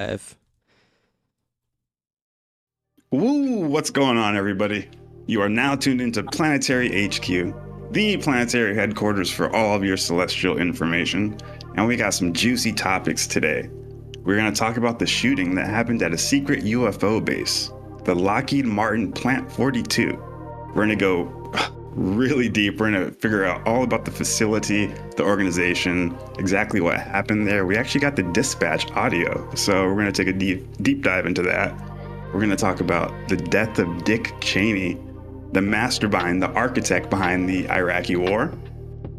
If Woo! What's going on, everybody? You are now tuned into Planetary HQ, the planetary headquarters for all of your celestial information, and we got some juicy topics today. We're going to talk about the shooting that happened at a secret UFO base, the Lockheed Martin Plant 42. We're going to go really deep. We're going to figure out all about the facility, the organization, exactly what happened there. We actually got the dispatch audio, so we're going to take a deep dive into that. We're going to talk about the death of Dick Cheney, the mastermind, the architect behind the Iraqi war,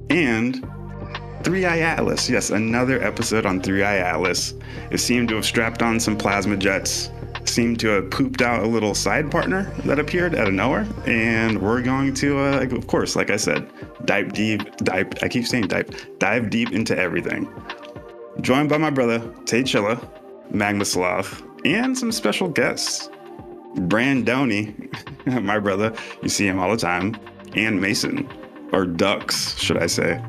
and Three Eye Atlas. Yes, another episode on Three Eye Atlas. It seemed to have strapped on some plasma jets, seemed to have pooped out a little side partner that appeared out of nowhere, and we're going to, of course, like I said, dive deep into everything. Joined by my brother, Tay Chilla, Magma Sloth, and some special guests. Brandoni, my brother, you see him all the time, and Mason, or Ducks, should I say.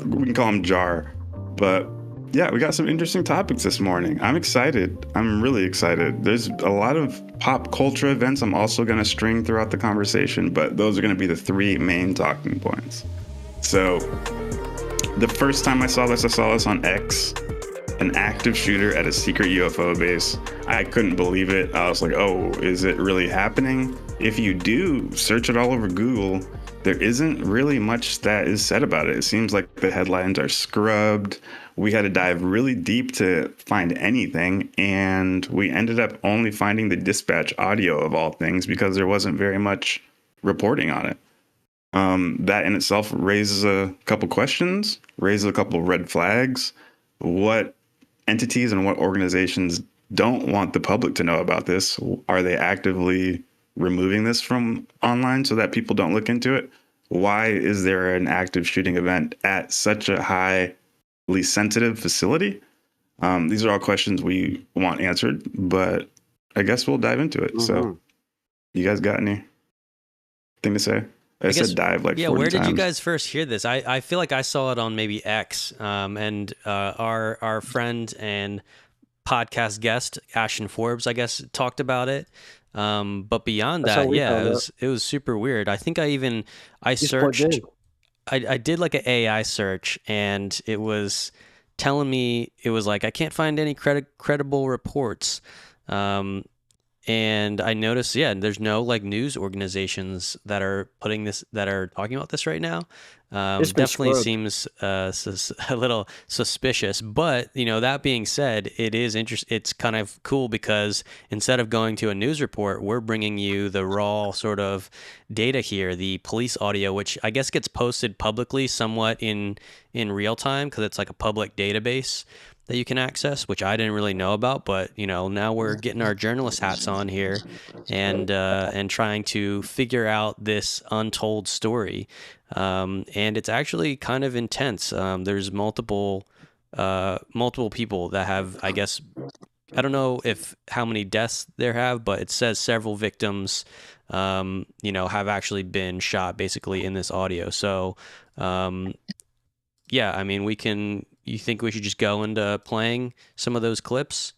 We can call him Jar. But yeah, we got some interesting topics this morning. I'm excited. I'm really excited. There's a lot of pop culture events I'm also going to string throughout the conversation, but those are going to be the three main talking points. So the first time I saw this on X, an active shooter at a secret UFO base. I couldn't believe it. I was like, oh, is it really happening? If you do search it all over Google, there isn't really much that is said about it. It seems like the headlines are scrubbed. We had to dive really deep to find anything, and we ended up only finding the dispatch audio of all things because there wasn't very much reporting on it. That in itself raises a couple questions, raises a couple red flags. What entities and what organizations don't want the public to know about this? Are they actively removing this from online so that people don't look into it? Why is there an active shooting event at such a highly sensitive facility? These are all questions we want answered, but I guess we'll dive into it. So you guys got anything to say? I said dive like 40 times. Where did you guys first hear this? I feel like I saw it on maybe X, and our friend and podcast guest Ashton Forbes, I guess, talked about it. But beyond that, it was super weird. I think I searched. I did like an AI search, and it was telling me, it was like, I can't find any credible reports. And I noticed, there's no like news organizations that are talking about this right now. Definitely seems a little suspicious. But that being said, it is it's kind of cool because instead of going to a news report, we're bringing you the raw sort of data here, the police audio, which I guess gets posted publicly somewhat in real time because it's like a public database that you can access, which I didn't really know about, but now we're getting our journalist hats on here and trying to figure out this untold story. And it's actually kind of intense. There's multiple people that have, I guess, I don't know how many deaths there have, but it says several victims, have actually been shot basically in this audio. So, I mean, you think we should just go into playing some of those clips?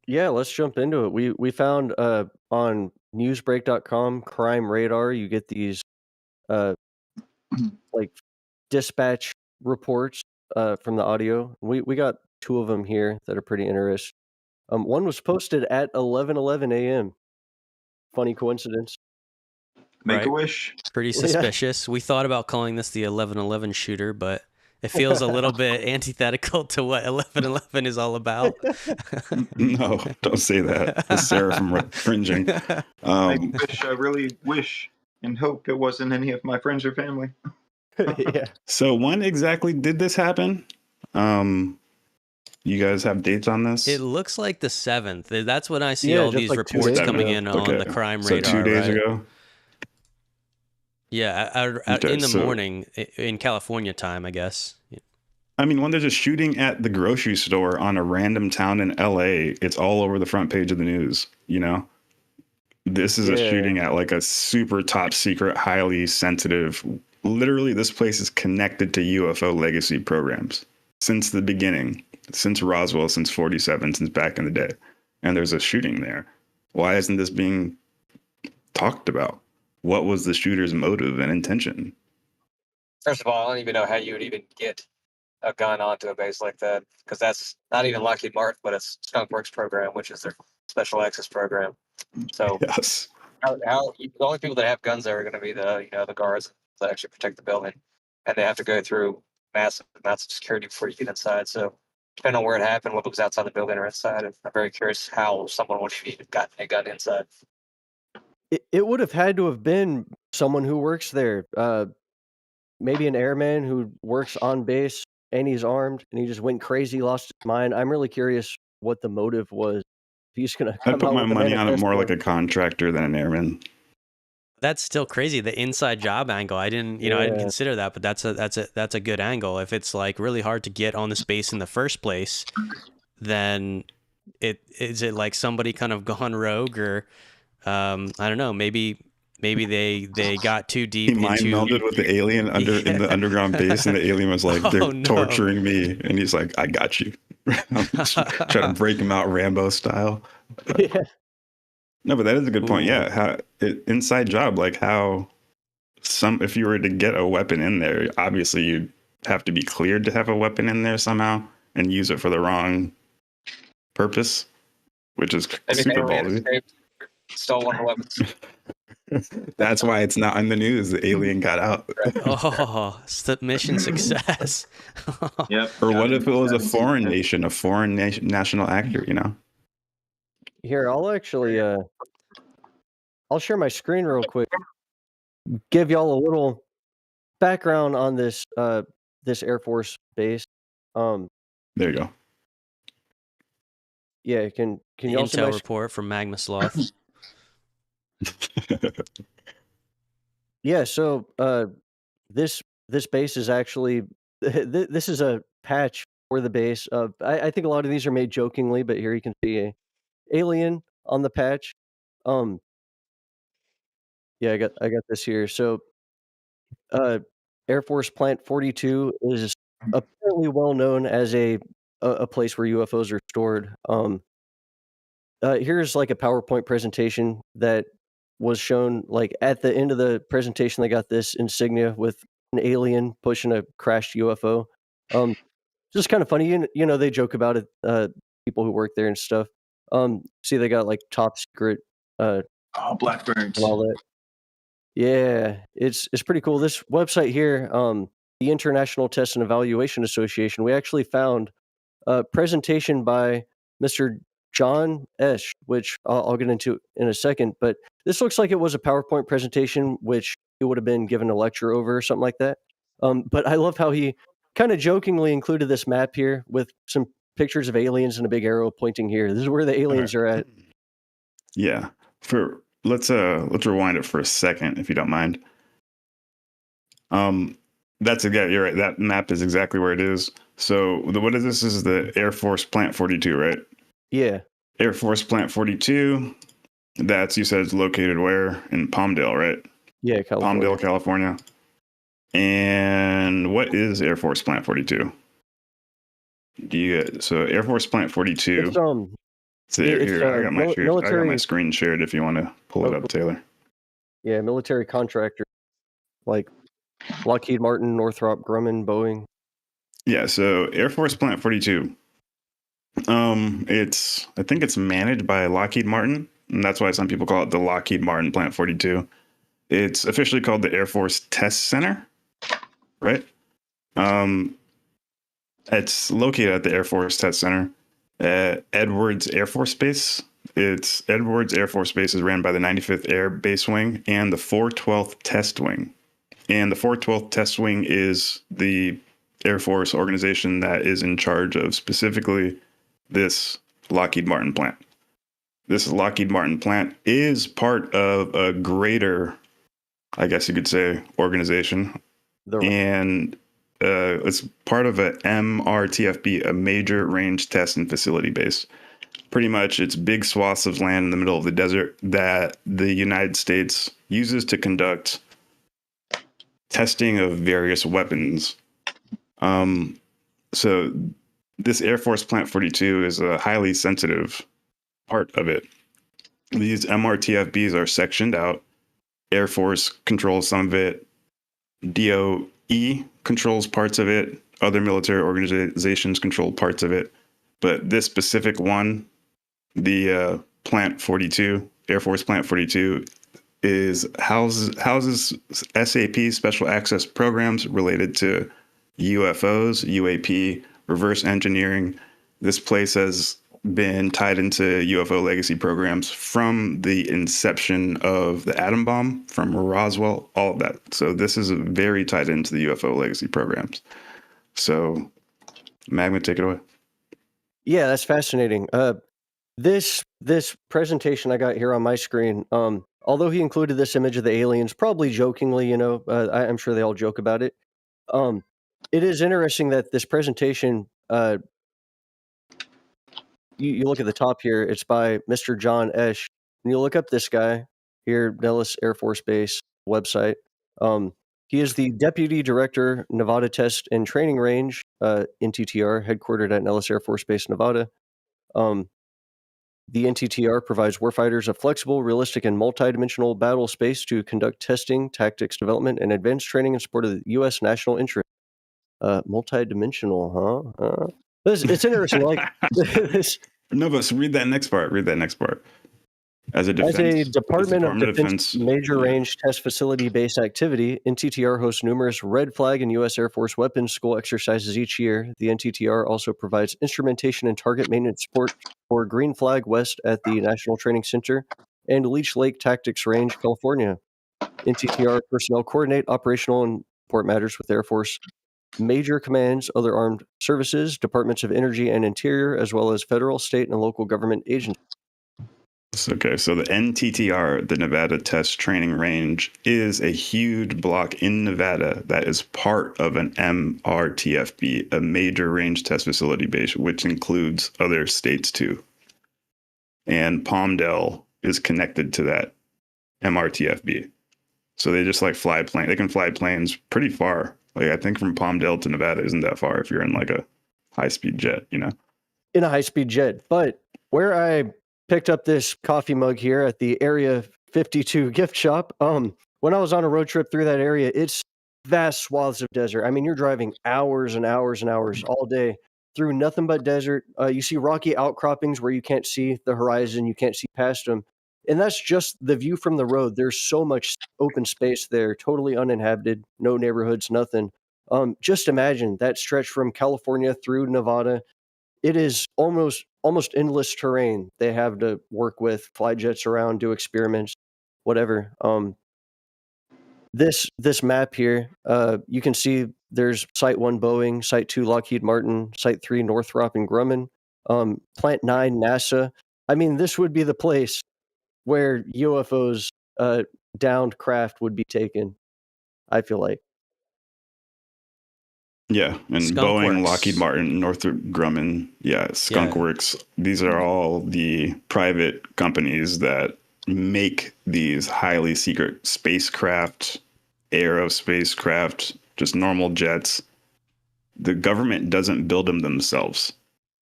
Yeah, let's jump into it. We found on newsbreak.com crime radar, you get these like dispatch reports from the audio. We got two of them here that are pretty interesting. One was posted at 11:11 a.m. Funny coincidence. Make a wish. Pretty suspicious. Yeah. We thought about calling this the 11:11 shooter, but it feels a little bit antithetical to what 11:11 is all about. No, don't say that. It's Sarah from Fringing. I really wish and hope it wasn't any of my friends or family. Yeah. So when exactly did this happen? You guys have dates on this? It looks like the 7th. That's when I see all these reports coming in on the crime radar. So 2 days ago? Yeah, in the morning in California time, I guess. I mean, when there's a shooting at the grocery store on a random town in LA, it's all over the front page of the news, This is a shooting at like a super top secret, highly sensitive. Literally, this place is connected to UFO legacy programs since the beginning. since Roswell, since 47, since back in the day, and there's a shooting there. Why isn't this being talked about? What was the shooter's motive and intention? First of all, I don't even know how you would even get a gun onto a base like that, because that's not even Lockheed Martin, but it's Skunkworks program, which is their special access program. So Yes. the only people that have guns there are going to be the guards that actually protect the building, and they have to go through massive amounts of security before you get inside. So depending on where it happened, what was outside the building or inside, I'm very curious how someone would have even gotten a gun inside. It would have had to have been someone who works there. Maybe an airman who works on base and he's armed and he just went crazy, lost his mind. I'm really curious what the motive was. If he's going to I'd come put out my with a money on it more manifesto. like a contractor than an airman. That's still crazy. The inside job angle. I didn't consider that, but that's a good angle. If it's like really hard to get on the space in the first place, then is it like somebody kind of gone rogue, or I don't know, maybe they got too deep He mind melded with the alien in the underground base, and the alien was like, "They're torturing me," and he's like, "I got you." Try to break him out Rambo style. Yeah. No, but that is a good point. Yeah, inside job, like how if you were to get a weapon in there, obviously you'd have to be cleared to have a weapon in there somehow and use it for the wrong purpose, which is super ballsy. Stole one of the weapons. That's why it's not in the news. The alien got out. Oh, mission success. Yep. Or what if it was a foreign nation, national actor, you know? Here, I'll actually I'll share my screen real quick. Give y'all a little background on this this Air Force base. There you go. Yeah, can y'all see my Intel report from Magma Sloth. Yeah, so this base is actually this is a patch for the base. I think a lot of these are made jokingly, but here you can see a alien on the patch. Yeah, I got this here. So Air Force Plant 42 is apparently well known as a place where UFOs are stored. Here's like a PowerPoint presentation that was shown. Like at the end of the presentation, they got this insignia with an alien pushing a crashed UFO. Just kind of funny. You know, they joke about it. People who work there and stuff. See, they got like top secret. Blackbirds and all that. Yeah, it's pretty cool. This website here, the International Test and Evaluation Association, we actually found a presentation by Mr. John Esch, which I'll get into in a second. But this looks like it was a PowerPoint presentation, which he would have been given a lecture over or something like that. But I love how he kind of jokingly included this map here with some pictures of aliens and a big arrow pointing here. This is where the aliens are at. Yeah. Let's rewind it for a second, if you don't mind. You're right. That map is exactly where it is. So what is this? This is the Air Force Plant 42, right? Yeah. Air Force Plant 42. You said it's located where? In Palmdale, right? Yeah, California. Palmdale, California. And what is Air Force Plant 42? So Air Force Plant 42. I got my screen shared if you want to pull it up, Taylor. Yeah, military contractor like Lockheed Martin, Northrop Grumman, Boeing. Yeah, so Air Force Plant 42. I think it's managed by Lockheed Martin, and that's why some people call it the Lockheed Martin Plant 42. It's officially called the Air Force Test Center, right? It's located at the Air Force Test Center at Edwards Air Force Base. Edwards Air Force Base is ran by the 95th Air Base Wing and the 412th Test Wing. And the 412th Test Wing is the Air Force organization that is in charge of specifically this Lockheed Martin plant. This Lockheed Martin plant is part of a greater, I guess you could say, organization. And it's part of a MRTFB, a Major Range Test and Facility Base. Pretty much it's big swaths of land in the middle of the desert that the United States uses to conduct testing of various weapons. So this Air Force Plant 42 is a highly sensitive part of it. These MRTFBs are sectioned out. Air Force controls some of it. DOE controls parts of it. Other military organizations control parts of it. But this specific one, the Plant 42, Air Force Plant 42, houses SAP, Special Access Programs, related to UFOs, UAP, reverse engineering. This place has been tied into UFO legacy programs from the inception of the atom bomb, from Roswell, all of that. So this is very tied into the UFO legacy programs. So, Magma, take it away. Yeah, that's fascinating. This presentation I got here on my screen, although he included this image of the aliens, probably jokingly, I'm sure they all joke about it. It is interesting that this presentation, you look at the top here, it's by Mr. John Esch, and you look up this guy here, Nellis Air Force Base website. He is the Deputy Director, Nevada Test and Training Range, NTTR, headquartered at Nellis Air Force Base, Nevada. The NTTR provides warfighters a flexible, realistic, and multidimensional battle space to conduct testing, tactics development, and advanced training in support of the U.S. national interest. Multidimensional, huh? It's interesting. Like this, No, but read that next part. Read that next part. As a Department of Defense major range test facility base activity, NTTR hosts numerous Red Flag and U.S. Air Force weapons school exercises each year. The NTTR also provides instrumentation and target maintenance support for Green Flag West at the National Training Center and Leech Lake Tactics Range, California. NTTR personnel coordinate operational and support matters with Air Force major commands, other armed services, departments of energy and interior, as well as federal, state, and local government agencies. Okay, so the NTTR, the Nevada Test Training Range, is a huge block in Nevada that is part of an MRTFB, a major range test facility base, which includes other states too. And Palmdale is connected to that MRTFB. So they just like fly planes. They can fly planes pretty far. Like I think from Palmdale to Nevada isn't that far if you're in like a high-speed jet, In a high-speed jet. But where I picked up this coffee mug here at the Area 52 gift shop. When I was on a road trip through that area, it's vast swaths of desert. I mean, you're driving hours and hours and hours all day through nothing but desert. You see rocky outcroppings where you can't see the horizon, you can't see past them. And that's just the view from the road. There's so much open space there, totally uninhabited, no neighborhoods, nothing. Just imagine that stretch from California through Nevada. It is almost endless terrain they have to work with, fly jets around, do experiments, whatever. This map here, you can see there's Site 1 Boeing, Site 2 Lockheed Martin, Site 3 Northrop and Grumman, Plant 9 NASA. I mean, this would be the place where UFOs downed craft would be taken, I feel like. Yeah, and Boeing, Lockheed Martin, Northrop Grumman, Skunkworks. Yeah. These are all the private companies that make these highly secret spacecraft, aerospacecraft, just normal jets. The government doesn't build them themselves.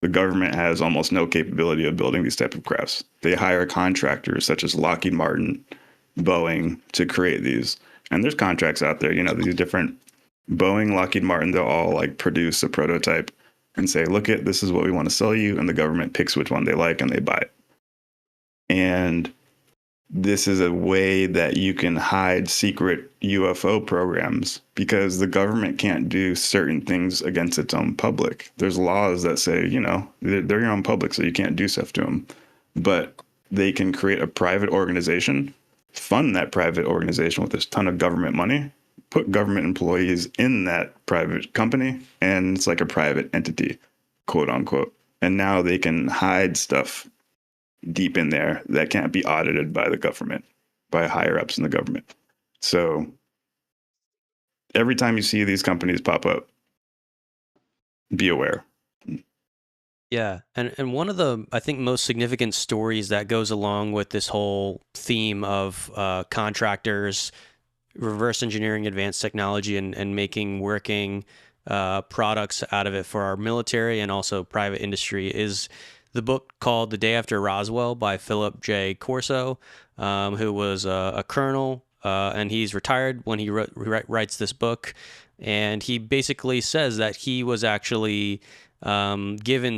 The government has almost no capability of building these type of crafts. They hire contractors such as Lockheed Martin, Boeing to create these. And there's contracts out there, these different Boeing, Lockheed Martin, they'll all like produce a prototype and say, look at, this is what we want to sell you. And the government picks which one they like and they buy it. And this is a way that you can hide secret UFO programs because the government can't do certain things against its own public. There's laws that say, they're your own public, so you can't do stuff to them. But they can create a private organization, fund that private organization with a ton of government money, put government employees in that private company, and it's like a private entity, quote unquote. And now they can hide stuff deep in there that can't be audited by the government, by higher ups in the government. So every time you see these companies pop up, be aware. Yeah. And one of the, I think, most significant stories that goes along with this whole theme of contractors, reverse engineering advanced technology and making working products out of it for our military and also private industry is the book called The Day After Roswell by Philip J. Corso, who was a colonel, and he's retired when he writes this book. And he basically says that he was actually given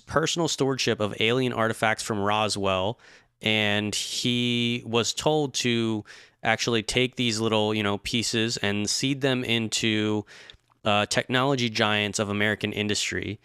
personal stewardship of alien artifacts from Roswell, and he was told to actually take these little, pieces and seed them into technology giants of American industry.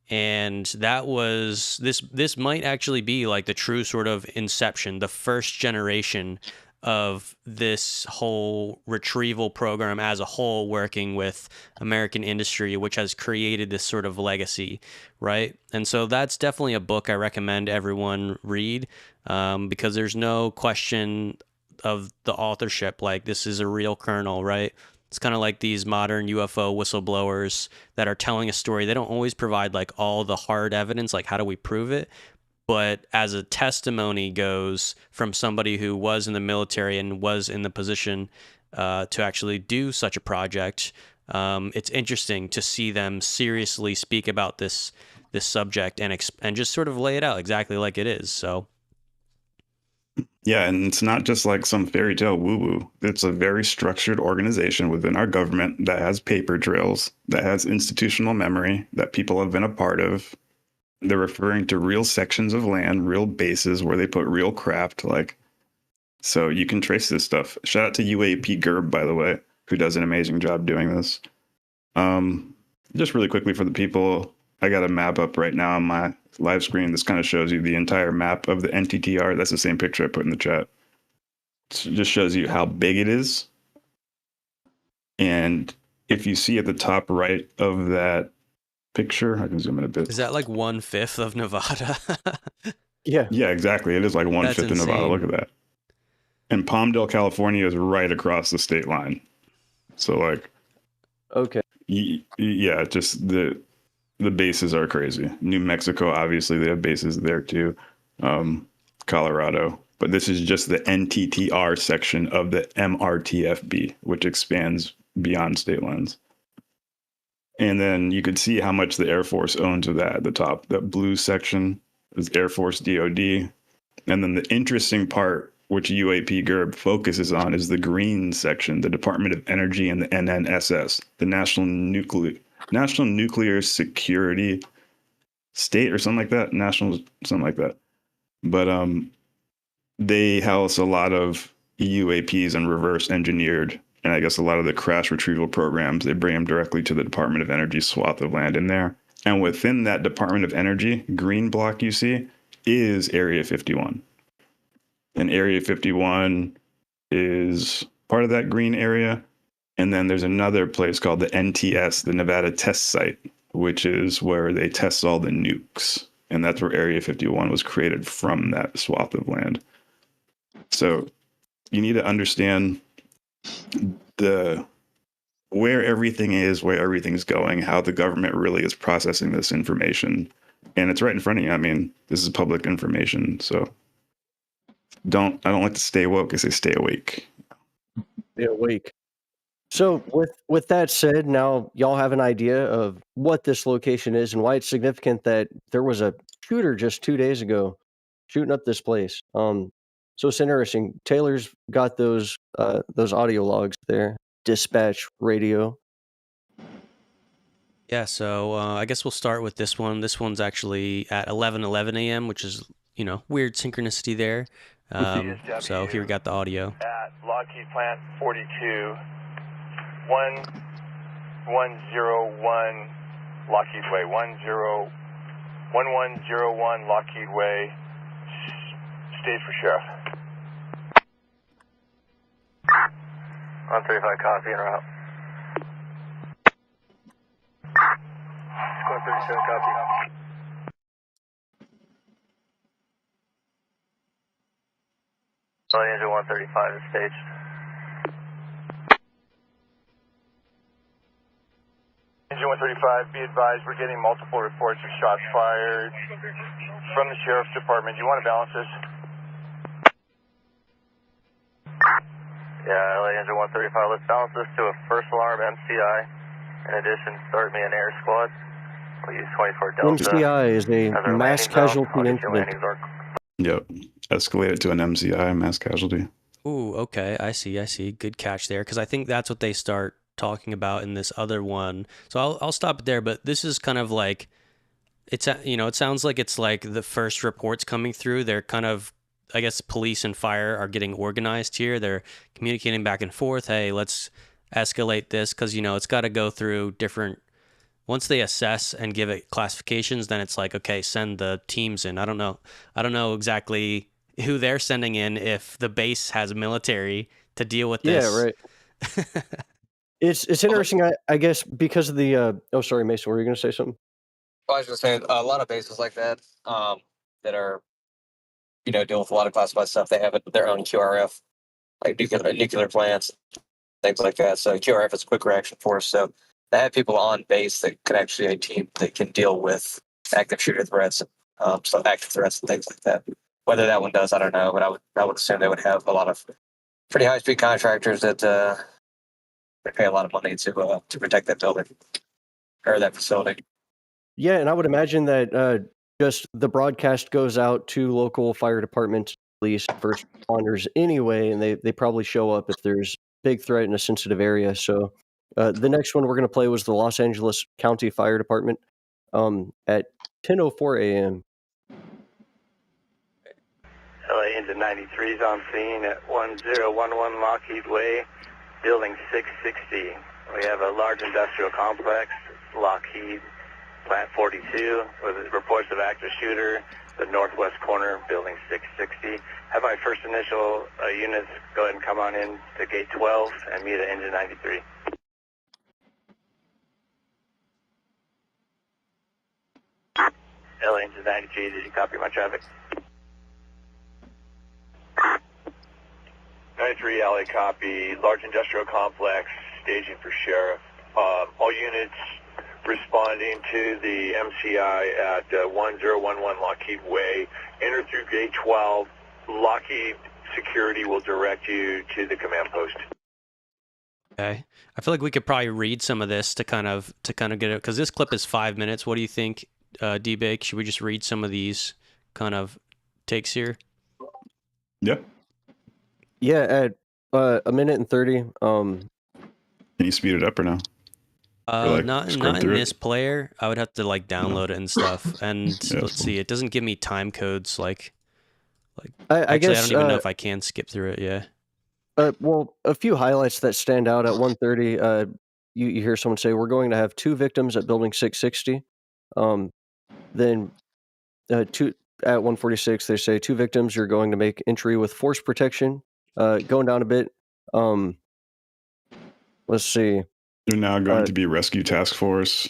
And that was this might actually be like the true sort of inception, the first generation of this whole retrieval program as a whole, working with American industry, which has created this sort of legacy, right? And so that's definitely a book I recommend everyone read, because there's no question of the authorship. Like, this is a real colonel, right? It's kind of like these modern UFO whistleblowers that are telling a story. They don't always provide like all the hard evidence, like how do we prove it? But as a testimony goes from somebody who was in the military and was in the position to actually do such a project, it's interesting to see them seriously speak about this subject and just sort of lay it out exactly like it is. So. Yeah, and it's not just like some fairy tale woo-woo. It's a very structured organization within our government that has paper trails, that has institutional memory that people have been a part of. They're referring to real sections of land, real bases where they put real craft, so you can trace this stuff. Shout out to UAP GERB, by the way, who does an amazing job doing this. Just really quickly for the people, I got a map up right now on my live screen. This kind of shows you the entire map of the NTTR. That's the same picture I put in the chat. It just shows you how big it is. And if you see at the top right of that picture, I can zoom in a bit. Is that like 1/5 of Nevada? Yeah. Yeah, exactly. It is like 1/5 of Nevada. Look at that. And Palmdale, California is right across the state line. So Okay. Yeah, just the bases are crazy. New Mexico, obviously, they have bases there too. Colorado. But this is just the NTTR section of the MRTFB, which expands beyond state lines. And then you could see how much the Air Force owns of that at the top. That blue section is Air Force DOD. And then the interesting part, which UAP GERB focuses on, is the green section, the Department of Energy and the NNSS, the National Nuclear Security State or something like that. Something like that. But they house a lot of UAPs and reverse engineered, and I guess a lot of the crash retrieval programs, they bring them directly to the Department of Energy swath of land in there. And within that Department of Energy, green block you see, is Area 51. And Area 51 is part of that green area. And then there's another place called the NTS, the Nevada Test Site, which is where they test all the nukes. And that's where Area 51 was created, from that swath of land. So you need to understand where everything is, where everything's going, how the government really is processing this information. And it's right in front of you. I mean, this is public information. So I don't like to stay woke. I say stay awake. Stay awake. So with that said, now y'all have an idea of what this location is and why it's significant that there was a shooter just 2 days ago shooting up this place. So it's interesting. Taylor's got those audio logs there, dispatch radio. Yeah, so I guess we'll start with this one. This one's actually at 11:11 a.m., which is, weird synchronicity there. So here we got the audio. At Lockheed Plant 42, 1101 Lockheed Way, 1101 Lockheed Way, stage for sheriff. 135 copy and route. 137 copy. Engine 135 is staged. Engine 135, be advised, we're getting multiple reports of shots fired from the Sheriff's Department. Do you want to balance this? Yeah, LA Engine 135, let's balance this to a first alarm MCI In addition, start me an air squad. We'll use 24 Delta. MCI is a as our mass landing zone. I'll casualty get your incident. landing zone. Yep. Escalated to an MCI, mass casualty. Ooh, okay. I see. Good catch there, because I think that's what they start talking about in this other one. So I'll stop it there. But this is kind of like, it's, you know, it sounds like it's like the first reports coming through. They're kind of, I guess, police and fire are getting organized here. They're communicating back and forth. Hey, let's escalate this, because, you know, it's got to go through different. Once they assess and give it classifications, then it's like, okay, send the teams in. I don't know exactly who they're sending in, if the base has military to deal with this. Yeah, right. It's interesting, I guess, because of the. Oh, sorry, Mason. Were you going to say something? Well, I was just saying, a lot of bases like that, that are, you know, deal with a lot of classified stuff. They have their own QRF, like nuclear plants, things like that. So QRF is quick reaction force. So they have people on base that can actually a team that can deal with active shooter threats, so active threats and things like that. Whether that one does, I don't know, but I would assume they would have a lot of pretty high speed contractors that would pay a lot of money to protect that building or that facility. Yeah, and I would imagine that just the broadcast goes out to local fire departments, police, first responders anyway, and they probably show up if there's big threat in a sensitive area. So the next one we're going to play was the Los Angeles County Fire Department at 10:04 a.m. LA into 93 is on scene at 1011 Lockheed Way, building 660. We have a large industrial complex, Lockheed, Plant 42, with reports of active shooter, the northwest corner, building 660. Have my first initial units go ahead and come on in to gate 12 and meet at engine 93. LA engine 93, did you copy my traffic? 93 LA copy, large industrial complex, staging for sheriff. All units responding to the MCI at 1011 Lockheed Way. Enter through gate 12. Lockheed security will direct you to the command post. Okay. I feel like we could probably read some of this to kind of get it, because this clip is 5 minutes. What do you think, D-Bake? Should we just read some of these kind of takes here? Yep. Yeah, at a minute and 30. Can you speed it up or no? Not in this player. I would have to like download it and stuff. And let's see, it doesn't give me time codes. Like I guess, I don't even know if I can skip through it. Yeah. Well, a few highlights that stand out at 1:30. You hear someone say, "We're going to have 2 victims at building 660." Then at 1:46, they say 2 victims. You're going to make entry with force protection. Going down a bit. Let's see. They're now going to be rescue task force.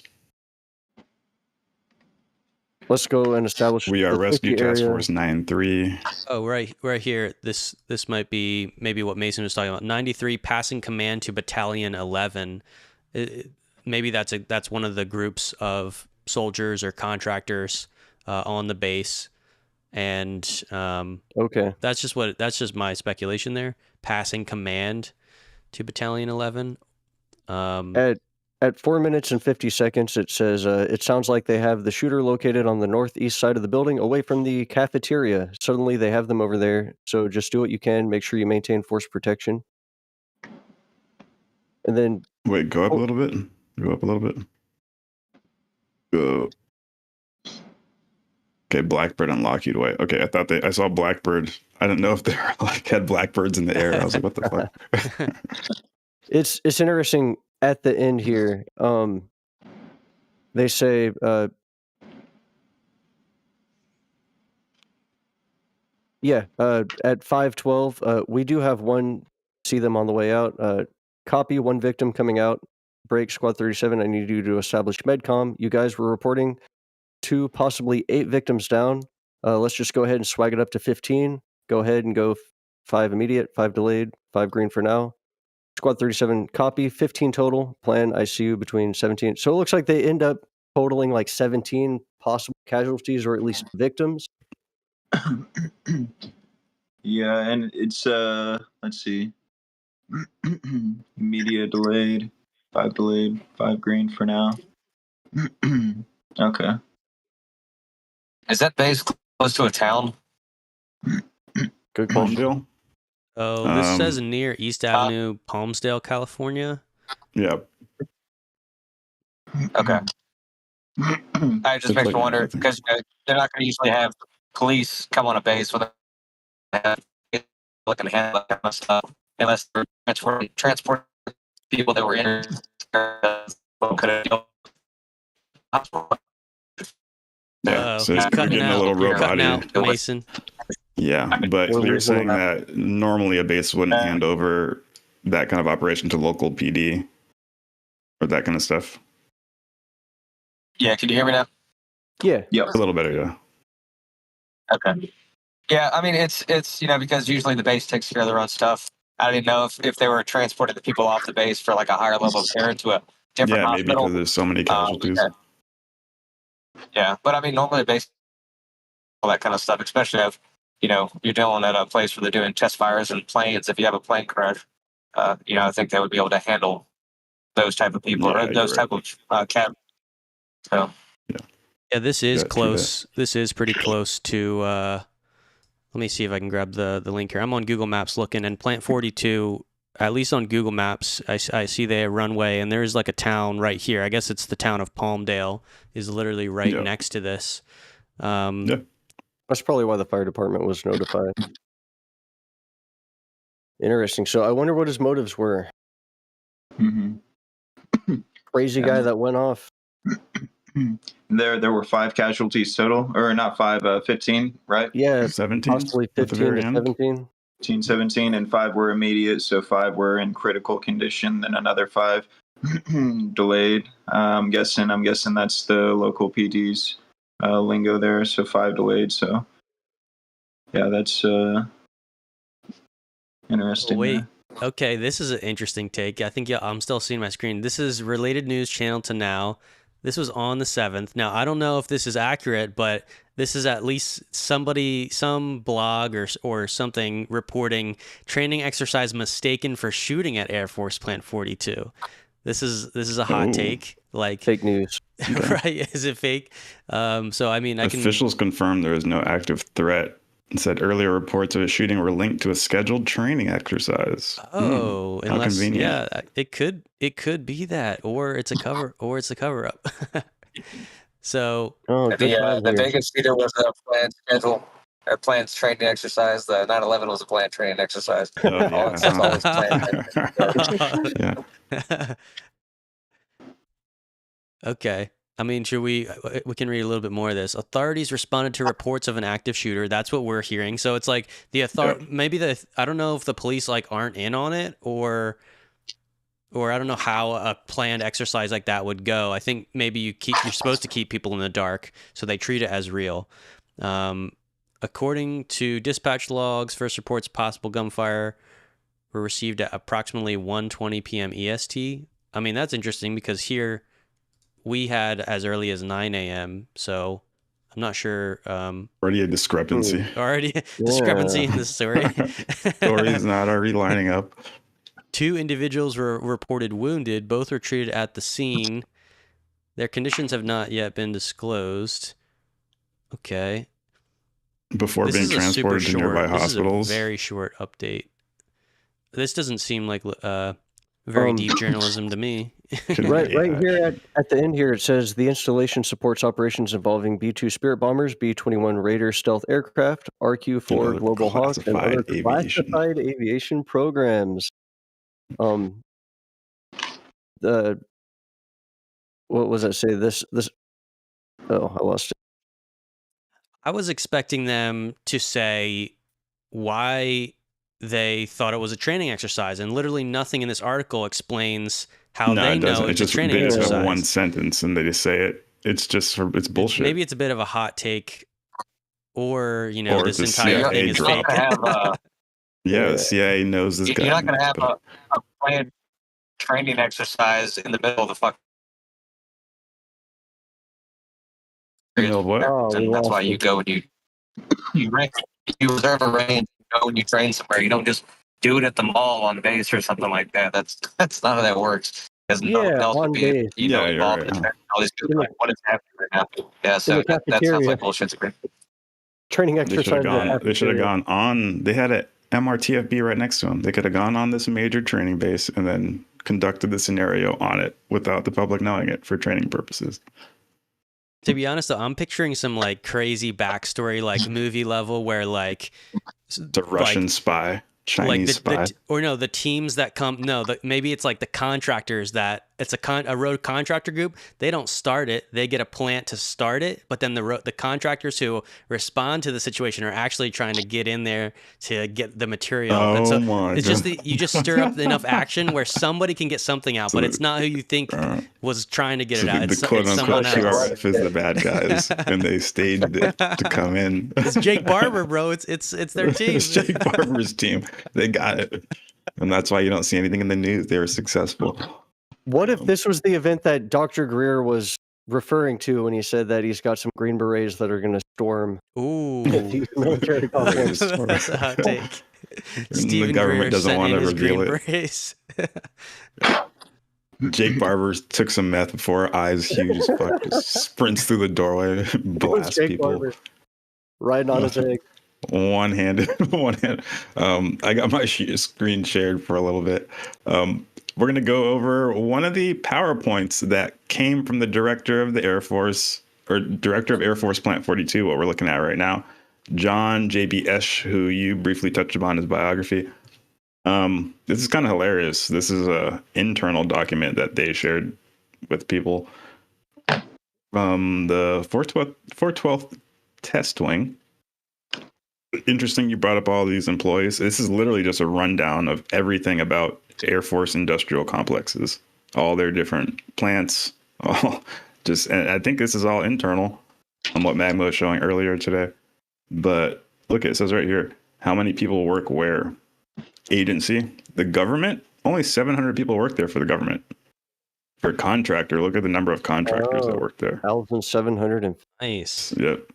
Let's go and establish. We are rescue task force 9-3. Oh, right here. This might be maybe what Mason was talking about. 93 passing command to Battalion 11. Maybe that's one of the groups of soldiers or contractors on the base, and okay, that's just my speculation there. Passing command to Battalion 11. At 4 minutes and 50 seconds, it says, it sounds like they have the shooter located on the northeast side of the building away from the cafeteria. Suddenly they have them over there. So just do what you can. Make sure you maintain force protection. And then... Wait, go up a little bit. Go up a little bit. Go. Okay, Blackbird on Lockheed Way. Okay, I saw Blackbird. I didn't know if they were had blackbirds in the air. I was like, what the fuck? It's interesting. At the end here, they say, at 5:12, we do have one, see them on the way out. Copy, 1 victim coming out. Break, Squad 37, I need you to establish medcom. You guys were reporting 2, possibly 8 victims down. Let's just go ahead and swag it up to 15. Go ahead and go 5 immediate, 5 delayed, 5 green for now. Squad 37 copy, 15 total. Plan ICU between 17. So it looks like they end up totaling like 17 possible casualties, or at least victims. Yeah, and it's let's see. Media delayed. 5 delayed, 5 green for now. Okay. Is that base close to a town? Good question. Palmdale? Oh, this says near East Avenue, Palmsdale, California. Yeah. Okay. I just makes me wonder because they're not going to usually have police come on a base with looking to handle that kind of stuff unless they're transport people that were in. Yeah, so He's you're cutting getting a out. little You're robot cutting out, Mason. Yeah, but We're you're losing saying him. that normally a base wouldn't hand over that kind of operation to local PD or that kind of stuff. Yeah, can you hear me now? Yeah. Yep. A little better, yeah. Okay. Yeah, I mean it's because usually the base takes care of their own stuff. I didn't know if they were transporting the people off the base for like a higher level of care to a different Yeah, maybe hospital. because there's so many casualties. Yeah, but I mean normally base all that kind of stuff, especially if you're dealing at a place where they're doing test fires and planes. If you have a plane crash, I think they would be able to handle those type of people or those type of cab. So yeah, this is Yeah, close. This is pretty close to. Let me see if I can grab the link here. I'm on Google Maps looking, and Plant 42. At least on Google Maps, I see the runway, and there's like a town right here. I guess it's the town of Palmdale is literally right next to this. That's probably why the fire department was notified. Interesting. So I wonder what his motives were. Mm-hmm. Crazy guy that went off. There were 5 casualties total, or not 5, 15, right? Yeah, 17, possibly 15 to 17. 15, 17, and 5 were immediate, so 5 were in critical condition, then another 5 delayed. I'm guessing that's the local PD's lingo there, so 5 delayed. So yeah, that's interesting. Wait. Okay, this is an interesting take. I think I'm still seeing my screen. This is related news channel to now. This was on the 7th. Now, I don't know if this is accurate, but this is at least some blog or something reporting training exercise mistaken for shooting at Air Force Plant 42. This is a hot take. Like fake news. Right? Is it fake? So I mean, officials confirmed there was no active threat and said earlier reports of a shooting were linked to a scheduled training exercise. Oh, how convenient. Yeah, it could be that, or it's a cover up. So the Vegas shooter was a planned schedule or planned training exercise. The 9/11 was a planned training exercise. Oh, yeah. That's always planned. Okay. I mean, should we can read a little bit more of this. Authorities responded to reports of an active shooter. That's what we're hearing. So it's like maybe I don't know if the police like aren't in on it or I don't know how a planned exercise like that would go. I think maybe you're supposed to keep people in the dark, so they treat it as real. According to dispatch logs, first reports of possible gunfire were received at approximately 1:20 p.m. EST. I mean, that's interesting because here we had as early as 9 a.m. So I'm not sure. Already a discrepancy. Discrepancy in the story. Story's not already lining up. 2 individuals were reported wounded. Both were treated at the scene. Their conditions have not yet been disclosed. Okay. Before being transported to nearby hospitals. This is a very short update. This doesn't seem like very deep journalism to me. Right here at the end here, it says the installation supports operations involving B-2 Spirit bombers, B-21 Raider stealth aircraft, RQ-4 Global Hawk, and other classified aviation programs. What was that say? This. Oh, I lost it. I was expecting them to say why they thought it was a training exercise, and literally nothing in this article explains how they know it's a training exercise. It's one sentence, and they just say it. It's bullshit. Maybe it's a bit of a hot take, or this entire thing is fake. The CIA knows this guy. You're not going to have a planned training exercise in the middle of the fucking. And that's why you go and you reserve a range, you go and you train somewhere. You don't just do it at the mall on base or something like that. That's not how that works. Because no Yeah, one else on would be, base. Yeah, you're involved right, in huh? all these people. In the- Like, what is happening right now? Yeah, so the that sounds cafeteria. like bullshit to me. Training They should have exercises. gone. They should have gone on. They had a MRTFB right next to them. They could have gone on this major training base and then conducted the scenario on it without the public knowing it for training purposes. To be honest, though, I'm picturing some like crazy backstory, like movie level, where like The Russian spy, Chinese spy. The teams that come. No, maybe it's like the contractors that it's a road contractor group. They don't start it; they get a plant to start it. But then the contractors who respond to the situation are actually trying to get in there to get the material. Oh and so my it's God. just you just stir up enough action where somebody can get something out, but it's not who you think was trying to get it out. The It's quote someone unquote else. QRF is the bad guys, and they staged it to come in. It's Jake Barber, bro. It's their team. It's Jake Barber's team. They got it. And that's why you don't see anything in the news. They were successful. What if this was the event that Dr. Greer was referring to when he said that he's got some Green Berets that are going to storm Ooh, the military complex? that's a hot take. The government doesn't want to reveal it. Berets. Jake Barber took some meth before, eyes huge as fuck, just sprints through the doorway, blasts Jake people. Barber riding on his egg. One-handed. I got my screen shared for a little bit. We're going to go over one of the PowerPoints that came from the director of the Air Force, or director of Air Force Plant 42, what we're looking at right now, John J.B. Esch, who you briefly touched upon his biography. This is kind of hilarious. This is a internal document that they shared with people from the 412th Test Wing. Interesting you brought up all these employees. This is literally just a rundown of everything about Air Force industrial complexes, all their different plants, and I think this is all internal on what Magma was showing earlier today. But look, it says right here, how many people work where? Agency, the government, only 700 people work there for the government. For contractor, look at the number of contractors that work there. 1,700. Nice. Yep.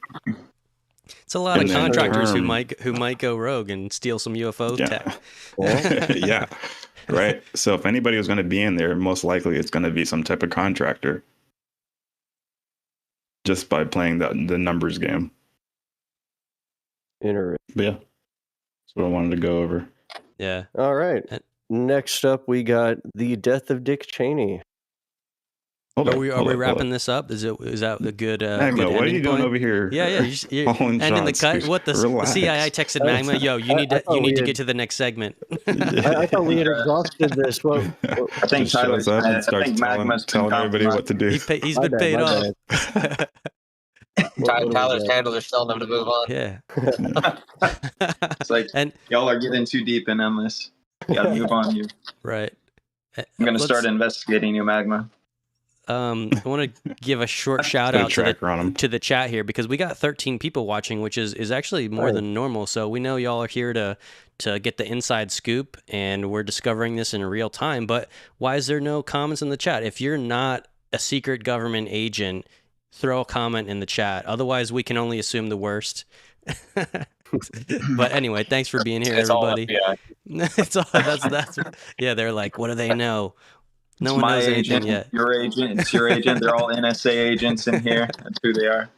It's a lot And of then contractors who might go rogue and steal some UFO tech. Yeah. Right. So if anybody was going to be in there, most likely it's going to be some type of contractor. Just by playing the numbers game. Interesting. But yeah, that's what I wanted to go over. Yeah. All right. Next up, we got the death of Dick Cheney. Are we wrapping this up? Is that a good Magma, good what are ending you doing point? over here? Yeah. You're ending the cut. What the CIA texted Magma? Yo, you need to get to the next segment. I thought we had exhausted this. Well, I think Tyler's up and I starts think Magma's telling everybody what to do. He's been paid off. Tyler's handlers are telling them to move on. Yeah. It's like, and y'all are getting too deep in on this. You gotta move on, you. Right. I'm gonna start investigating you, Magma. I want to give a short shout out to the chat here because we got 13 people watching, which is actually more than normal. So we know y'all are here to get the inside scoop, and we're discovering this in real time. But why is there no comments in the chat? If you're not a secret government agent, throw a comment in the chat. Otherwise, we can only assume the worst. But anyway, thanks for being here, everybody. It's all that's yeah. They're like, what do they know? No one knows anything yet. Your agent, it's your agent. They're all NSA agents in here. That's who they are.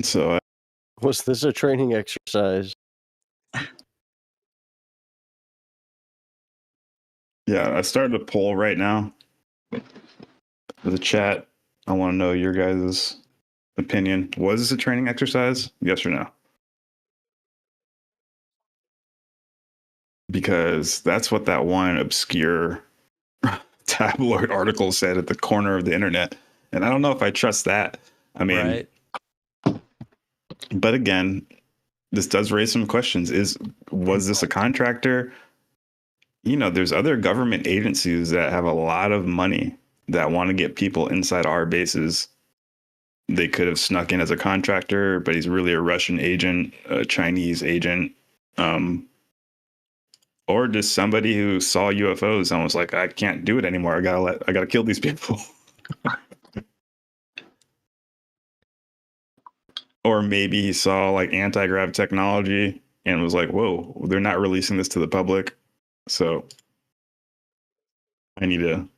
So, was this a training exercise? Yeah, I started a poll right now. The chat, I want to know your guys' opinion. Was this a training exercise? Yes or no? Because that's what that one obscure tabloid article said at the corner of the internet. And I don't know if I trust that. I mean, but again, this does raise some questions. Was this a contractor? You know, there's other government agencies that have a lot of money that want to get people inside our bases. They could have snuck in as a contractor, but he's really a Russian agent, a Chinese agent, or just somebody who saw UFOs and was like, I can't do it anymore. I gotta kill these people. Or maybe he saw like anti-grav technology and was like, whoa, they're not releasing this to the public. So I need to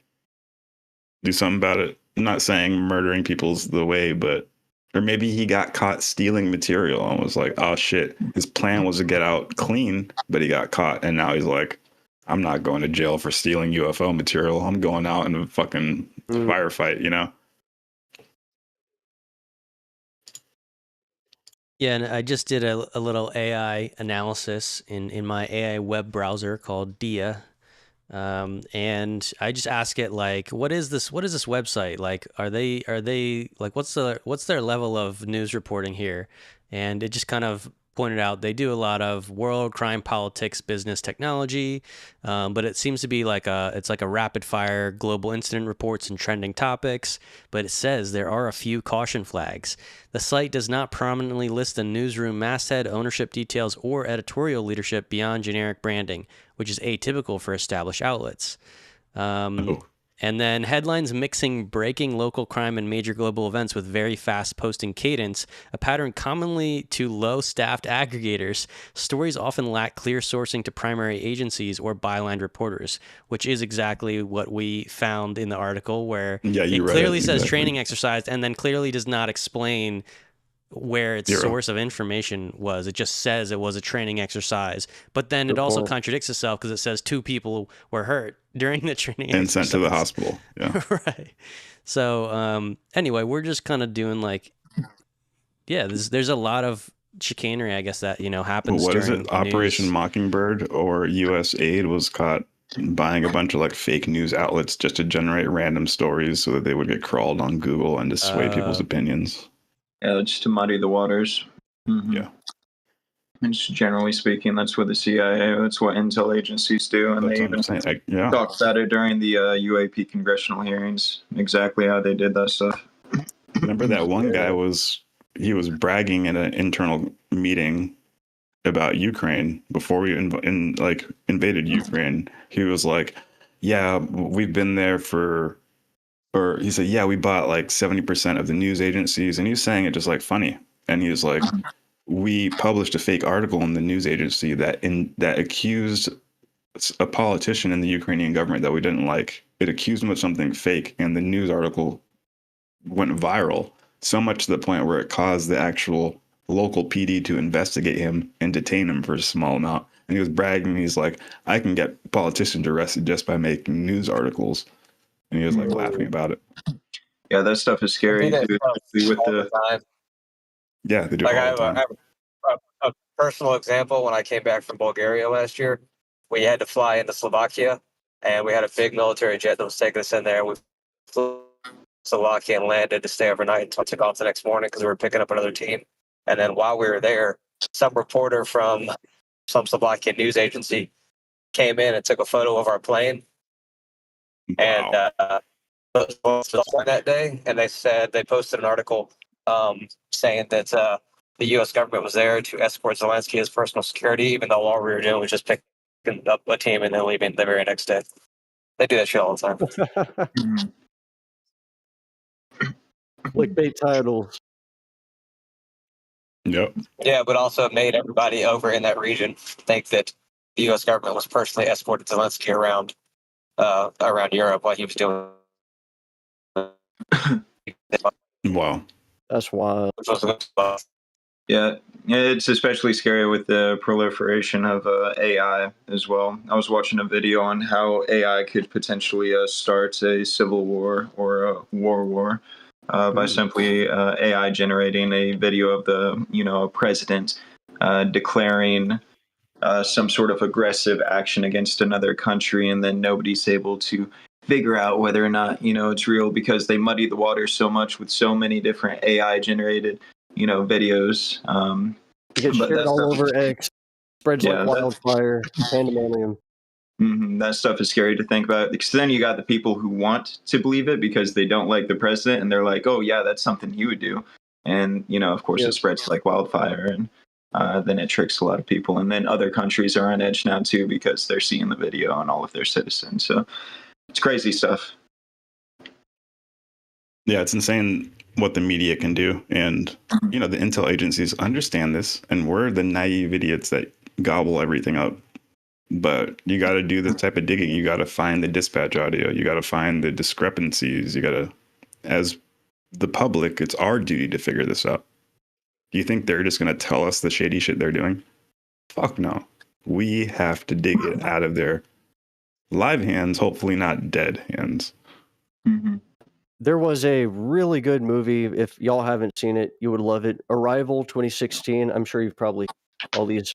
do something about it. I'm not saying murdering people's the way, but or maybe he got caught stealing material and was like, oh shit, his plan was to get out clean, but he got caught, and now he's like, I'm not going to jail for stealing UFO material. I'm going out in a fucking firefight, you know? Yeah, and I just did a little AI analysis in my AI web browser called Dia. And I just ask it like, what is this website? Like, are they like, what's their level of news reporting here? And it just kind of pointed out they do a lot of world, crime, politics, business, technology, but it seems to be it's like a rapid fire global incident reports and trending topics. But it says there are a few caution flags. The site does not prominently list the newsroom masthead, ownership details, or editorial leadership beyond generic branding, which is atypical for established outlets. And then headlines mixing breaking local crime and major global events with very fast posting cadence, a pattern commonly to low-staffed aggregators. Stories often lack clear sourcing to primary agencies or byline reporters, which is exactly what we found in the article, where it clearly says training exercise and then clearly does not explain where its source of information was. It just says it was a training exercise, but then it also contradicts itself because it says 2 people were hurt during the training and sent to the hospital. Yeah. Right. So anyway, we're just kind of doing like, there's a lot of chicanery, I guess, that happens. What is during it? Operation Mockingbird or USAID was caught buying a bunch of like fake news outlets just to generate random stories so that they would get crawled on Google and to sway people's opinions. Yeah, just to muddy the waters. Mm-hmm. Yeah. And just generally speaking, that's what the CIA, that's what intel agencies do. And they even talked about it during the UAP congressional hearings, exactly how they did that stuff. Remember that one guy he was bragging in an internal meeting about Ukraine before we invaded Ukraine. He was like, yeah, we've been there or he said, yeah, we bought like 70% of the news agencies. And he was saying it just like funny. And he was like, we published a fake article in the news agency that accused a politician in the Ukrainian government that we didn't like. It accused him of something fake. And the news article went viral, so much to the point where it caused the actual local PD to investigate him and detain him for a small amount. And he was bragging. He's like, I can get politicians arrested just by making news articles. And he was like laughing about it. Yeah, that stuff is scary. They do that time. Yeah, they do all the time. I have a personal example. When I came back from Bulgaria last year, we had to fly into Slovakia, and we had a big military jet that was taking us in there. We flew to Slovakia and landed to stay overnight until I took off the next morning because we were picking up another team. And then while we were there, some reporter from some Slovakian news agency came in and took a photo of our plane. Wow. And that day, and they posted an article saying that the U.S. government was there to escort Zelensky as personal security, even though all we were doing was just picking up a team and then leaving the very next day. They do that shit all the time. Clickbait titles. Yep. Yeah, but also made everybody over in that region think that the U.S. government was personally escorting Zelensky around Europe while he was doing. Wow. That's wild. Yeah, it's especially scary with the proliferation of AI as well. I was watching a video on how AI could potentially start a civil war or a war by simply AI generating a video of a president declaring some sort of aggressive action against another country, and then nobody's able to figure out whether or not it's real because they muddy the water so much with so many different AI generated videos. It gets shared all over X, spreads like wildfire, pandemonium. That stuff is scary to think about, because then you got the people who want to believe it because they don't like the president, and they're like, oh yeah, that's something he would do, and of course it spreads like wildfire, and then it tricks a lot of people, and then other countries are on edge now too because they're seeing the video and all of their citizens. So it's crazy stuff. Yeah, it's insane what the media can do. And, the intel agencies understand this, and we're the naive idiots that gobble everything up. But you got to do this type of digging. You got to find the dispatch audio. You got to find the discrepancies. You got to, as the public, it's our duty to figure this out. Do you think they're just going to tell us the shady shit they're doing? Fuck no. We have to dig it out of their live hands, hopefully not dead hands. Mm-hmm. There was a really good movie. If y'all haven't seen it, you would love it. Arrival 2016. I'm sure you've probably all these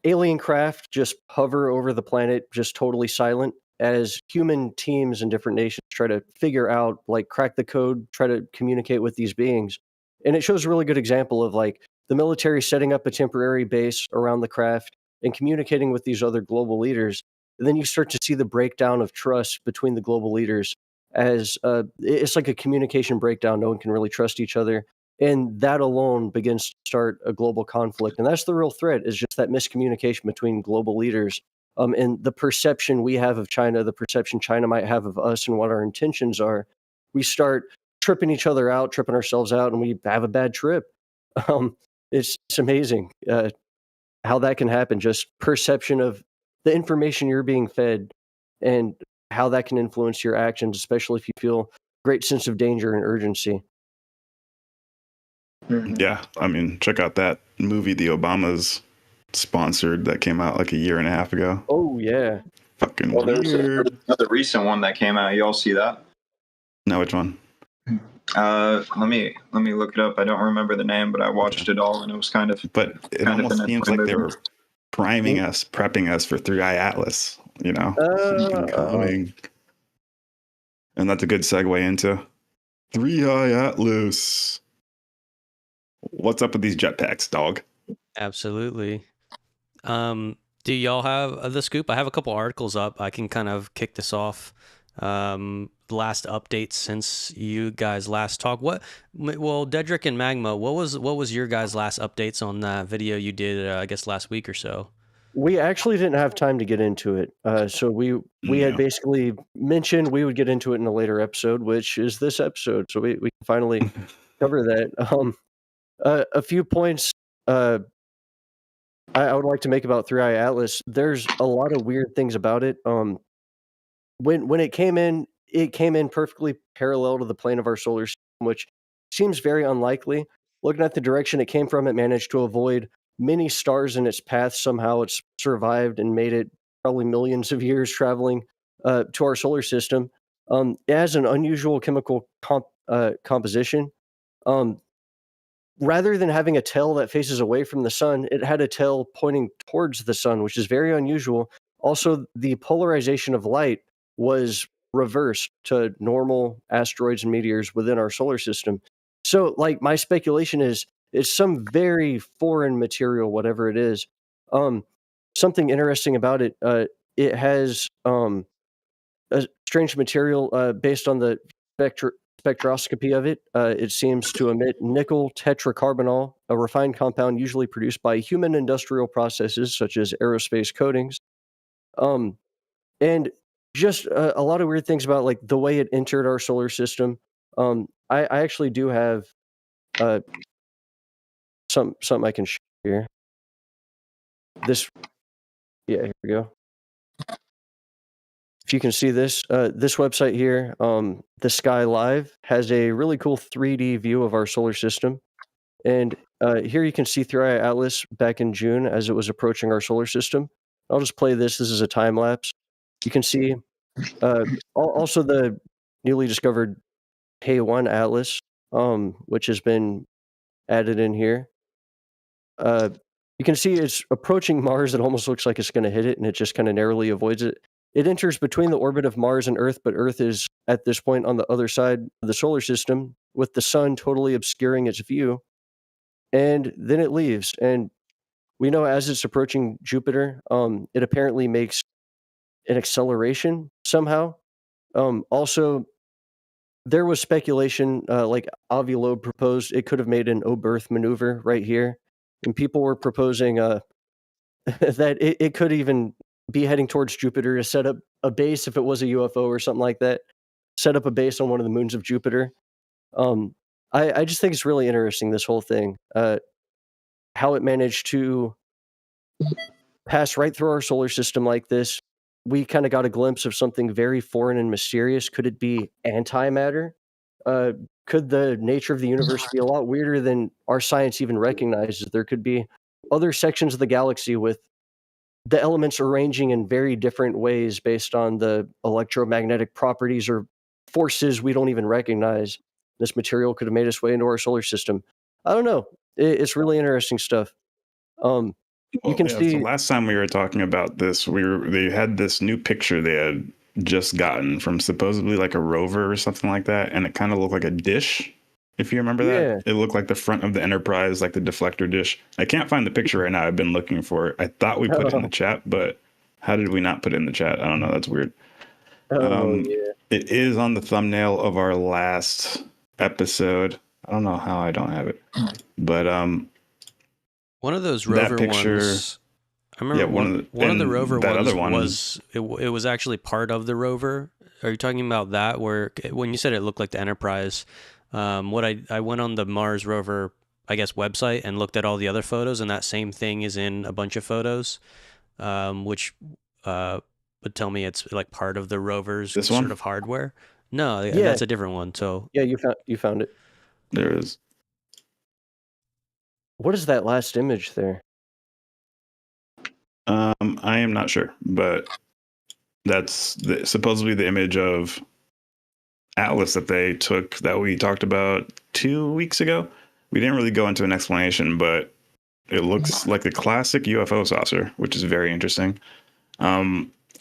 alien craft just hover over the planet, just totally silent, as human teams in different nations try to figure out, like, crack the code, try to communicate with these beings. And it shows a really good example of, like, the military setting up a temporary base around the craft and communicating with these other global leaders. And then you start to see the breakdown of trust between the global leaders, as it's like a communication breakdown. No one can really trust each other. And that alone begins to start a global conflict. And that's the real threat, is just that miscommunication between global leaders, and the perception we have of China, the perception China might have of us, and what our intentions are. We start tripping each other out, tripping ourselves out, and we have a bad trip. It's amazing how that can happen. Just perception of the information you're being fed, and how that can influence your actions, especially if you feel great sense of danger and urgency. Mm-hmm. Yeah, I mean, check out that movie the Obamas sponsored that came out like a year and a half ago. Oh yeah. Fucking Well, there was weird. another recent one that came out. You all see that? No, which one? Let me look it up. I don't remember the name, but I watched it all, and it was kind of. But it kind of almost an seems like they movie. were priming us, prepping us for 3-Eye Atlas, you know, something coming. And that's a good segue into 3-Eye Atlas. What's up with these jetpacks, dog? Absolutely. Do y'all have the scoop? I have a couple articles up. I can kind of kick this off. Last updates since you guys last talked. Well, Dedrick and Magma, what was your guys' last updates on that video you did? I guess last week or so. We actually didn't have time to get into it. So we had basically mentioned we would get into it in a later episode, which is this episode. So we can finally cover that. A few points I would like to make about 3-Eye Atlas. There's a lot of weird things about it. When it came in perfectly parallel to the plane of our solar system, which seems very unlikely. Looking at the direction it came from, it managed to avoid many stars in its path. Somehow it's survived and made it probably millions of years traveling to our solar system. It has an unusual chemical composition. Rather than having a tail that faces away from the sun, it had a tail pointing towards the sun, which is very unusual. Also, the polarization of light was reversed to normal asteroids and meteors within our solar system. So, like, my speculation is it's some very foreign material, whatever it is. Something interesting about it, it has a strange material based on the spectroscopy of it. It seems to emit nickel tetracarbonyl, a refined compound usually produced by human industrial processes such as aerospace coatings. And just a lot of weird things about, like, the way it entered our solar system. I actually do have something I can share here. Here we go. If you can see this, this website here, The Sky Live, has a really cool 3D view of our solar system. And here you can see 3-Eye Atlas back in June as it was approaching our solar system. I'll just play this. This is a time lapse. You can see also the newly discovered K1 Atlas, which has been added in here. You can see it's approaching Mars. It almost looks like it's going to hit it, and it just kind of narrowly avoids it. It enters between the orbit of Mars and Earth, but Earth is at this point on the other side of the solar system, with the sun totally obscuring its view. And then it leaves. And we know as it's approaching Jupiter, it apparently makes an acceleration somehow. Also, there was speculation, like Avi Loeb proposed, it could have made an O-berth maneuver right here. And people were proposing that it could even be heading towards Jupiter to set up a base if it was a UFO or something like that. Set up a base on one of the moons of Jupiter. I just think it's really interesting, this whole thing. How it managed to pass right through our solar system like this, we kind of got a glimpse of something very foreign and mysterious. Could it be antimatter? Uh, could the nature of the universe be a lot weirder than our science even recognizes? There could be other sections of the galaxy with the elements arranging in very different ways based on the electromagnetic properties or forces we don't even recognize. This material could have made its way into our solar system. I don't know. It's really interesting stuff. You Well, can yeah. So see, last time we were talking about this, they had this new picture they had just gotten from supposedly like a rover or something like that, and it kind of looked like a dish. If you remember that, yeah. it looked like the front of the Enterprise, like the deflector dish. I can't find the picture right now. I've been looking for it. I thought we put it in the chat, but how did we not put it in the chat? I don't know. That's weird. Oh yeah. It is on the thumbnail of our last episode. I don't know how I don't have it, but One of those that rover picture. ones. I remember one of the rover that ones other one, it was actually part of the rover. Are you talking about that? Where when you said it looked like the Enterprise, I went on the Mars rover, I guess, website and looked at all the other photos, and that same thing is in a bunch of photos, which would tell me it's like part of the rover's this sort one. of hardware. No, Yeah. that's a different one. So Yeah, you found it. There it is. What is that last image there? I am not sure, but that's supposedly the image of Atlas that they took that we talked about 2 weeks ago. We didn't really go into an explanation, but it looks like a classic UFO saucer, which is very interesting.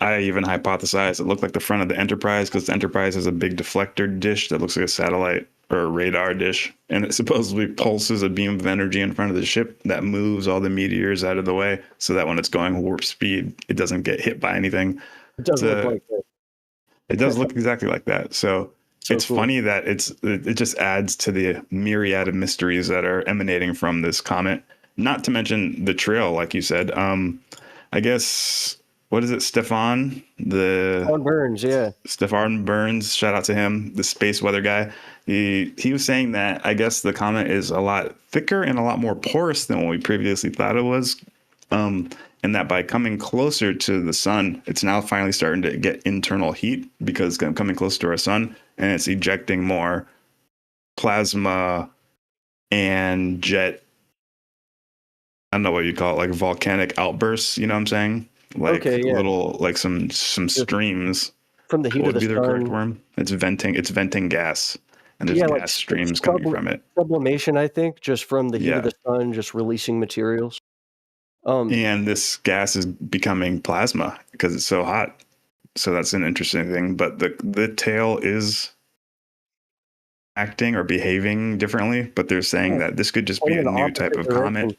I even hypothesized it looked like the front of the Enterprise because the Enterprise has a big deflector dish that looks like a satellite or a radar dish, and it supposedly pulses a beam of energy in front of the ship that moves all the meteors out of the way so that when it's going warp speed, it doesn't get hit by anything. It does look like that. It does look exactly like that. So it's cool. funny that it just adds to the myriad of mysteries that are emanating from this comet. Not to mention the trail, like you said. I guess, what is it, Stefan Burns, yeah. Stefan Burns, shout out to him, the space weather guy. He was saying that I guess the comet is a lot thicker and a lot more porous than what we previously thought it was. And that by coming closer to the sun, it's now finally starting to get internal heat because it's coming closer to our sun, and it's ejecting more plasma and jet. I don't know what you call it, like volcanic outbursts. You know what I'm saying? Like little, like some streams from the heat what of the would be the correct sun. term? It's venting gas, and there's gas streams coming from it. Sublimation, I think, just from the heat of the sun, just releasing materials. And this gas is becoming plasma because it's so hot. So that's an interesting thing. But the tail is acting or behaving differently, but they're saying that this could just be a new type of comet.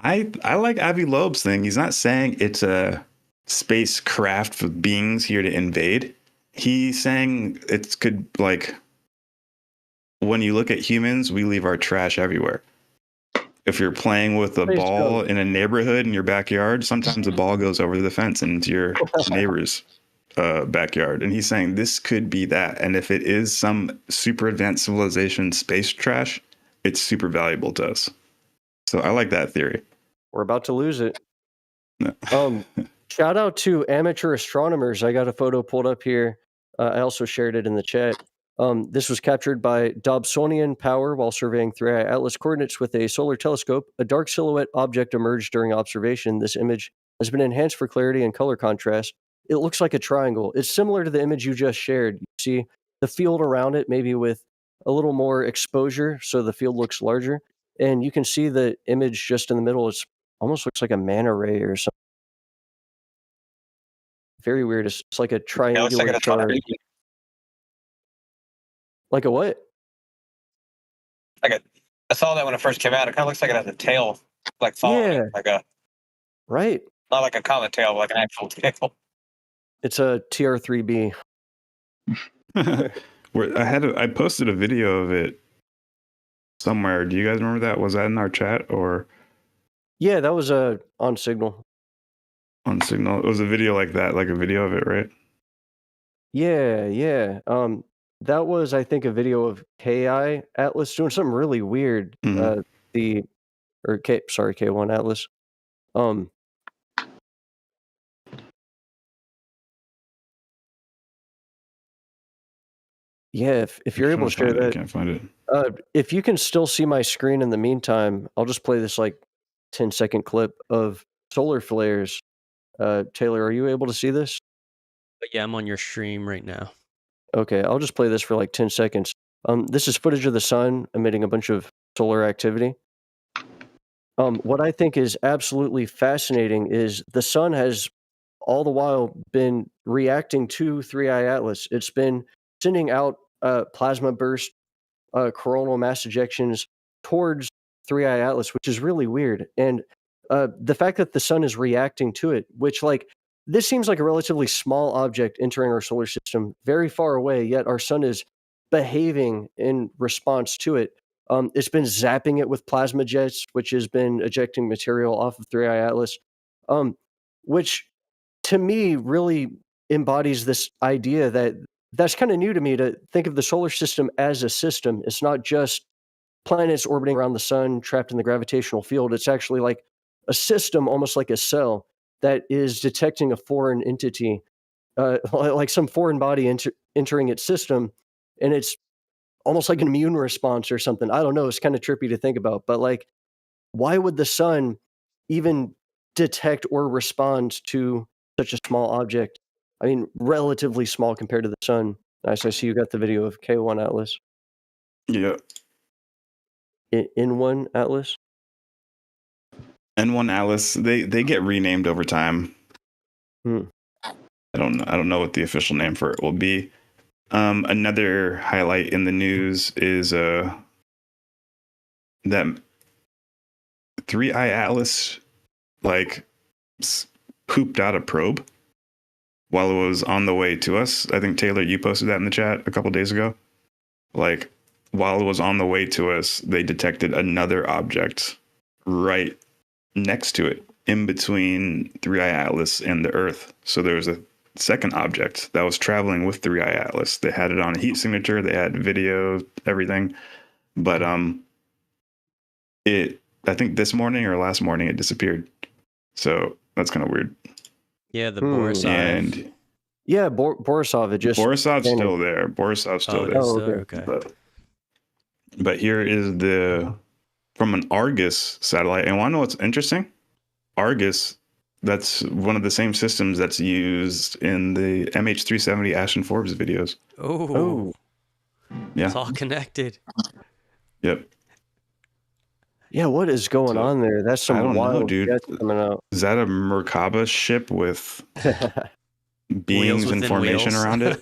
I like Avi Loeb's thing. He's not saying it's a spacecraft for beings here to invade. He's saying it could, like, when you look at humans, we leave our trash everywhere. If you're playing with a ball in a neighborhood in your backyard, sometimes the ball goes over the fence into your neighbor's backyard. And he's saying this could be that. And if it is some super advanced civilization space trash, it's super valuable to us. So I like that theory. We're about to lose it. Shout out to amateur astronomers. I got a photo pulled up here. I also shared it in the chat. This was captured by Dobsonian power while surveying 3i Atlas coordinates with a solar telescope. A dark silhouette object emerged during observation. This image has been enhanced for clarity and color contrast. It looks like a triangle. It's similar to the image you just shared. You see the field around it, maybe with a little more exposure, so the field looks larger. And you can see the image just in the middle. It almost looks like a manta ray or something. Very weird. It's like a triangular shard. Like a what? I saw that when it first came out. It kind of looks like it has a tail, like falling, like a right. Not like a comet tail, but like an actual tail. It's a TR3B. I posted a video of it somewhere. Do you guys remember that? Was that in our chat or? Yeah, that was on Signal. On Signal, it was a video like that, like a video of it, right? Yeah. That was, I think, a video of KI Atlas doing something really weird. Mm-hmm. K1 Atlas. Yeah, if you're able to share I that, can't find it. if you can still see my screen in the meantime, I'll just play this like 10-second clip of solar flares. Taylor, are you able to see this? But yeah, I'm on your stream right now. Okay, I'll just play this for like 10 seconds. This is footage of the sun emitting a bunch of solar activity. What I think is absolutely fascinating is the sun has all the while been reacting to 3I Atlas. It's been sending out plasma bursts, coronal mass ejections towards 3I Atlas, which is really weird. And the fact that the sun is reacting to it, which like this seems like a relatively small object entering our solar system very far away, yet our sun is behaving in response to it. It's been zapping it with plasma jets, which has been ejecting material off of 3I Atlas, which to me really embodies this idea that's kind of new to me, to think of the solar system as a system. It's not just planets orbiting around the sun trapped in the gravitational field. It's actually like a system, almost like a cell, that is detecting a foreign entity, like some foreign body entering its system, and it's almost like an immune response or something. I don't know. It's kind of trippy to think about, but like, why would the sun even detect or respond to such a small object? I mean, relatively small compared to the sun. Nice. I see you got the video of K1 Atlas. Yeah. N1 Atlas? N1 Atlas, they get renamed over time. Hmm. I don't know what the official name for it will be. Another highlight in the news is that 3I Atlas like pooped out a probe while it was on the way to us. I think Taylor, you posted that in the chat a couple days ago. Like while it was on the way to us, they detected another object right next to it, in between 3I Atlas and the Earth. So there was a second object that was traveling with 3I Atlas. They had it on a heat signature, they had video, everything. But I think this morning or last morning it disappeared. So that's kind of weird. Yeah, the Borisov. And yeah, Borisov. Borisov's still there. Borisov's still there. Oh, okay. But here is from an Argus satellite. And want to know what's interesting? Argus, that's one of the same systems that's used in the MH370 Ashton Forbes videos. Oh. Yeah. It's all connected. Yep. Yeah, what is going on there? That's some wild dude. Coming out. Is that a Merkaba ship with beams and formation around it?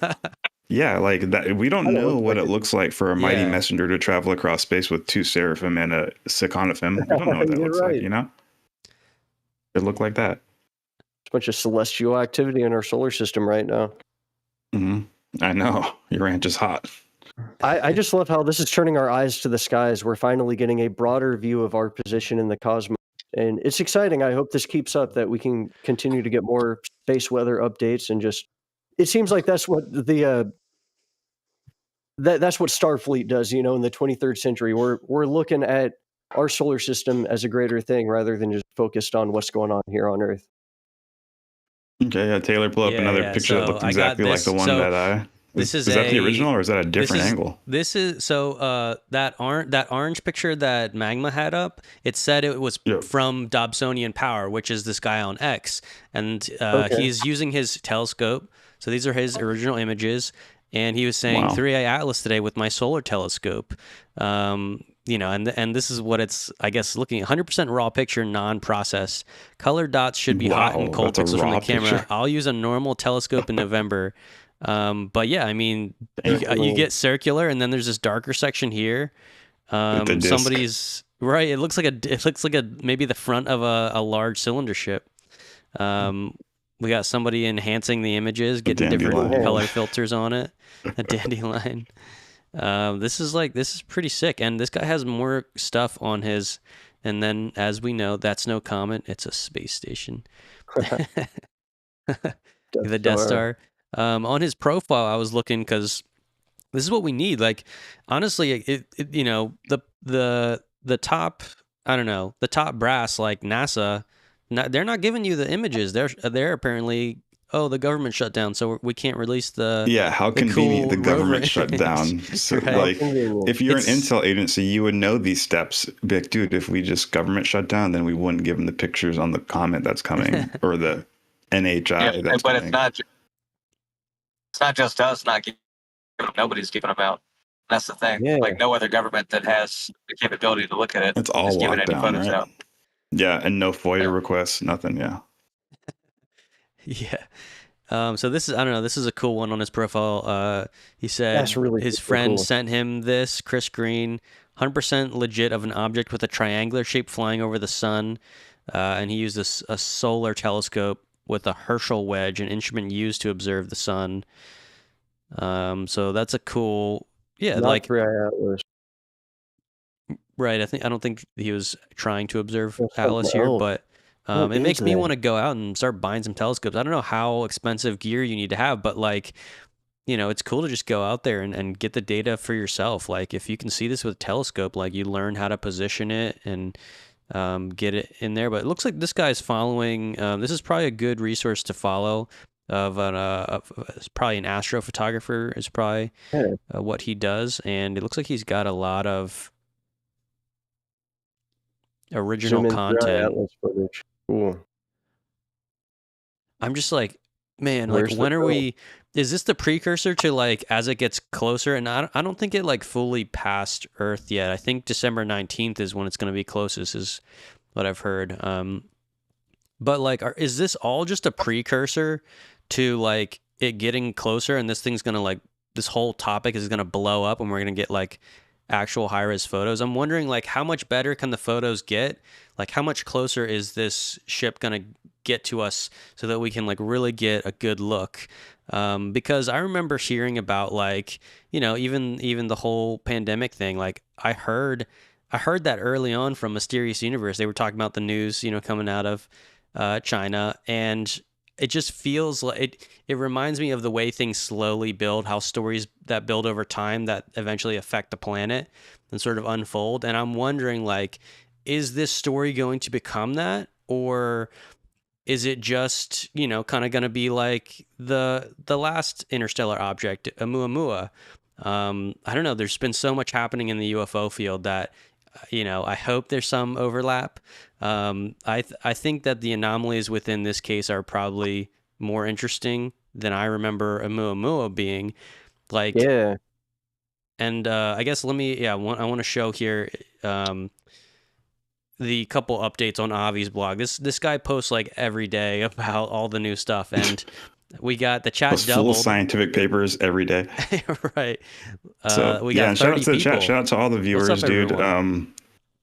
Yeah, like that. We don't know what it looks like for a mighty messenger to travel across space with two seraphim and a Seconophim. We don't know what that looks like, you know? It looked like that. It's a bunch of celestial activity in our solar system right now. Mm-hmm. I know. Your ranch is hot. I just love how this is turning our eyes to the skies. We're finally getting a broader view of our position in the cosmos. And it's exciting. I hope this keeps up, that we can continue to get more space weather updates. And just, it seems like that's what that's what Starfleet does, you know, in the 23rd century. We're looking at our solar system as a greater thing rather than just focused on what's going on here on Earth. Okay, yeah, Taylor, pull up another picture that looked exactly like the one that I... This is that the original, or is that a different angle? This is that orange picture that Magma had up. It said it was from Dobsonian Power, which is this guy on X, and he's using his telescope. So these are his original images, and he was saying 3I Atlas today with my solar telescope. You know, and this is what it's, I guess, looking 100% raw picture, non-processed. Color dots should be hot and cold pixels from the camera. Picture. I'll use a normal telescope in November. But yeah, I mean, you get circular, and then there's this darker section here. Somebody's right. It looks like a maybe the front of a large cylinder ship. We got somebody enhancing the images, getting different color filters on it. A dandelion. This is pretty sick, and this guy has more stuff on his. And then, as we know, that's no comet. It's a space station. The Death Star. On his profile, I was looking because this is what we need. Like, honestly, you know, the top, I don't know, the top brass, like NASA, they're not giving you the images. They're apparently oh, the government shut down, so we can't release the Yeah, how the convenient cool the government rover shut image. down. So, Right. like, Convenient. if you're an It's- intel agency, you would know these steps. Be like, dude, if we just government shut down, then we wouldn't give them the pictures on the comment that's coming or the NHI Yeah, that's but coming. it's not just us not keeping them. Nobody's keeping them out. That's the thing. Yeah. Like no other government that has the capability to look at it It's all is giving locked any down, photos right? out. Yeah, and no FOIA Yeah. requests, nothing. Yeah. Yeah. So this is, I don't know, this is a cool one on his profile. He said That's really his super friend cool. sent him this, Chris Green, 100% legit of an object with a triangular shape flying over the sun. And he used a solar telescope with a Herschel wedge, an instrument used to observe the sun. So that's a cool, yeah, Not like, 3i Atlas. right. I don't think he was trying to observe Or Atlas something here, else. but What it makes is me that? want to go out and start buying some telescopes. I don't know how expensive gear you need to have, but like, you know, it's cool to just go out there and get the data for yourself. Like if you can see this with a telescope, like you learn how to position it and get it in there. But it looks like this guy's following, this is probably a good resource to follow it's probably an astrophotographer is probably Yeah. what he does. And it looks like he's got a lot of original Zoom in 3i content. Atlas footage. Cool. I'm just like, man, like Where's the when are film? we, is this the precursor to like as it gets closer? And I don't think it like fully passed Earth yet. I think December 19th is when it's going to be closest is what I've heard. But like, is this all just a precursor to like it getting closer and this thing's going to like, this whole topic is going to blow up and we're going to get like actual high-res photos? I'm wondering like how much better can the photos get? Like how much closer is this ship going to get to us so that we can like really get a good look? Because I remember hearing about like, you know, even the whole pandemic thing. Like I heard that early on from Mysterious Universe. They were talking about the news, you know, coming out of China, and it just feels like it reminds me of the way things slowly build, how stories that build over time that eventually affect the planet and sort of unfold. And I'm wondering like, is this story going to become that, or is it just, you know, kind of going to be like the last interstellar object, Oumuamua? I don't know. There's been so much happening in the UFO field that, you know, I hope there's some overlap. I think that the anomalies within this case are probably more interesting than I remember Oumuamua being. Like, Yeah. and I guess let me, I want to show here the couple updates on Avi's blog. This guy posts like every day about all the new stuff, and we got the chat Those full doubled. scientific papers every day. Right. So We yeah, got and shout 30 out to the people. chat. Shout out to all the viewers, What's up, dude. everyone?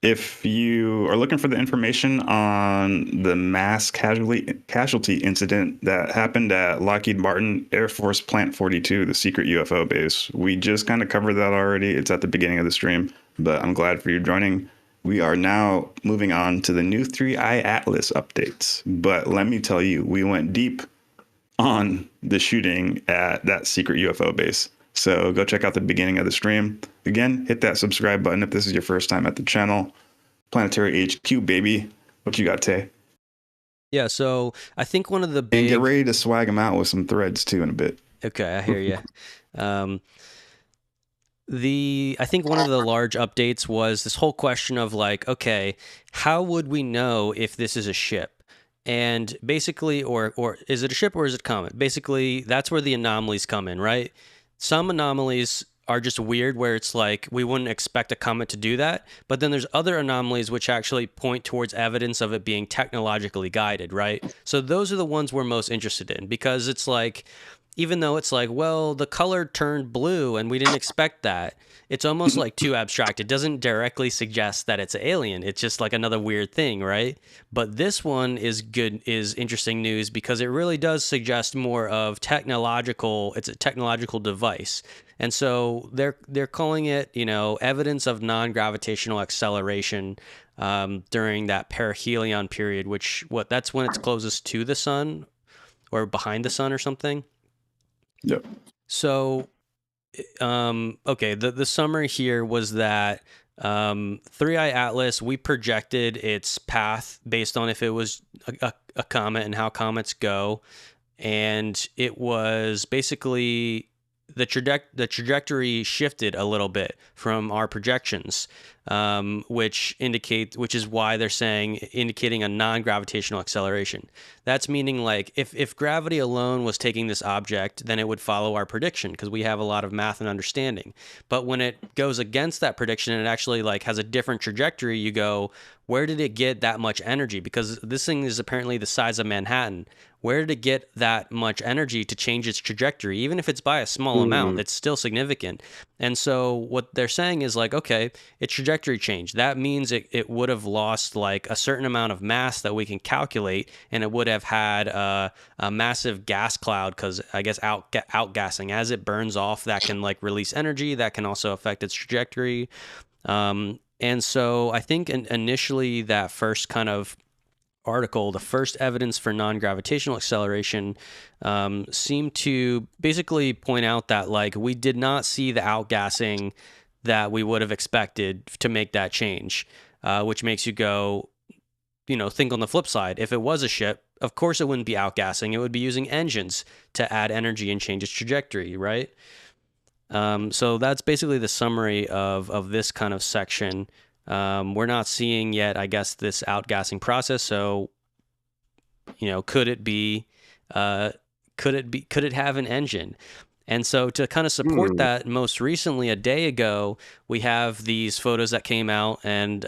If you are looking for the information on the mass casualty incident that happened at Lockheed Martin Air Force Plant 42, the secret UFO base, we just kind of covered that already. It's at the beginning of the stream, but I'm glad for you joining. We are now moving on to the new 3i Atlas updates. But let me tell you, we went deep on the shooting at that secret UFO base. So go check out the beginning of the stream. Again, hit that subscribe button if this is your first time at the channel. Planetary HQ, baby. What you got, Tay? Yeah, so I think one of the big... And get ready to swag them out with some threads, too, in a bit. Okay, I hear you. I think one of the large updates was this whole question of like, okay, how would we know if this is a ship? And basically, or is it a ship or is it a comet? Basically, that's where the anomalies come in, right? Some anomalies are just weird where it's like we wouldn't expect a comet to do that. But then there's other anomalies which actually point towards evidence of it being technologically guided, right? So those are the ones we're most interested in because it's like, even though it's like, well, the color turned blue and we didn't expect that, it's almost like too abstract. It doesn't directly suggest that it's an alien. It's just like another weird thing, right? But this one is interesting news because it really does suggest more of it's a technological device. And so they're calling it, you know, evidence of non-gravitational acceleration during that perihelion period, that's when it's closest to the sun or behind the sun or something. Yep. So, okay, the summary here was that 3i Atlas, we projected its path based on if it was a comet and how comets go. and it was basically the trajectory shifted a little bit from our projections, which is why they're saying indicating a non-gravitational acceleration. That's meaning like if gravity alone was taking this object, then it would follow our prediction because we have a lot of math and understanding. But when it goes against that prediction and it actually like has a different trajectory, you go, where did it get that much energy? Because this thing is apparently the size of Manhattan. Where did it get that much energy to change its trajectory? Even if it's by a small amount, it's still significant. And so what they're saying is like, okay, its trajectory changed. That means it would have lost like a certain amount of mass that we can calculate, and it would have had a massive gas cloud because I guess outgassing. As it burns off, that can like release energy. That can also affect its trajectory. And so I think initially that first kind of article, the first evidence for non-gravitational acceleration, seemed to basically point out that like we did not see the outgassing that we would have expected to make that change, which makes you go, think on the flip side. If it was a ship, of course it wouldn't be outgassing. It would be using engines to add energy and change its trajectory, right? So that's basically the summary of this kind of section. We're not seeing yet, I guess, this outgassing process. So, could it have an engine? And so to kind of support that, most recently, a day ago, we have these photos that came out, and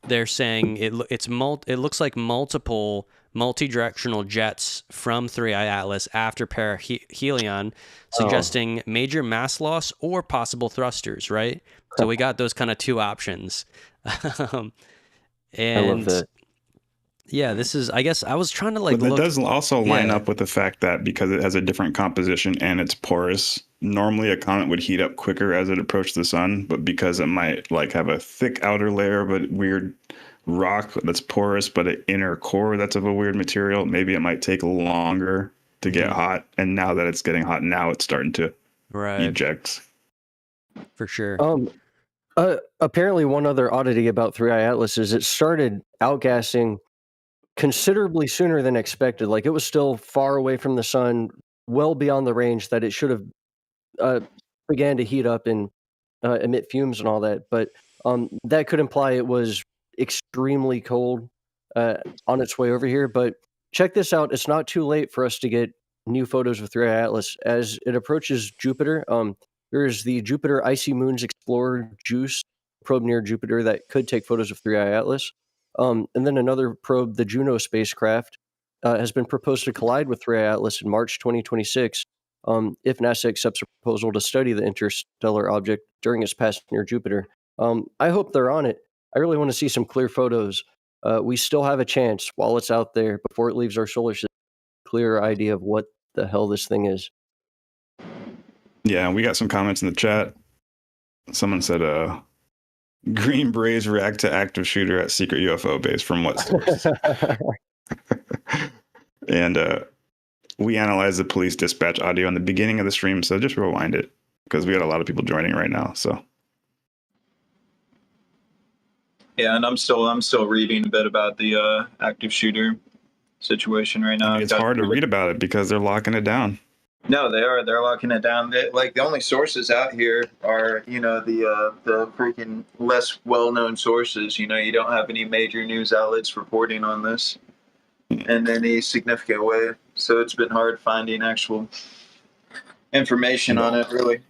they're saying it looks like multiple multi-directional jets from 3I Atlas after perihelion, suggesting major mass loss or possible thrusters, right? So we got those kind of two options. And I love that. Yeah, this is, I guess I was trying to like but look. It does also line up with the fact that because it has a different composition and it's porous, normally a comet would heat up quicker as it approached the sun, but because it might like have a thick outer layer but weird rock that's porous but an inner core that's of a weird material, maybe it might take longer to get hot. And now that it's getting hot, now it's starting to eject. For sure. Apparently one other oddity about 3I Atlas is it started outgassing considerably sooner than expected. Like it was still far away from the sun, well beyond the range that it should have began to heat up and emit fumes and all that. But that could imply it was extremely cold on its way over here. But check this out. It's not too late for us to get new photos of 3I Atlas. As it approaches Jupiter, there's the Jupiter Icy Moons Explorer JUICE probe near Jupiter that could take photos of 3I Atlas. And then another probe, the Juno spacecraft, has been proposed to collide with 3I Atlas in March 2026 if NASA accepts a proposal to study the interstellar object during its pass near Jupiter. I hope they're on it. I really want to see some clear photos. We still have a chance while it's out there before it leaves our solar system, clearer idea of what the hell this thing is. Yeah, we got some comments in the chat. Someone said, Green Berets react to active shooter at secret UFO base from what source? And we analyzed the police dispatch audio in the beginning of the stream, so just rewind it because we got a lot of people joining right now. So yeah, and I'm still reading a bit about the active shooter situation right now. I mean, it's hard to read about it because they're locking it down. No, they are. They're locking it down. Like the only sources out here are, the freaking less well-known sources. You don't have any major news outlets reporting on this in any significant way. So it's been hard finding actual information on it, really.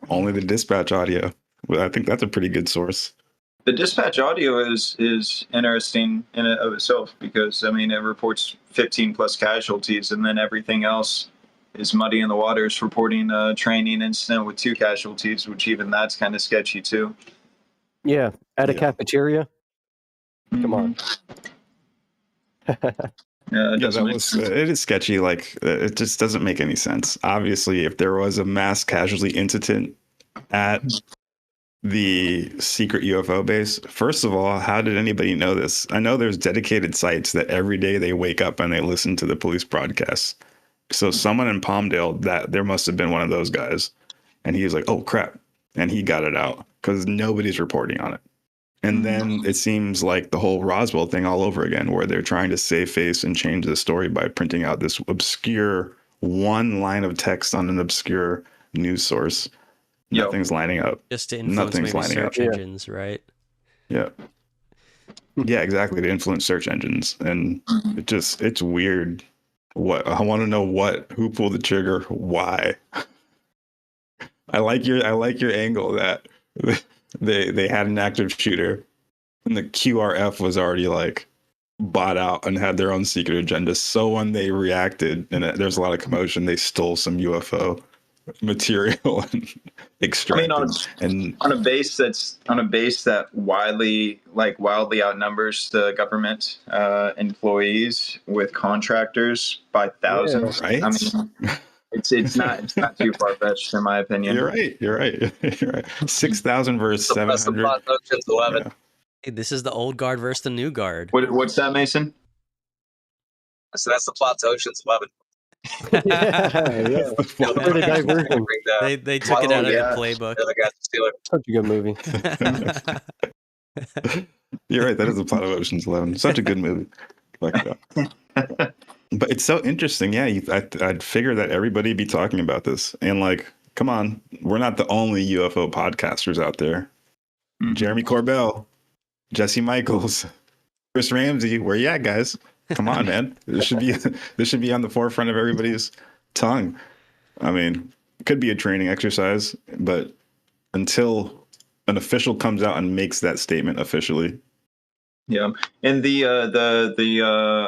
Only the dispatch audio. Well, I think that's a pretty good source. The dispatch audio is interesting in and of itself because, it reports 15 plus casualties, and then everything else is muddy in the waters, reporting a training incident with 2 casualties, which even that's kind of sketchy too. Yeah, at a cafeteria. Come on. It is sketchy. Like it just doesn't make any sense. Obviously, if there was a mass casualty incident at the secret UFO base, first of all, how did anybody know this? I know there's dedicated sites that every day they wake up and they listen to the police broadcasts. So someone in Palmdale, that there must have been one of those guys, and he was like, "Oh crap," and he got it out because nobody's reporting on it. And then it seems like the whole Roswell thing all over again, where they're trying to save face and change the story by printing out this obscure one line of text on an obscure news source. Nothing's lining up. Just to influence maybe search engines, right? Yeah. Yeah, exactly. To influence search engines. And it's weird. What I want to know who pulled the trigger, why. I like your angle that they had an active shooter and the QRF was already like bought out and had their own secret agenda. So when they reacted and there's a lot of commotion, they stole some UFO material and extracted. I mean, on a base that wildly outnumbers the government employees with contractors by thousands. Yeah, right? I mean, it's not too far fetched in my opinion. You're right. 6,000 versus 700. Yeah. Hey, this is the old guard versus the new guard. What's that, Mason? So that's the plot to Ocean's 11. Yeah. They took it out of the playbook. Such a good movie. You're right. That is the plot of Ocean's 11. Such a good movie. But it's so interesting. Yeah, I'd figure that everybody'd be talking about this. And like, come on, we're not the only UFO podcasters out there. Mm-hmm. Jeremy Corbell, Jesse Michaels, Chris Ramsey, where you at, guys? Come on, man. This should be on the forefront of everybody's tongue. I mean, it could be a training exercise, but until an official comes out and makes that statement officially. Yeah, and the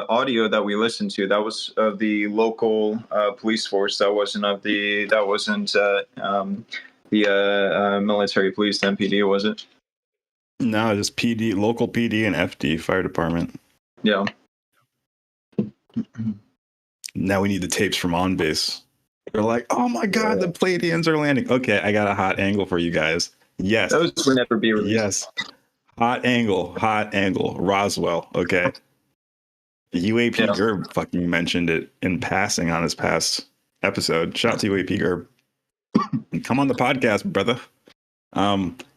audio that we listened to, that was of the local police force. That wasn't the military police, the MPD, was it? No, just PD, local PD and FD, fire department. Yeah. Now we need the tapes from on base. They're like, oh my God, the Pleiadians are landing. Okay, I got a hot angle for you guys. Yes. Those will never be released. Yes. Hot angle. Roswell. Okay. UAP Gerb fucking mentioned it in passing on his past episode. Shout out to UAP Gerb. Come on the podcast, brother.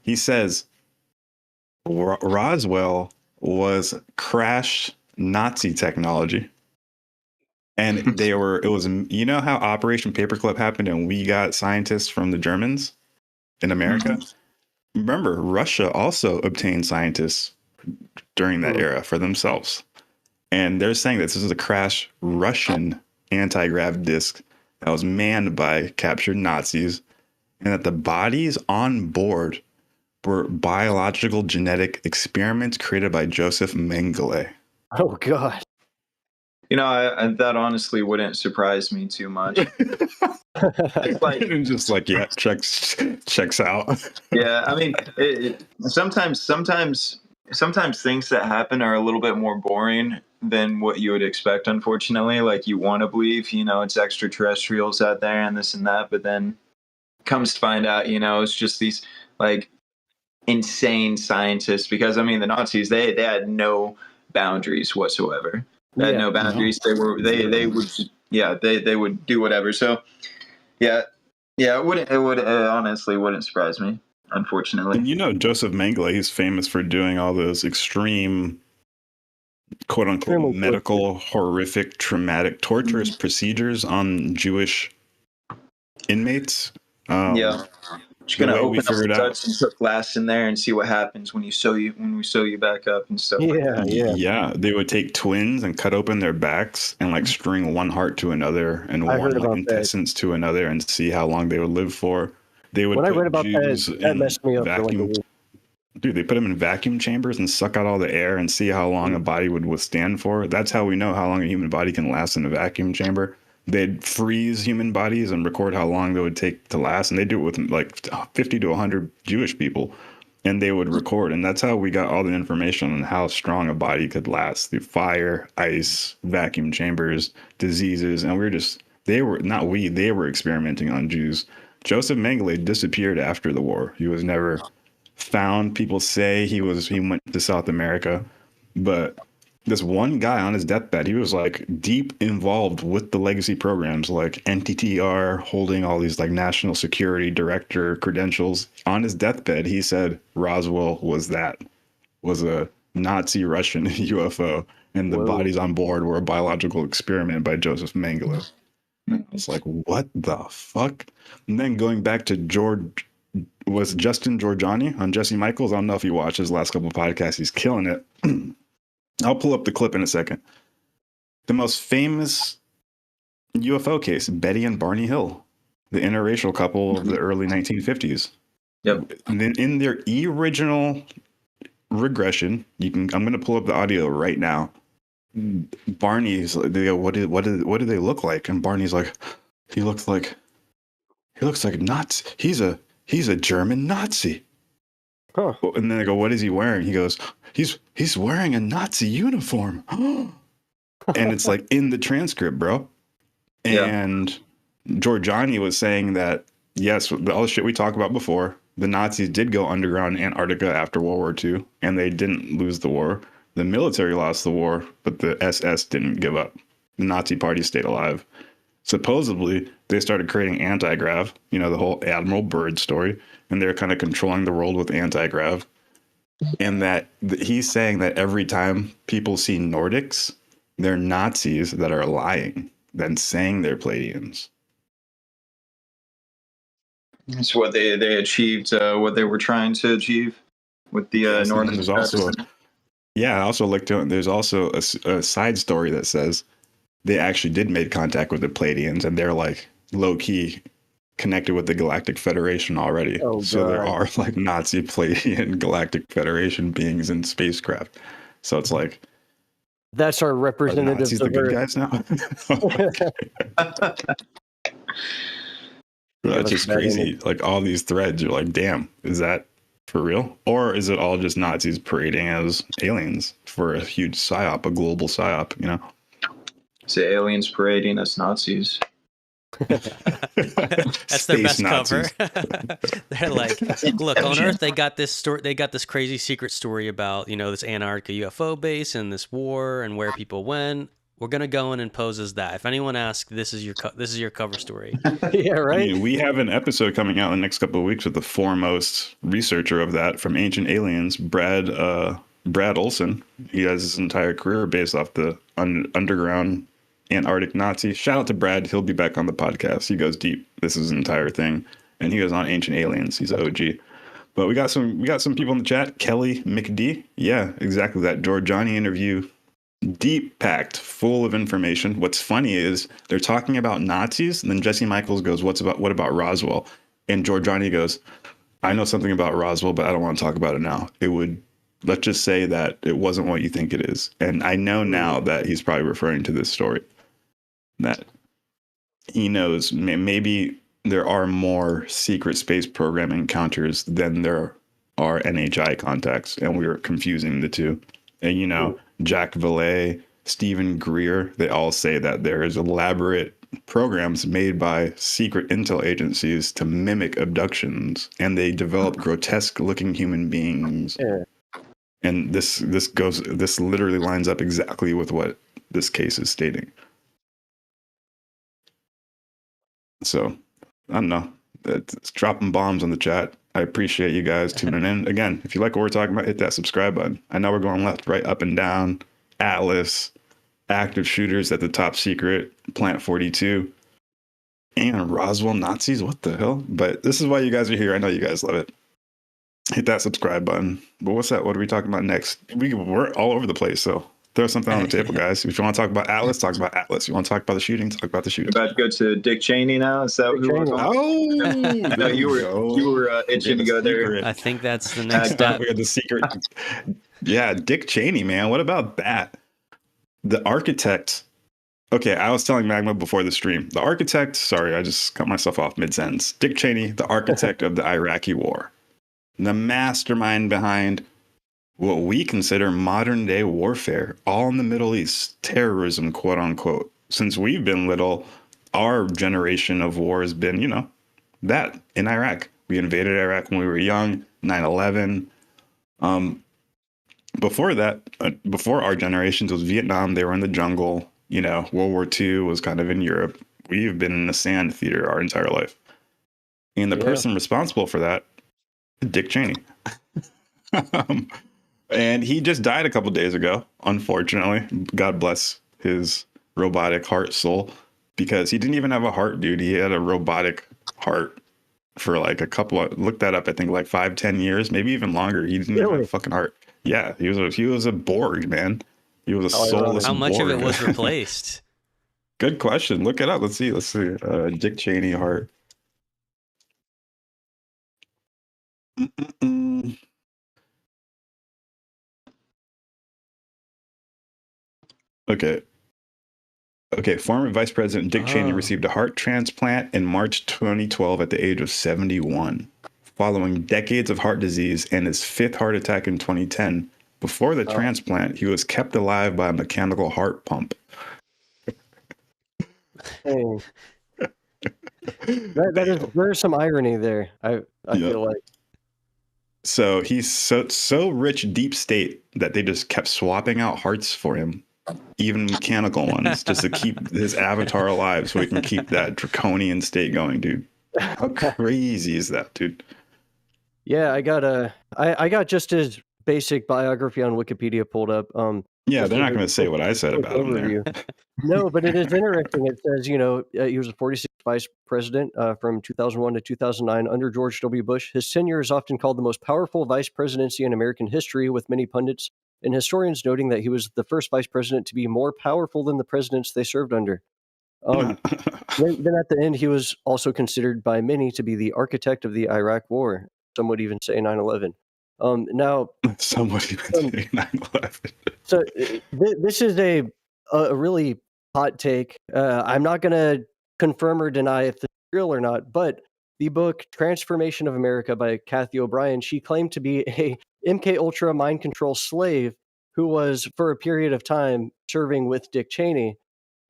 He says Roswell was crashed Nazi technology. And it was, you know how Operation Paperclip happened and we got scientists from the Germans in America? Mm-hmm. Remember, Russia also obtained scientists during that era for themselves. And they're saying that this is a crashed Russian anti-grav disc that was manned by captured Nazis and that the bodies on board were biological genetic experiments created by Joseph Mengele. Oh, God. You know, that honestly wouldn't surprise me too much. It's like, just like, yeah, checks out. Yeah, I mean, sometimes things that happen are a little bit more boring than what you would expect, unfortunately. Like, you want to believe, you know, it's extraterrestrials out there and this and that, but then comes to find out, you know, it's just these, like, insane scientists. Because, I mean, the Nazis, they had no boundaries whatsoever. They had no boundaries. No. They would do whatever. So, it honestly wouldn't surprise me, unfortunately. And you know, Joseph Mengele, he's famous for doing all those extreme, quote unquote, medical, horrific, traumatic, torturous procedures on Jewish inmates. Just gonna open up the guts and put glass in there and see what happens when we sew you back up and stuff. Yeah. They would take twins and cut open their backs and like string one heart to another and one like intestines to another and see how long they would live for. They would. When I read about that messed me up. Dude, they put them in vacuum chambers and suck out all the air and see how long a body would withstand for. That's how we know how long a human body can last in a vacuum chamber. They'd freeze human bodies and record how long they would take to last. And they do it with like 50 to 100 Jewish people. And they would record. And that's how we got all the information on how strong a body could last through fire, ice, vacuum chambers, diseases. And they were experimenting on Jews. Joseph Mengele disappeared after the war. He was never found. People say he went to South America. But this one guy on his deathbed, he was like deep involved with the legacy programs like NTTR, holding all these like national security director credentials. On his deathbed, he said Roswell was that. was a Nazi Russian UFO, and the Whoa. bodies on board were a biological experiment by Joseph Mengele. I was like, what the fuck? And then going back to Justin Giorgiani on Jesse Michaels. I don't know if you watched his last couple of podcasts. He's killing it. I'll pull up the clip in a second. The most famous UFO case, Betty and Barney Hill, the interracial couple of the early 1950s. Yep. And then in their original regression, I'm going to pull up the audio right now. Barney's, they go, what do they look like? And Barney's like, he looks like Nazi. He's a German Nazi. Huh. And then they go, what is he wearing? He goes, he's wearing a Nazi uniform. And it's like in the transcript, bro. And Giorgiani was saying that, yes, all the shit we talked about before, the Nazis did go underground in Antarctica after World War II, and they didn't lose the war. The military lost the war, but the SS didn't give up. The Nazi party stayed alive. Supposedly, they started creating anti-grav, the whole Admiral Byrd story, and they're kind of controlling the world with anti-grav. And that he's saying that every time people see Nordics, they're Nazis that are lying, than saying they're Pleiadians. It's what they achieved, what they were trying to achieve with the Nordic. There's also, I also looked to it. There's also a side story that says they actually did make contact with the Pleiadians, and they're like low key connected with the Galactic Federation already. So there are like Nazi Pleiadian Galactic Federation beings in spacecraft. So it's like, that's our representatives. Nazis the good guys now. That's just crazy. Like all these threads, you're like, damn, is that for real? Or is it all just Nazis parading as aliens for a huge psyop, a global psyop, Say aliens parading as Nazis. That's their best Nazis. Cover. They're like, look, on Earth they got this story. They got this crazy secret story about this Antarctica UFO base and this war and where people went. We're gonna go in and pose as that. If anyone asks, this is your cover story. Yeah, right. I mean, we have an episode coming out in the next couple of weeks with the foremost researcher of that from Ancient Aliens, Brad Olson. He has his entire career based off the underground Antarctic Nazi. Shout out to Brad. He'll be back on the podcast. He goes deep. This is his entire thing. And he goes on Ancient Aliens. He's an OG. But we got some people in the chat. Kelly McD. Yeah, exactly that. Giorgiani interview. Deep packed, full of information. What's funny is they're talking about Nazis, and then Jesse Michaels goes, what about Roswell? And Giorgiani goes, I know something about Roswell, but I don't want to talk about it now. Let's just say that it wasn't what you think it is. And I know now that he's probably referring to this story. That he knows maybe there are more secret space program encounters than there are NHI contacts, and we were confusing the two. And Jack Valet, Stephen Greer, they all say that there is elaborate programs made by secret intel agencies to mimic abductions, and they develop grotesque-looking human beings. Yeah. And this literally lines up exactly with what this case is stating. So, I don't know. It's dropping bombs on the chat. I appreciate you guys tuning in. Again, if you like what we're talking about, hit that subscribe button. I know we're going left, right, up and down. Atlas, active shooters at the top secret, Plant 42, and Roswell Nazis. What the hell? But this is why you guys are here. I know you guys love it. Hit that subscribe button. But what's that? What are we talking about next? We're all over the place, so throw something on the table, guys. If you want to talk about Atlas, talk about Atlas. You want to talk about the shooting, talk about the shooting. You're about to go to Dick Cheney now? Is that what you were going? Oh, no, you were itching to go there. I think that's the next step. We had the secret. Yeah, Dick Cheney, man. What about that? The architect. Okay, I was telling Magma before the stream. The architect. Sorry, I just cut myself off mid-sentence. Dick Cheney, the architect of the Iraqi war, the mastermind behind what we consider modern day warfare, all in the Middle East, terrorism, quote unquote. Since we've been little, our generation of war has been, that in Iraq. We invaded Iraq when we were young, 9/11. Before that, before our generations was Vietnam. They were in the jungle. World War II was kind of in Europe. We've been in the sand theater our entire life. And the person responsible for that, Dick Cheney. And he just died a couple days ago, unfortunately. God bless his robotic heart soul, because he didn't even have a heart, dude. He had a robotic heart for like look that up, I think like 5-10 years, maybe even longer. He didn't even have a fucking heart. Yeah, he was a Borg, man. He was a soulless How much of Borg. it was replaced? Good question. Look it up. Let's see. Dick Cheney heart. Mm-mm-mm. Okay. Okay, former Vice President Dick Cheney received a heart transplant in March 2012 at the age of 71, following decades of heart disease and his fifth heart attack in 2010. Before the transplant, he was kept alive by a mechanical heart pump. Hey. There's some irony there. I feel like. So he's so rich deep state that they just kept swapping out hearts for him, even mechanical ones, just to keep his avatar alive so he can keep that draconian state going, dude. How crazy is that, dude? Yeah, I got just his basic biography on Wikipedia pulled up. Yeah, they're not going to say what I said about him there. No, but it is interesting. It says, he was a 46th vice president from 2001 to 2009 under George W. Bush. His tenure is often called the most powerful vice presidency in American history, with many pundits and historians noting that he was the first vice president to be more powerful than the presidents they served under. Then at the end, he was also considered by many to be the architect of the Iraq War. Some would even say 9/11. Now, some would even say 9/11. So this is a really hot take. I'm not going to confirm or deny if this is real or not, but the book Transformation of America by Kathy O'Brien, she claimed to be a MK Ultra mind control slave who was for a period of time serving with Dick Cheney.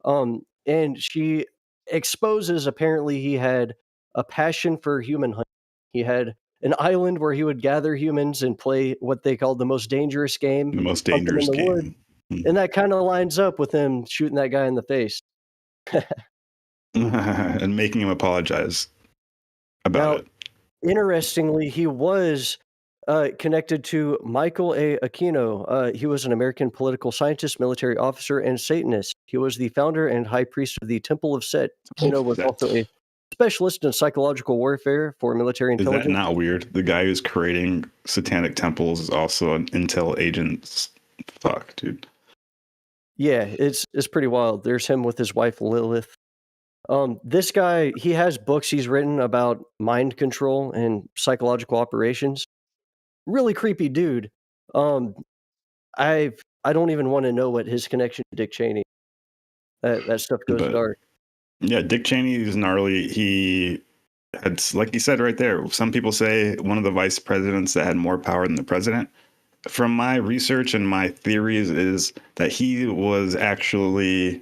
And she exposes apparently he had a passion for human hunting. He had an island where he would gather humans and play what they called the most dangerous game. The most Hunt them in dangerous the game. wood. And that kind of lines up with him shooting that guy in the face. And making him apologize about it. Interestingly, he was connected to Michael A. Aquino. He was an American political scientist, military officer, and Satanist. He was the founder and high priest of the Temple of Set. Aquino was also a specialist in psychological warfare for military intelligence. Is that not weird? The guy who's creating satanic temples is also an intel agent. Fuck, dude. Yeah, it's pretty wild. There's him with his wife Lilith. This guy, he has books he's written about mind control and psychological operations. Really creepy dude. I don't even want to know what his connection to Dick Cheney. That stuff goes dark. Yeah, Dick Cheney is gnarly. He had, like you said right there, some people say one of the vice presidents that had more power than the president. From my research and my theories is that he was actually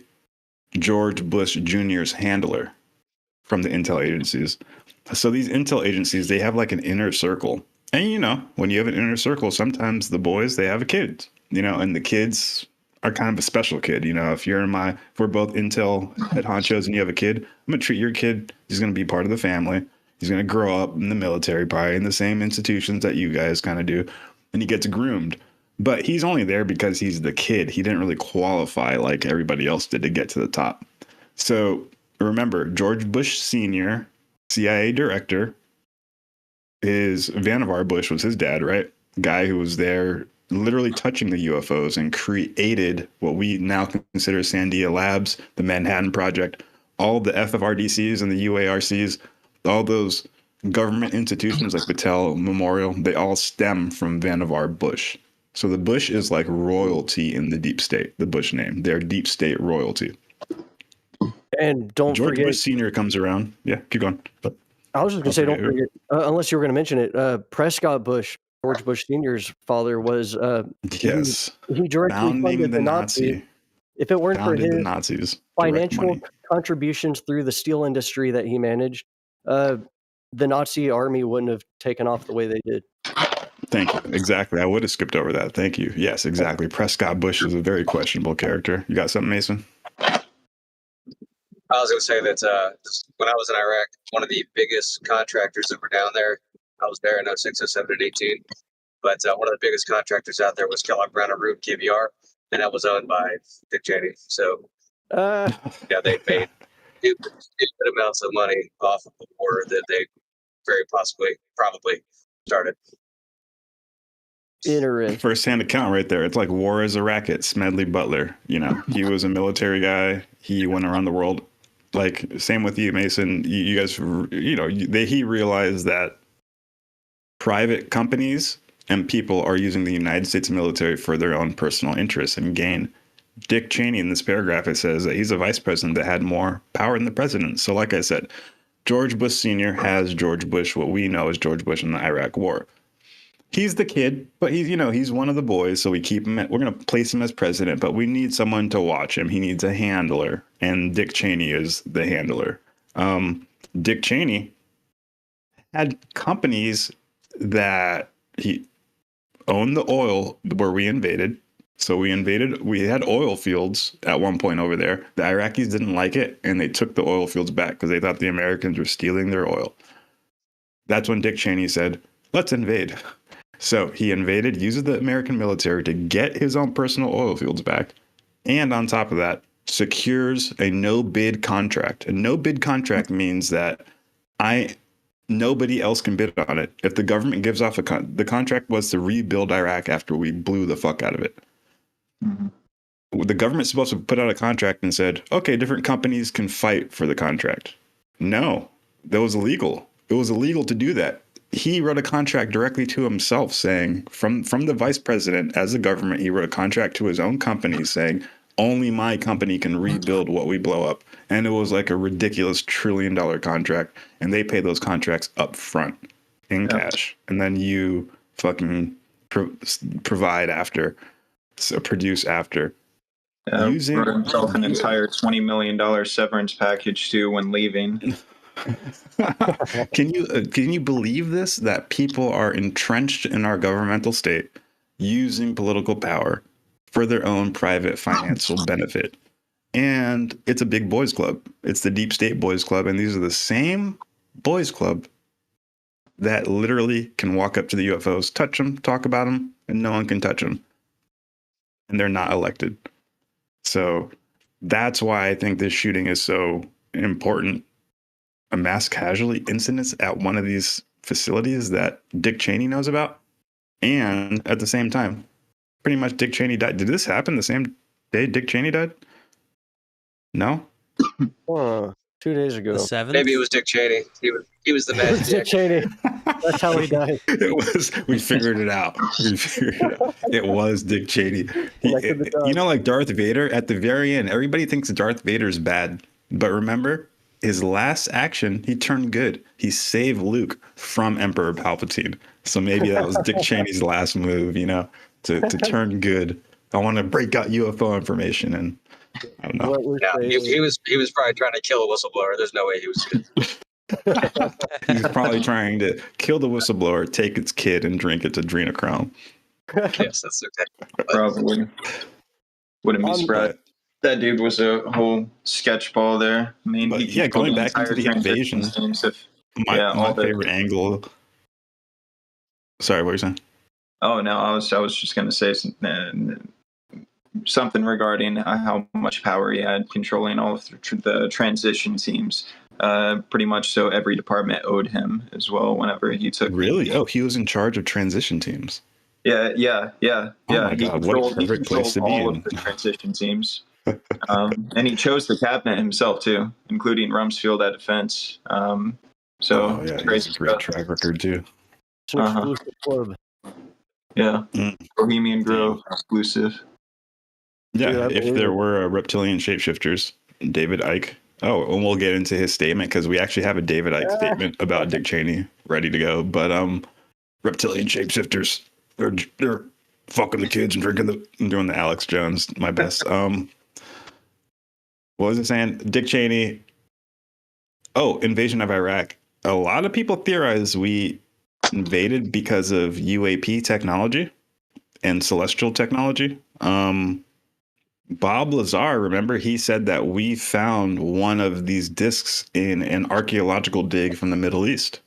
George Bush Jr.'s handler from the intel agencies. So these intel agencies, they have like an inner circle. And, when you have an inner circle, sometimes the boys, they have a kid, and the kids are kind of a special kid. If we're both intel head honchos and you have a kid, I'm going to treat your kid. He's going to be part of the family. He's going to grow up in the military, probably in the same institutions that you guys kind of do. And he gets groomed. But he's only there because he's the kid. He didn't really qualify like everybody else did to get to the top. So remember, George Bush Sr., CIA director, Vannevar Bush was his dad, right? Guy who was there literally touching the UFOs and created what we now consider Sandia Labs, the Manhattan Project, all the FFRDCs and the UARCs, all those government institutions like Battelle Memorial, they all stem from Vannevar Bush. So the Bush is like royalty in the deep state, the Bush name. They're deep state royalty. And don't George forget, Bush Sr. comes around. Yeah, keep going. I was just going to say, don't forget, unless you were going to mention it, Prescott Bush, George Bush Sr.'s father, was yes, he directly funded the Nazi. If it weren't for his Nazis financial contributions through the steel industry that he managed, the Nazi army wouldn't have taken off the way they did. Thank you. Exactly. I would have skipped over that. Thank you. Yes, exactly. Prescott Bush is a very questionable character. You got something, Mason? I was going to say that when I was in Iraq, one of the biggest contractors that were down there, I was there in 06, 07, and 18. But one of the biggest contractors out there was Kellogg Brown and Root KBR, and that was owned by Dick Cheney. So yeah, they made stupid amounts of money off of the war that they very probably started. Interesting. First-hand account right there. It's like War is a Racket, Smedley Butler. You know, he was a military guy. He went around the world. Like, same with you, Mason. You guys, you know, he realized that private companies and people are using the United States military for their own personal interests and gain. Dick Cheney, in this paragraph, it says that he's a vice president that had more power than the president. So like I said, George Bush Sr. has George Bush, what we know as George Bush in the Iraq War. He's the kid, but he's, you know, he's one of the boys. So we keep him, we're going to place him as president, but we need someone to watch him. He needs a handler. And Dick Cheney is the handler. Dick Cheney had companies that he owned the oil where we invaded. So we had oil fields at one point over there. The Iraqis didn't like it, and they took the oil fields back because they thought the Americans were stealing their oil. That's when Dick Cheney said, let's invade. So he invaded, uses the American military to get his own personal oil fields back. And on top of that, secures a no-bid contract. A no-bid contract means that nobody else can bid on it. If the government gives off the contract was to rebuild Iraq after we blew the fuck out of it. Mm-hmm. The government's supposed to put out a contract and said, okay, different companies can fight for the contract. No, that was illegal. It was illegal to do that. He wrote a contract directly to himself saying, from the vice president as a government, he wrote a contract to his own company saying, only my company can rebuild what we blow up. And it was like a ridiculous $1 trillion contract. And they pay those contracts up front in cash. And then you fucking provide after, so produce after. Using himself an entire $20 million severance package too when leaving. Can you believe this? That people are entrenched in our governmental state using political power for their own private financial benefit. And it's a big boys club. It's the deep state boys club. And these are the same boys club that literally can walk up to the UFOs, touch them, talk about them, and no one can touch them. And they're not elected. So that's why I think this shooting is so important. A mass casualty incidents at one of these facilities that Dick Cheney knows about. And at the same time, pretty much Dick Cheney died. Did this happen the same day Dick Cheney died? No? 2 days ago. The 7th? Maybe it was Dick Cheney. He was the man. Dick Cheney. That's how he died. We figured it out. It was Dick Cheney. You know, like Darth Vader at the very end, everybody thinks Darth Vader's bad. But remember, his last action, he turned good. He saved Luke from Emperor Palpatine. So maybe that was Dick Cheney's last move, you know, to turn good. I want to break out UFO information, and I don't know. Yeah, he was probably trying to kill a whistleblower. There's no way he was good. He was probably trying to kill the whistleblower, take its kid, and drink its adrenochrome. Yes, that's okay. Probably. Wouldn't be surprised. That dude was a whole sketch ball there. I mean, going back into the invasion, my favorite angle. Sorry, what were you saying? Oh no, I was just going to say something regarding how much power he had controlling all of the transition teams. Pretty much, so every department owed him as well. Whenever he took. Really? Oh, he was in charge of transition teams. Yeah. Oh my God, what a perfect place to be in. All of the transition teams. And he chose the cabinet himself too, including Rumsfeld at defense. He has a great track record too. It's an exclusive club. Yeah, Bohemian Grove exclusive. Yeah, if there were reptilian shapeshifters, David Icke. Oh, and we'll get into his statement because we actually have a David Icke statement about Dick Cheney ready to go. But reptilian shapeshifters, they're fucking the kids and doing the Alex Jones, my best. What was it saying? Dick Cheney. Oh, invasion of Iraq. A lot of people theorize we invaded because of UAP technology and celestial technology. Bob Lazar, remember, he said that we found one of these discs in an archaeological dig from the Middle East.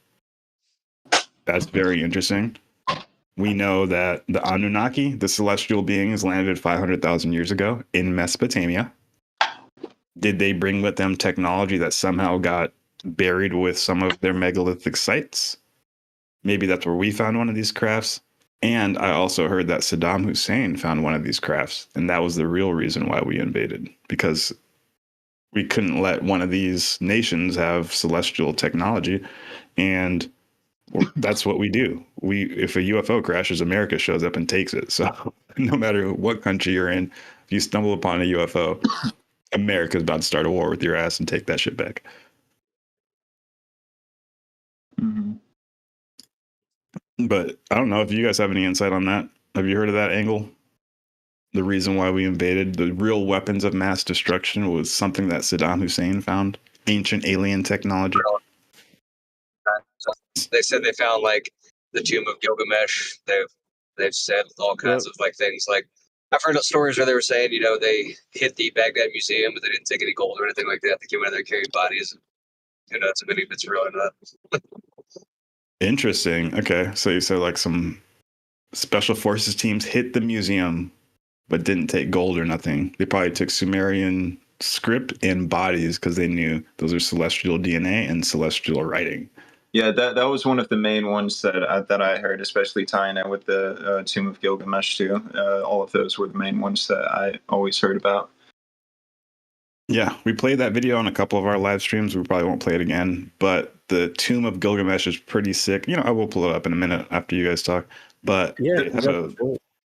That's very interesting. we know that the Anunnaki, the celestial beings, landed 500,000 years ago in Mesopotamia. Did they bring with them technology that somehow got buried with some of their megalithic sites? Maybe that's where we found one of these crafts. And I also heard that Saddam Hussein found one of these crafts. And that was the real reason why we invaded, because we couldn't let one of these nations have celestial technology. And that's what we do. If a UFO crashes, America shows up and takes it. So no matter what country you're in, if you stumble upon a UFO, America's about to start a war with your ass and take that shit back. Mm-hmm. But I don't know if you guys have any insight on that. Have you heard of that angle? The reason why we invaded, the real weapons of mass destruction, was something that Saddam Hussein found, ancient alien technology. They said they found like the tomb of Gilgamesh. They've said all kinds of like things. Like I've heard stories where they were saying, they hit the Baghdad Museum, but they didn't take any gold or anything like that. They came in there carrying bodies. Who knows if any of it's real or not. Interesting. Okay, so you said like some special forces teams hit the museum, but didn't take gold or nothing. They probably took Sumerian script and bodies because they knew those are celestial DNA and celestial writing. Yeah, that was one of the main ones that I heard, especially tying it with the Tomb of Gilgamesh too. All of those were the main ones that I always heard about. Yeah, we played that video on a couple of our live streams. We probably won't play it again, but the Tomb of Gilgamesh is pretty sick. I will pull it up in a minute after you guys talk. But they have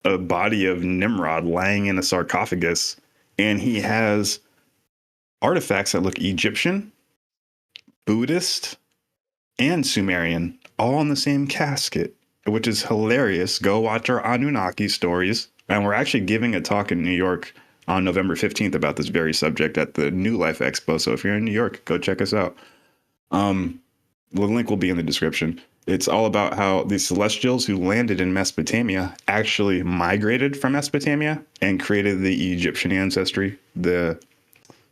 a body of Nimrod lying in a sarcophagus, and he has artifacts that look Egyptian, Buddhist, and Sumerian, all in the same casket, which is hilarious. Go watch our Anunnaki stories. And we're actually giving a talk in New York on November 15th about this very subject at the New Life Expo. So if you're in New York, go check us out. The link will be in the description. It's all about how the celestials who landed in Mesopotamia actually migrated from Mesopotamia and created the Egyptian ancestry, the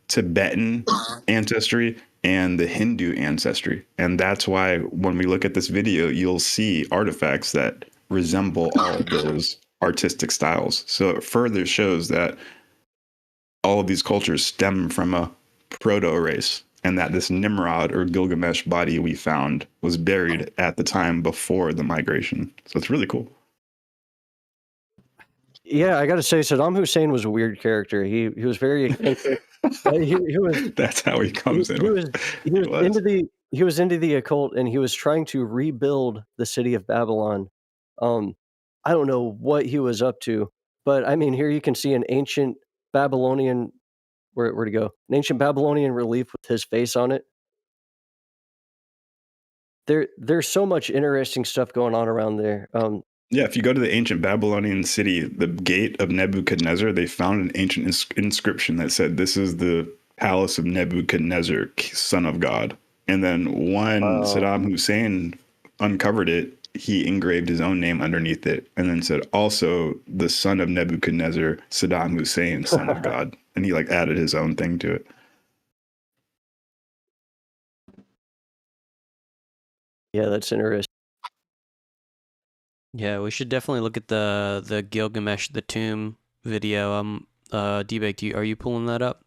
Tibetan ancestry, and the Hindu ancestry. And that's why when we look at this video, you'll see artifacts that resemble all of those artistic styles. So it further shows that all of these cultures stem from a proto-race, and that this Nimrod or Gilgamesh body we found was buried at the time before the migration. So it's really cool. Yeah, I got to say, Saddam Hussein was a weird character. He was very eccentric. he was. That's how he comes in. He was into the occult, and he was trying to rebuild the city of Babylon. I don't know what he was up to, but I mean, here you can see an ancient Babylonian. Where'd he go? An ancient Babylonian relief with his face on it. There's so much interesting stuff going on around there. Yeah, if you go to the ancient Babylonian city, the gate of Nebuchadnezzar, they found an ancient inscription that said, "This is the palace of Nebuchadnezzar, son of God." And then when Saddam Hussein uncovered it, he engraved his own name underneath it and then said, "Also the son of Nebuchadnezzar, Saddam Hussein, son of God." And he added his own thing to it. Yeah, that's interesting. Yeah, we should definitely look at the Gilgamesh, the tomb video. D-Bake, are you pulling that up?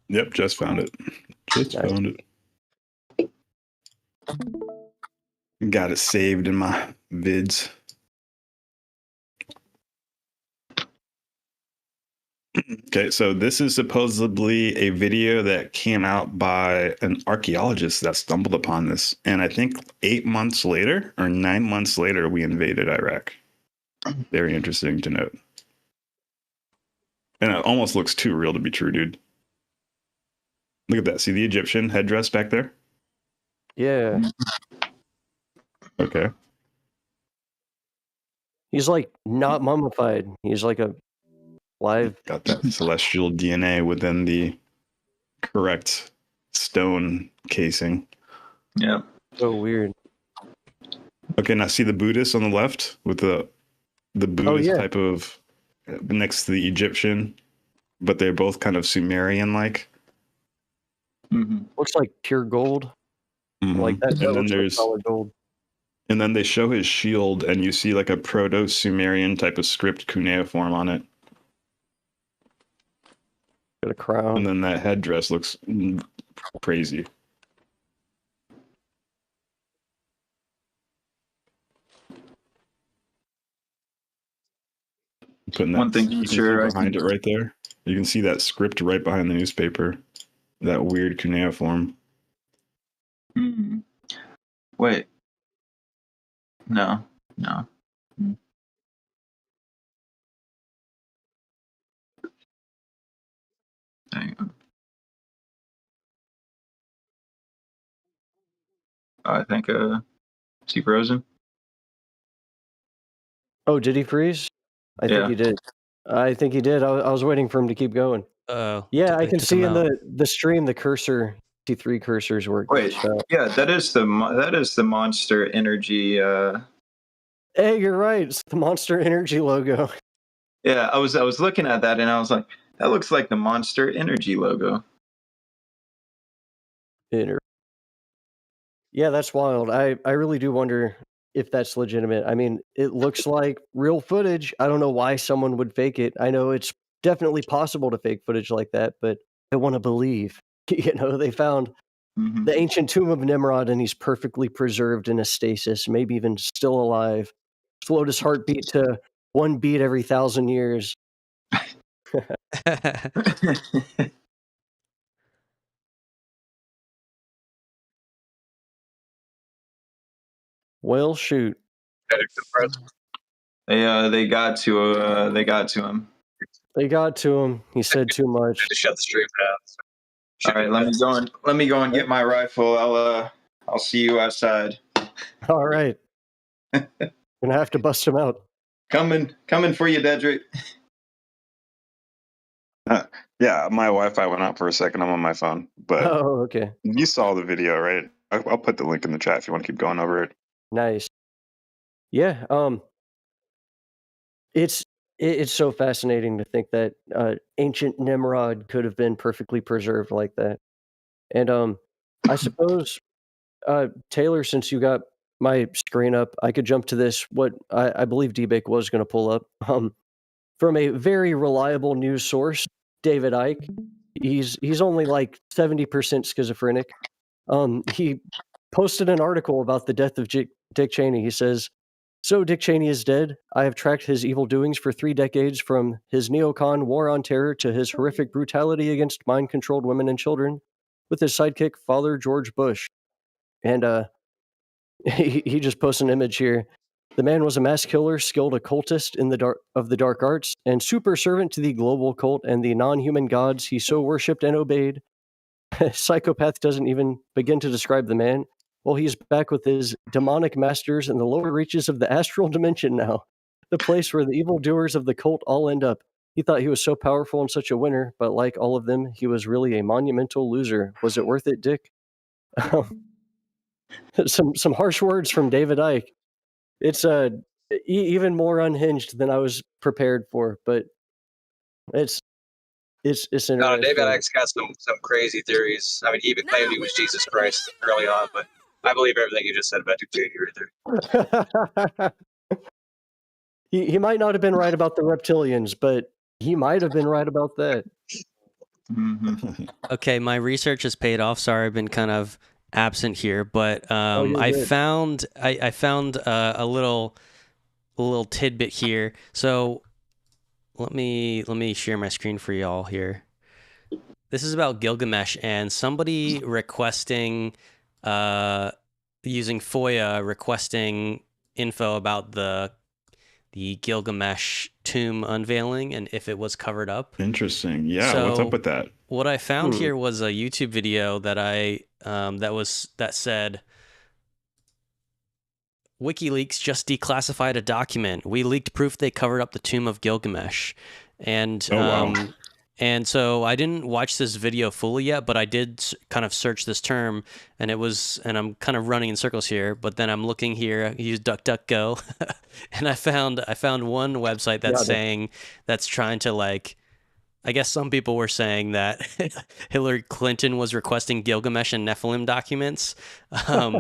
Yep, just found it. Found it. Got it saved in my vids. Okay, so this is supposedly a video that came out by an archaeologist that stumbled upon this. And I think 8 months later or 9 months later, we invaded Iraq. Very interesting to note. And it almost looks too real to be true, dude. Look at that. See the Egyptian headdress back there? Yeah. Okay. He's not mummified. He's like a live. Got that celestial DNA within the correct stone casing. Yeah. So weird. Okay, now see the Buddhist on the left with the Buddhist type of next to the Egyptian, but they're both kind of Sumerian-like. Mm-hmm. Looks like pure gold. Mm-hmm. Like that. And then there's solid gold. And then they show his shield, and you see like a Proto-Sumerian type of script cuneiform on it. Got a crown. And then that headdress looks crazy. Putting that One thing for sure, behind it right there. You can see that script right behind the newspaper. That weird cuneiform. Wait. No. Hang on. I think, is he frozen? Oh, did he freeze? I think he did. I think he did. I was waiting for him to keep going. Yeah, I can see in the stream the cursor, T3 cursors were. Wait, yeah, that is the Monster Energy. Hey, you're right. It's the Monster Energy logo. Yeah, I was looking at that and I was like, that looks like the Monster Energy logo. Yeah, that's wild. I really do wonder if that's legitimate. I mean, it looks like real footage. I don't know why someone would fake it. I know it's definitely possible to fake footage like that, but I want to believe. You know, they found the ancient tomb of Nimrod and he's perfectly preserved in a stasis, maybe even still alive. Slowed his heartbeat to 1 beat every 1,000 years. Well, shoot. They got to him. They got to him. He said too much. To shut the stream down. All right, let me go and get my rifle. I'll see you outside. All right. Gonna have to bust him out. Coming for you, Dedrick. Yeah, my Wi-Fi went out for a second. I'm on my phone, but okay. You saw the video, right? I'll put the link in the chat if you want to keep going over it. Nice. Yeah. It's so fascinating to think that ancient Nimrod could have been perfectly preserved like that. And I suppose, Taylor, since you got my screen up, I could jump to this. What I believe D-Bake was going to pull up from a very reliable news source, David Icke. He's only like 70% schizophrenic. He posted an article about the death of Dick Cheney. He says, "So Dick Cheney is dead. I have tracked his evil doings for 3 decades, from his neocon war on terror to his horrific brutality against mind-controlled women and children, with his sidekick, Father George Bush." And he just posts an image here. The man was a mass killer, skilled occultist in the dark arts, and super servant to the global cult and the non-human gods he so worshipped and obeyed. Psychopath doesn't even begin to describe the man. Well, he's back with his demonic masters in the lower reaches of the astral dimension now, the place where the evildoers of the cult all end up. He thought he was so powerful and such a winner, but like all of them, he was really a monumental loser. Was it worth it, Dick? Some harsh words from David Icke. It's even more unhinged than I was prepared for, but it's interesting. David Icke's got some crazy theories. I mean, he even claimed he was Jesus Christ early on, but I believe everything you just said about Dick Cheney right there. He might not have been right about the reptilians, but he might have been right about that. Okay, my research has paid off. Sorry, I've been kind of absent here, but I found a little tidbit here. So let me share my screen for y'all here. This is about Gilgamesh and somebody requesting using FOIA requesting info about the Gilgamesh tomb unveiling and if it was covered up. Interesting. Yeah, so what's up with that? What I found here was a YouTube video that that said, WikiLeaks just declassified a document. We leaked proof they covered up the tomb of Gilgamesh. And and so I didn't watch this video fully yet, but I did kind of search this term, and I'm kind of running in circles here, but then I'm looking here, I used DuckDuckGo, and I found one website that's trying to like I guess some people were saying that Hillary Clinton was requesting Gilgamesh and Nephilim documents.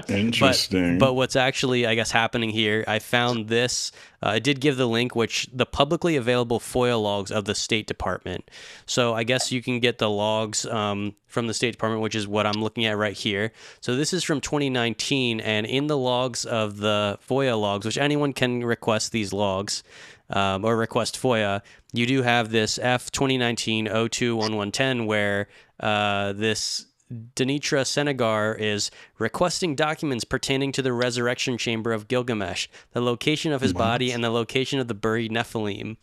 Interesting. But what's actually, I guess, happening here, I found this. I did give the link, which the publicly available FOIA logs of the State Department. So I guess you can get the logs from the State Department, which is what I'm looking at right here. So this is from 2019, and in the logs of the FOIA logs, which anyone can request these logs, or request FOIA, you do have this F 2019-02-1110 where this Denitra Senegar is requesting documents pertaining to the resurrection chamber of Gilgamesh, the location of his body, and the location of the buried Nephilim.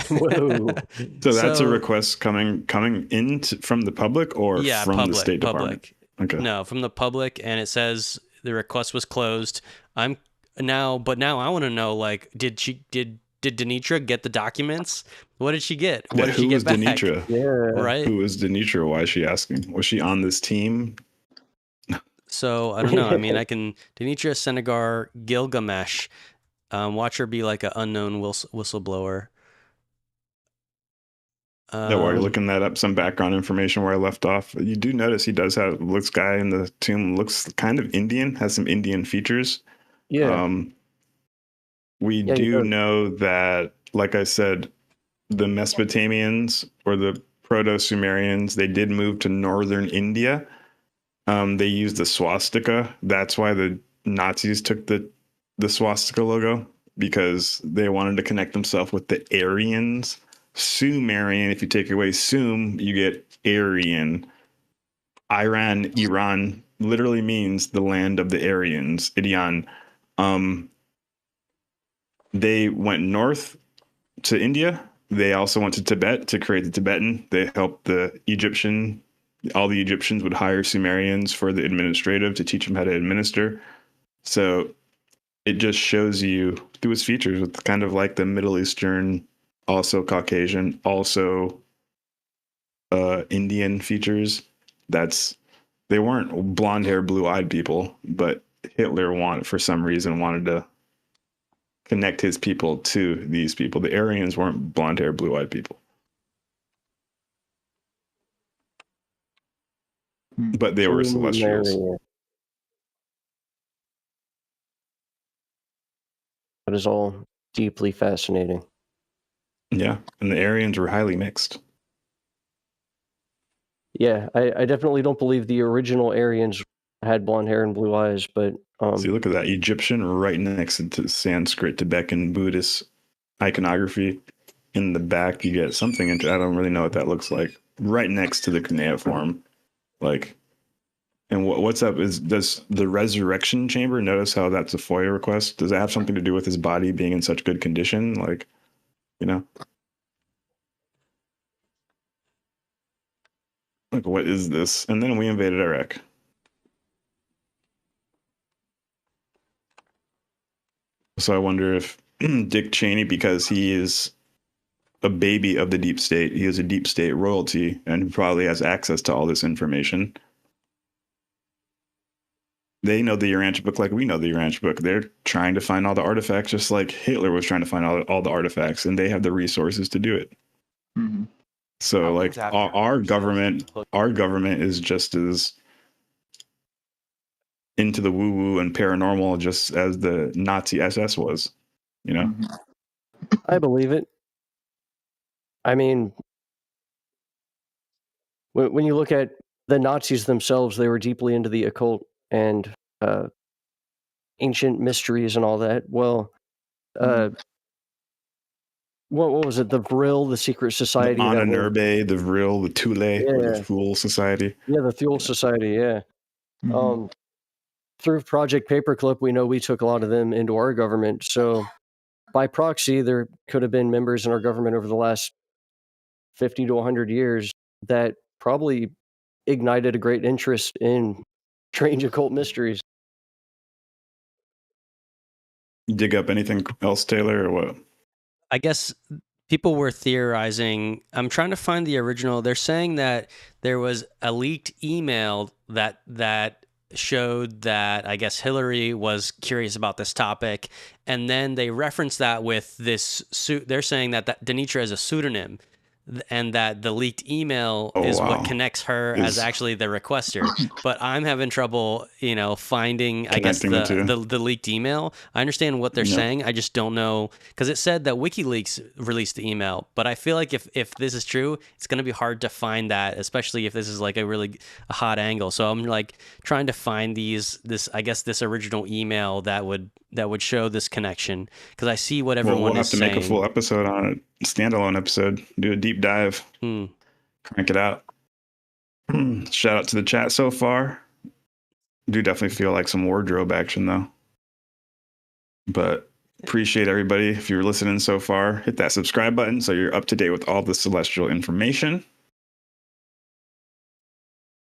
Whoa. So that's a request coming in from the public or from the State Department? Okay. No, from the public, and it says the request was closed. But now I want to know, like, did Denitra get the documents? What did she get? What did she get back? Denitra? Yeah. Right. Who is Denitra? Why is she asking? Was she on this team? So I don't know. I mean, Denitra Senegar Gilgamesh. Watch her be like an unknown whistleblower. While you're looking that up, some background information where I left off, you do notice he does have this guy in the tomb looks kind of Indian, has some Indian features. Yeah. We do know that, like I said, the Mesopotamians or the Proto-Sumerians, they did move to northern India. They used the swastika. That's why the Nazis took the swastika logo, because they wanted to connect themselves with the Aryans. Sumerian, if you take away Sum, you get Aryan. Iran literally means the land of the Aryans. Idyan. They went north to India. They also went to Tibet to create the Tibetan. They helped all the Egyptians would hire Sumerians for the administrative to teach them how to administer. So it just shows you through its features with kind of like the Middle Eastern, also Caucasian, also Indian features. They weren't blonde hair, blue eyed people, but Hitler for some reason wanted to connect his people to these people. The Aryans weren't blonde hair, blue eyed people, but they were celestials. That is all deeply fascinating. Yeah, and the Aryans were highly mixed. Yeah, I definitely don't believe the original Aryans had blonde hair and blue eyes, but see, look at that Egyptian right next to Sanskrit, Tibetan, Buddhist iconography. In the back, you get something. I don't really know what that looks like. Right next to the cuneiform, like. And what's up does the resurrection chamber? Notice how that's a FOIA request. Does that have something to do with his body being in such good condition? Like, you know. Like, what is this? And then we invaded Iraq. So I wonder if Dick Cheney, because he is a baby of the deep state, he is a deep state royalty, and probably has access to all this information. They know the Urantia book like we know the Urantia book. They're trying to find all the artifacts, just like Hitler was trying to find all the artifacts, and they have the resources to do it. Mm-hmm. So, like, our government is just as into the woo-woo and paranormal just as the Nazi SS was, you know? I believe it. I mean, when you look at the Nazis themselves, they were deeply into the occult and ancient mysteries and all that. Well, what was it? The Vril, the secret society. The Ahnenerbe, the Vril, the Thule, or the Thule Society. Yeah, the Thule Society, yeah. Mm-hmm. Through Project Paperclip, we know we took a lot of them into our government. So by proxy, there could have been members in our government over the last 50 to 100 years that probably ignited a great interest in strange occult mysteries. Dig up anything else, Taylor, or what? I guess people were theorizing. I'm trying to find the original. They're saying that there was a leaked email that showed that I guess Hillary was curious about this topic, and then they reference that with this suit. They're saying that Denitra is a pseudonym, and that the leaked email Oh, is what wow. connects her as actually the requester. But I'm having trouble, finding, I guess, Connecting the two. the leaked email. I understand what they're saying. I just don't know, because it said that WikiLeaks released the email. But I feel like if this is true, it's going to be hard to find that, especially if this is like a hot angle. So I'm like trying to find this original email that would show this connection, because I see what everyone we'll is have to saying. make a full episode on it, standalone episode, do a deep dive, crank it out. Shout out to the chat so far. Do definitely feel like some wardrobe action though. But appreciate everybody. If you're listening so far, hit that subscribe button so you're up to date with all the celestial information.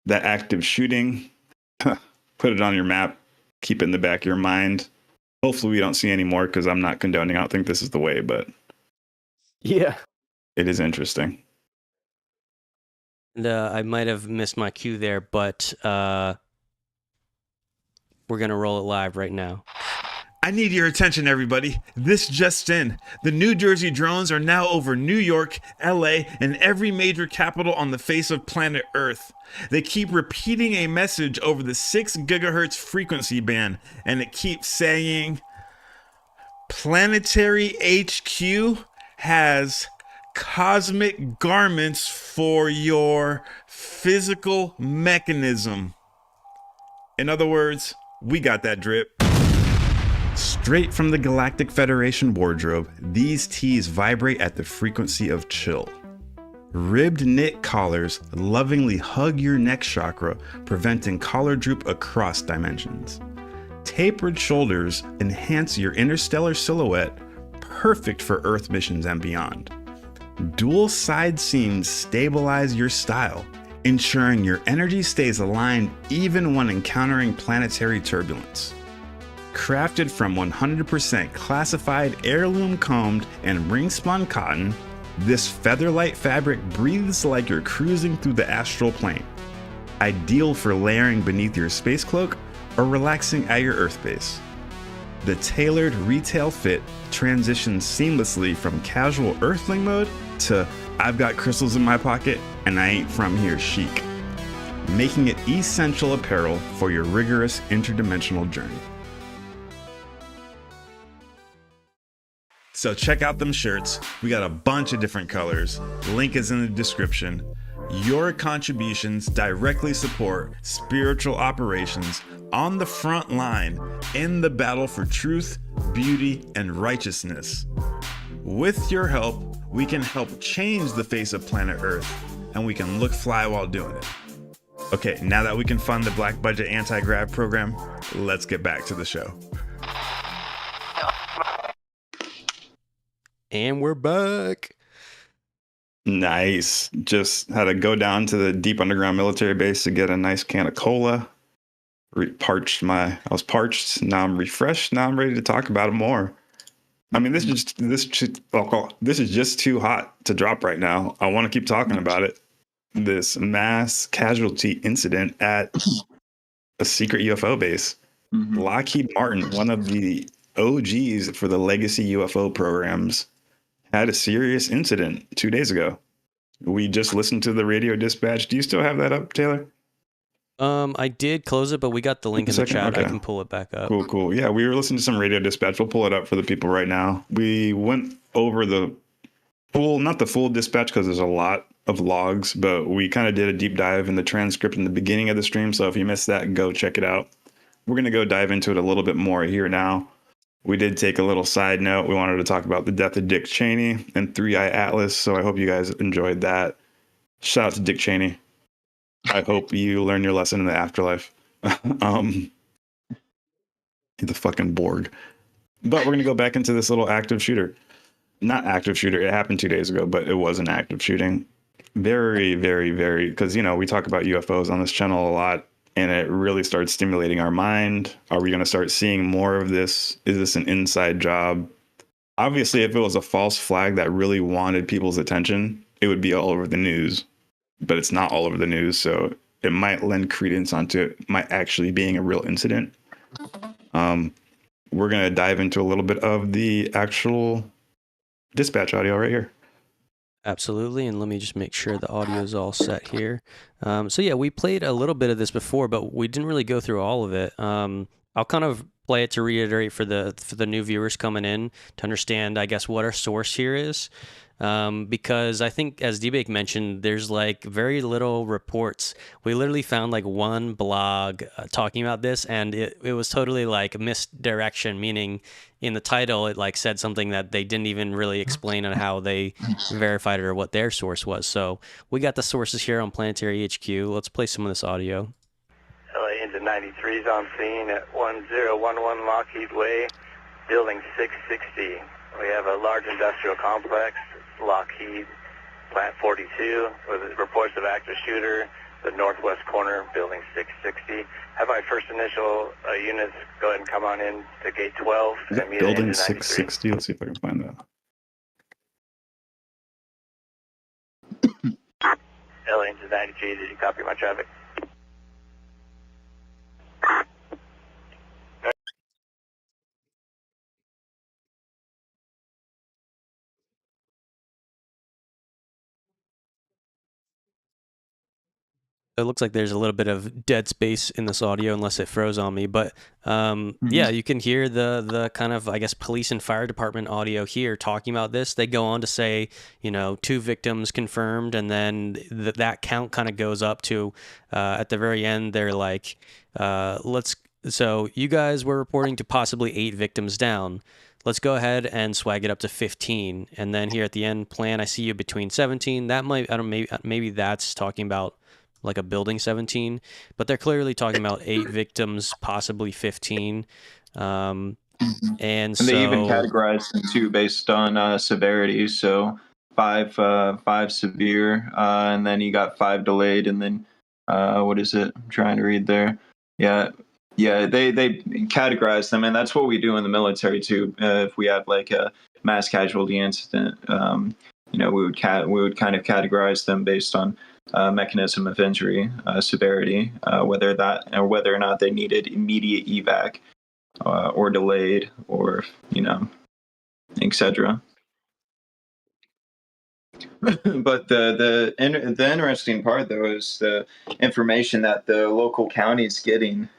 That active shooting, put it on your map, keep it in the back of your mind. Hopefully we don't see any more, because I'm not condoning. I don't think this is the way, but yeah, it is interesting. And I might have missed my cue there, but we're going to roll it live right now. I need your attention, everybody. This just in. The New Jersey drones are now over New York, LA, and every major capital on the face of planet Earth. They keep repeating a message over the 6 gigahertz frequency band, and it keeps saying, Planetary HQ has cosmic garments for your physical mechanism. In other words, we got that drip. Straight from the Galactic Federation wardrobe, these tees vibrate at the frequency of chill. Ribbed knit collars lovingly hug your neck chakra, preventing collar droop across dimensions. Tapered shoulders enhance your interstellar silhouette, perfect for Earth missions and beyond. Dual side seams stabilize your style, ensuring your energy stays aligned even when encountering planetary turbulence. Crafted from 100% classified heirloom combed and ring spun cotton, this featherlight fabric breathes like you're cruising through the astral plane. Ideal for layering beneath your space cloak or relaxing at your Earth base. The tailored retail fit transitions seamlessly from casual Earthling mode to I've got crystals in my pocket and I ain't from here chic, making it essential apparel for your rigorous interdimensional journey. So check out them shirts. We got a bunch of different colors. Link is in the description. Your contributions directly support spiritual operations on the front line in the battle for truth, beauty, and righteousness. With your help, we can help change the face of planet Earth, and we can look fly while doing it. Okay, now that we can fund the Black Budget Anti-Grav program, let's get back to the show. And we're back. Nice. Just had to go down to the deep underground military base to get a nice can of cola. I was parched. Now I'm refreshed. Now I'm ready to talk about it more. I mean, this is just too hot to drop right now. I want to keep talking about it. This mass casualty incident at a secret UFO base. Lockheed Martin, one of the OGs for the legacy UFO programs, had a serious incident 2 days ago. We just listened to the radio dispatch. Do you still have that up, Taylor? I did close it, but we got the link in the chat. Okay. I can pull it back up. Cool. Yeah, we were listening to some radio dispatch. We'll pull it up for the people right now. We went over not the full dispatch because there's a lot of logs, but we kind of did a deep dive in the transcript in the beginning of the stream. So if you missed that, go check it out. We're going to go dive into it a little bit more here now. We did take a little side note. We wanted to talk about the death of Dick Cheney and 3-Eye Atlas, so I hope you guys enjoyed that. Shout out to Dick Cheney. I hope you learn your lesson in the afterlife. The fucking Borg. But we're going to go back into this little active shooter. Not active shooter. It happened 2 days ago, but it was an active shooting. Very, very, very, because, we talk about UFOs on this channel a lot. And it really starts stimulating our mind. Are we going to start seeing more of this? Is this an inside job? Obviously, if it was a false flag that really wanted people's attention, it would be all over the news. But it's not all over the news, so it might lend credence onto it might actually being a real incident. We're going to dive into a little bit of the actual dispatch audio right here. Absolutely, and let me just make sure the audio is all set here. So yeah, we played a little bit of this before, but we didn't really go through all of it. I'll kind of play it to reiterate for the new viewers coming in to understand, I guess, what our source here is. Because I think, as D-Bake mentioned, there's like very little reports. We literally found like one blog talking about this, and it was totally like misdirection, meaning in the title it like said something that they didn't even really explain on how they verified it or what their source was. So we got the sources here on Planetary HQ. Let's play some of this audio. LA into 93 is on scene at 1011 Lockheed Way, building 660. We have a large industrial complex, Lockheed, Plant 42, with reports of active shooter, the northwest corner, building 660. Have my first initial units go ahead and come on in to gate 12. Is that building 660? Let's see if I can find that. LA into 93, did you copy my traffic? It looks like there's a little bit of dead space in this audio unless it froze on me, but yeah, you can hear the kind of, I guess, police and fire department audio here talking about this. They go on to say, 2 victims confirmed, and then that count kind of goes up to at the very end they're like, so you guys were reporting to possibly 8 victims down. Let's go ahead and swag it up to 15. And then here at the end, plan, I see you between 17. That might, I don't, maybe that's talking about like a building 17, but they're clearly talking about 8 victims, possibly 15. And so they even categorized them too based on severity. So 5 severe, and then you got 5 delayed, and then what is it? I'm trying to read there. Yeah, they categorize them, and that's what we do in the military too. If we have like a mass casualty incident, we would kind of categorize them based on mechanism of injury, severity, whether or not they needed immediate evac or delayed, or etc. But the interesting part though is the information that the local county is getting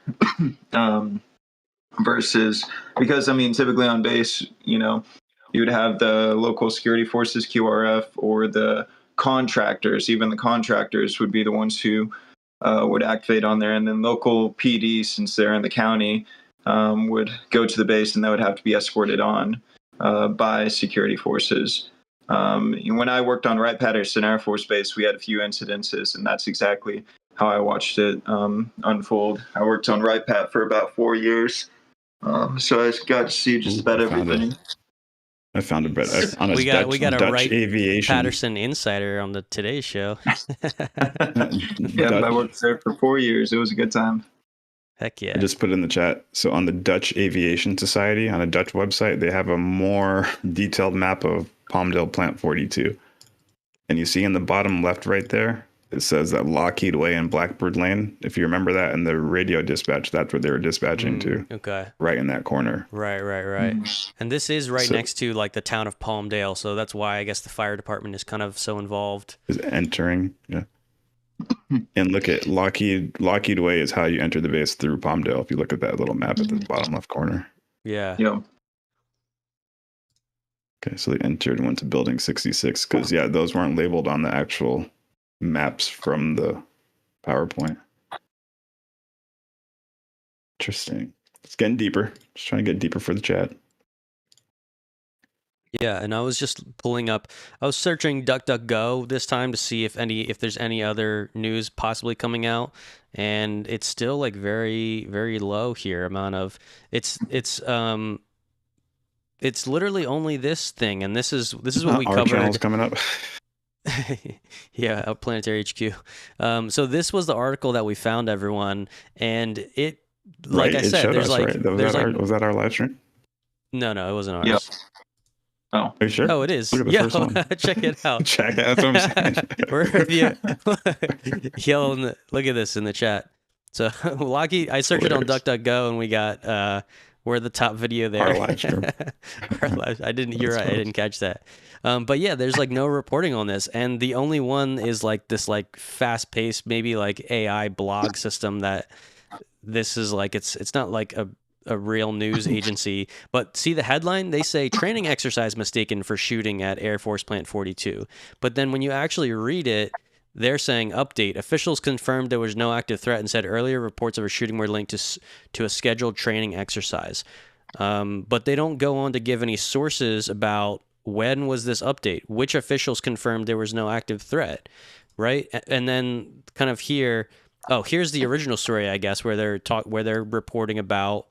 versus, because typically on base, you would have the local security forces, QRF, or the contractors. Even the contractors would be the ones who would activate on there, and then local PD, since they're in the county, would go to the base, and that would have to be escorted on by security forces. When I worked on Wright-Patterson Air Force Base, we had a few incidences, and that's exactly how I watched it unfold. I worked on Wright-Pat for about 4 years, so I got to see just about everything. I found a bit on we got a Dutch Wright aviation. Patterson insider on the Today Show. Yeah, I worked there for 4 years. It was a good time. Heck yeah. I just put it in the chat. So on the Dutch Aviation Society, on a Dutch website, they have a more detailed map of Palmdale Plant 42. And you see in the bottom left right there, it says that Lockheed Way and Blackbird Lane. If you remember that in the radio dispatch, that's where they were dispatching to. Okay. Right in that corner. Right. And this is right next to like the town of Palmdale, so that's why I guess the fire department is kind of so involved. Is entering, yeah. And look at Lockheed Way is how you enter the base through Palmdale. If you look at that little map at the bottom left corner. Yeah. Yeah. Okay, so they entered and went to building 66 because those weren't labeled on the actual maps from the PowerPoint. Interesting. It's getting deeper. Just trying to get deeper for the chat. Yeah, and I was just I was searching DuckDuckGo this time to see if there's any other news possibly coming out, and it's still like very, very low here amount of it's literally only this thing, and this is what we Our covered. channel's coming up. Yeah, Planetary HQ. So this was the article that we found, everyone, and it, like I said, there's like, was that our live stream? No, it wasn't ours. Yep. Oh, are you sure? Oh, it is. Look at the first one. Check it out. Check it out. That's what I'm saying. Look at this in the chat. So Lockheed, I searched it on DuckDuckGo, and we got We're the top video there. Our live stream. I didn't. You're right. I didn't catch that. But yeah, there's like no reporting on this, and the only one is like this like fast-paced, maybe like AI blog system that this is like it's not like a real news agency. But see the headline, they say training exercise mistaken for shooting at Air Force Plant 42. But then when you actually read it, they're saying update. Officials confirmed there was no active threat and said earlier reports of a shooting were linked to a scheduled training exercise. But they don't go on to give any sources about when was this update, which officials confirmed there was no active threat, right? And then kind of here, here's the original story, I guess, where they're reporting about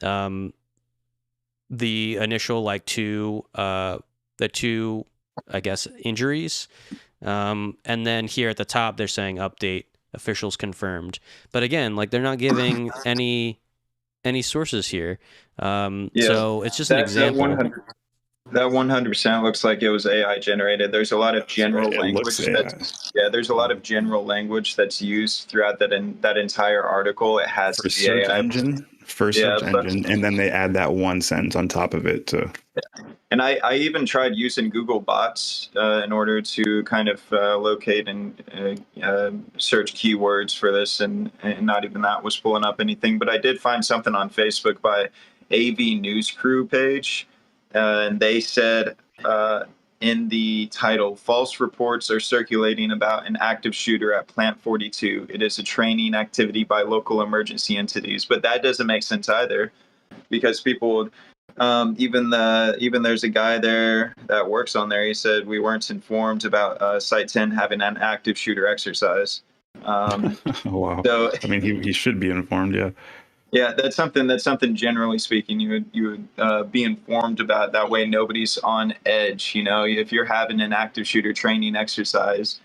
the initial like the two, I guess, injuries. And then here at the top, they're saying update, officials confirmed. But again, like they're not giving any sources here. So it's just an example. That 100% looks like it was AI generated. There's a lot of general language. There's a lot of general language that's used throughout that entire article. It has for search AI. engine, and then they add that one sentence on top of it to. And I even tried using Google bots in order to kind of locate and search keywords for this, and not even that was pulling up anything. But I did find something on Facebook by AV News Crew page, and they said in the title, false reports are circulating about an active shooter at Plant 42. It is a training activity by local emergency entities. But that doesn't make sense either, because people... even there's a guy there that works on there. He said we weren't informed about Site 10 having an active shooter exercise. Wow. So, I mean, he should be informed. Yeah. Yeah, that's something generally speaking you would be informed about. That way, nobody's on edge. You know, if you're having an active shooter training exercise,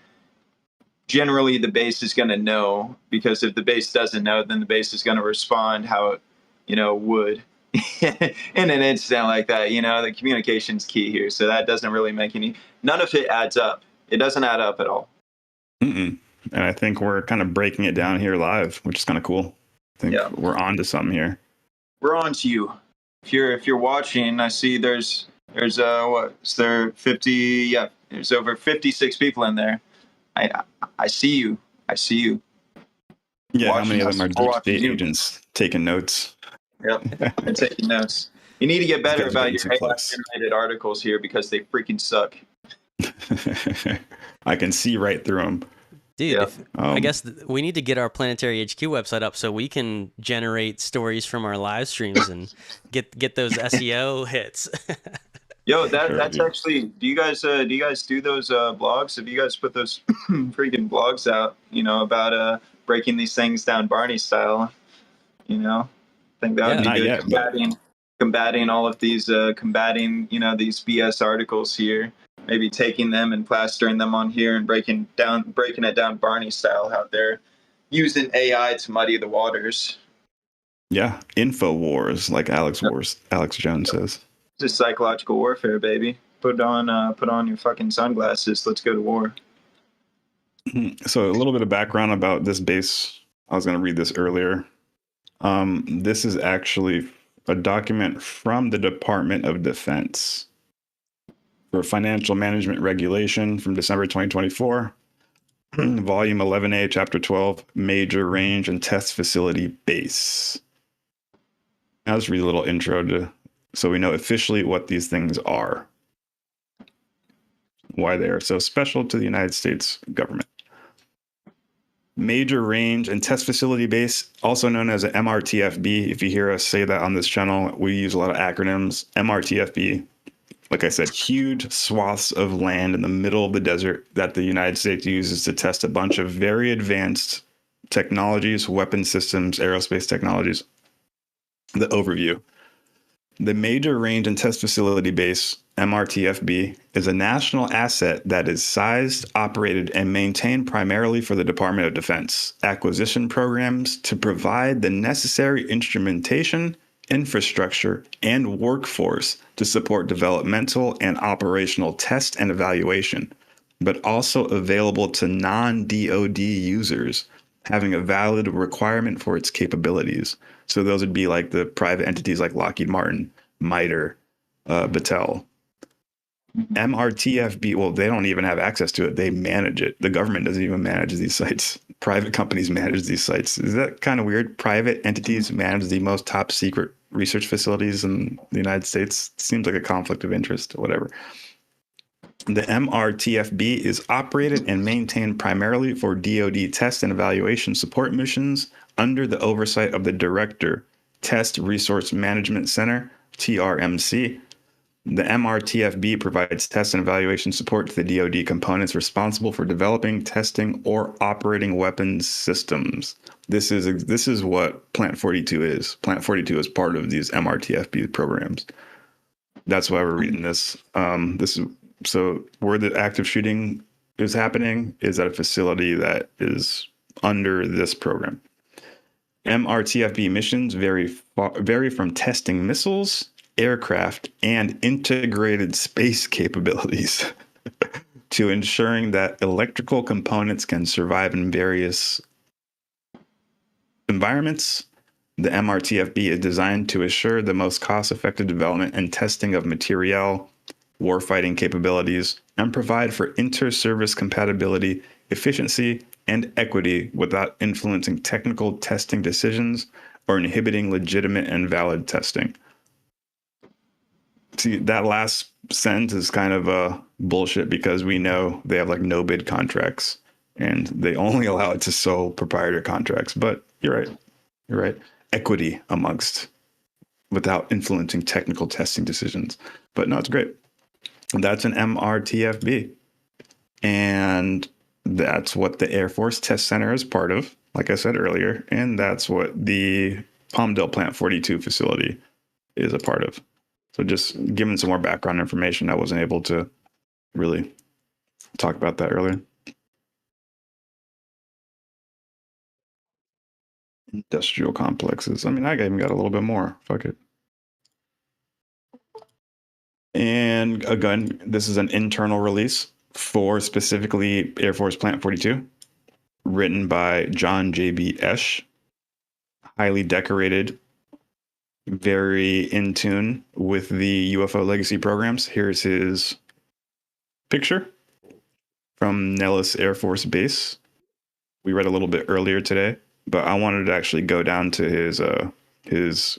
generally the base is going to know, because if the base doesn't know, then the base is going to respond how it, would. In an incident like that, the communication's key here. So that doesn't really make none of it adds up. It doesn't add up at all. And I think we're kind of breaking it down here live, which is kind of cool. I think we're on to something here. We're on to you. If you're watching, I see there's what is there 50? Yeah, there's over 56 people in there. I see you. Yeah, how many of them are deep state agents taking notes? Yep, I'm taking notes. You need to get better about your AI-generated articles here, because they freaking suck. I can see right through them. Dude, I guess we need to get our Planetary HQ website up so we can generate stories from our live streams and get those SEO hits. Yo, that's actually. Do you guys do those blogs? Have you guys put those freaking blogs out? About breaking these things down Barney style. I think that would be good. Combating all of these, these BS articles here. Maybe taking them and plastering them on here and breaking it down Barney style out there, using AI to muddy the waters. Yeah, info wars, like Alex Jones says. Just psychological warfare, baby. Put on your fucking sunglasses. Let's go to war. So a little bit of background about this base. I was going to read this earlier. This is actually a document from the Department of Defense for Financial Management Regulation from December 2024, Volume 11A, Chapter 12, Major Range and Test Facility Base. I'll just read a little intro so we know officially what these things are, why they are so special to the United States government. Major Range and Test Facility Base, also known as an MRTFB. If you hear us say that on this channel, we use a lot of acronyms. MRTFB, like I said, huge swaths of land in the middle of the desert that the United States uses to test a bunch of very advanced technologies, weapon systems, aerospace technologies. The overview. The Major Range and Test Facility Base, MRTFB, is a national asset that is sized, operated, and maintained primarily for the Department of Defense acquisition programs to provide the necessary instrumentation, infrastructure, and workforce to support developmental and operational test and evaluation, but also available to non-DoD users having a valid requirement for its capabilities. So those would be like the private entities like Lockheed Martin, MITRE, Battelle. MRTFB, well, they don't even have access to it. They manage it. The government doesn't even manage these sites. Private companies manage these sites. Is that kind of weird? Private entities manage the most top secret research facilities in the United States. Seems like a conflict of interest or whatever. The MRTFB is operated and maintained primarily for DoD test and evaluation support missions under the oversight of the Director, Test Resource Management Center, TRMC. The MRTFB provides test and evaluation support to the DoD components responsible for developing, testing, or operating weapons systems. This is what Plant 42 is. Plant 42 is part of these MRTFB programs. That's why we're reading this. So where the active shooting is happening is at a facility that is under this program. MRTFB missions vary from testing missiles, aircraft, and integrated space capabilities to ensuring that electrical components can survive in various environments. The MRTFB is designed to assure the most cost-effective development and testing of materiel, warfighting capabilities, and provide for inter-service compatibility, efficiency, and equity without influencing technical testing decisions or inhibiting legitimate and valid testing. See, that last sentence is kind of bullshit because we know they have like no bid contracts and they only allow it to sole proprietor contracts. But you're right. Equity amongst without influencing technical testing decisions. But no, it's great. That's an MRTFB. And that's what the Air Force Test Center is part of, like I said earlier. And that's what the Palmdale Plant 42 facility is a part of. So just giving some more background information. I wasn't able to really talk about that earlier. Industrial complexes. I mean, I even got a little bit more. Fuck it. And again, this is an internal release for specifically Air Force Plant 42, written by John J.B. Esch, highly decorated, very in tune with the UFO legacy programs. Here's his picture from Nellis Air Force Base. We read a little bit earlier today, but I wanted to actually go down to his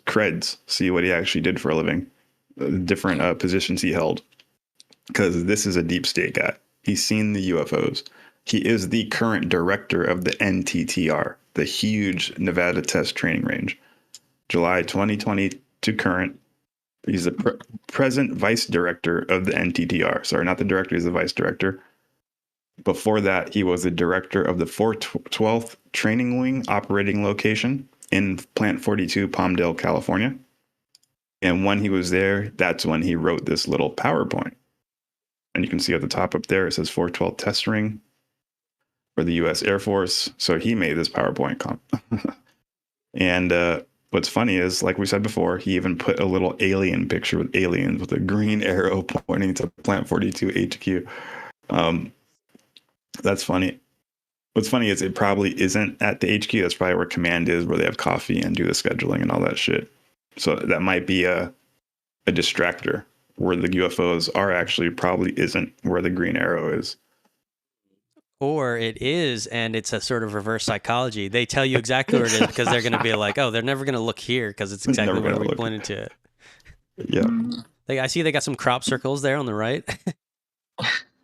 creds, see what he actually did for a living, different positions he held, because this is a deep state guy. He's seen the UFOs. He is the current director of the NTTR, the huge Nevada test training range. July 2020 to current. He's the present vice director of the NTTR. Sorry, not the director, he's the vice director. Before that, he was the director of the 412th Training Wing operating location in Plant 42, Palmdale, California. And when he was there, that's when he wrote this little PowerPoint. And you can see at the top up there, it says 412 Test Ring for the U.S. Air Force. So he made this PowerPoint. And what's funny is, like we said before, he even put a little alien picture with aliens with a green arrow pointing to Plant 42 HQ. That's funny. What's funny is it probably isn't at the HQ. That's probably where command is, where they have coffee and do the scheduling and all that shit. So that might be a distractor, where the UFOs are actually probably isn't where the green arrow is. Or it is, and it's a sort of reverse psychology. They tell you exactly where it is because they're going to be like, oh, they're never going to look here because it's exactly where we pointed to it. Yeah. I see they got some crop circles there on the right.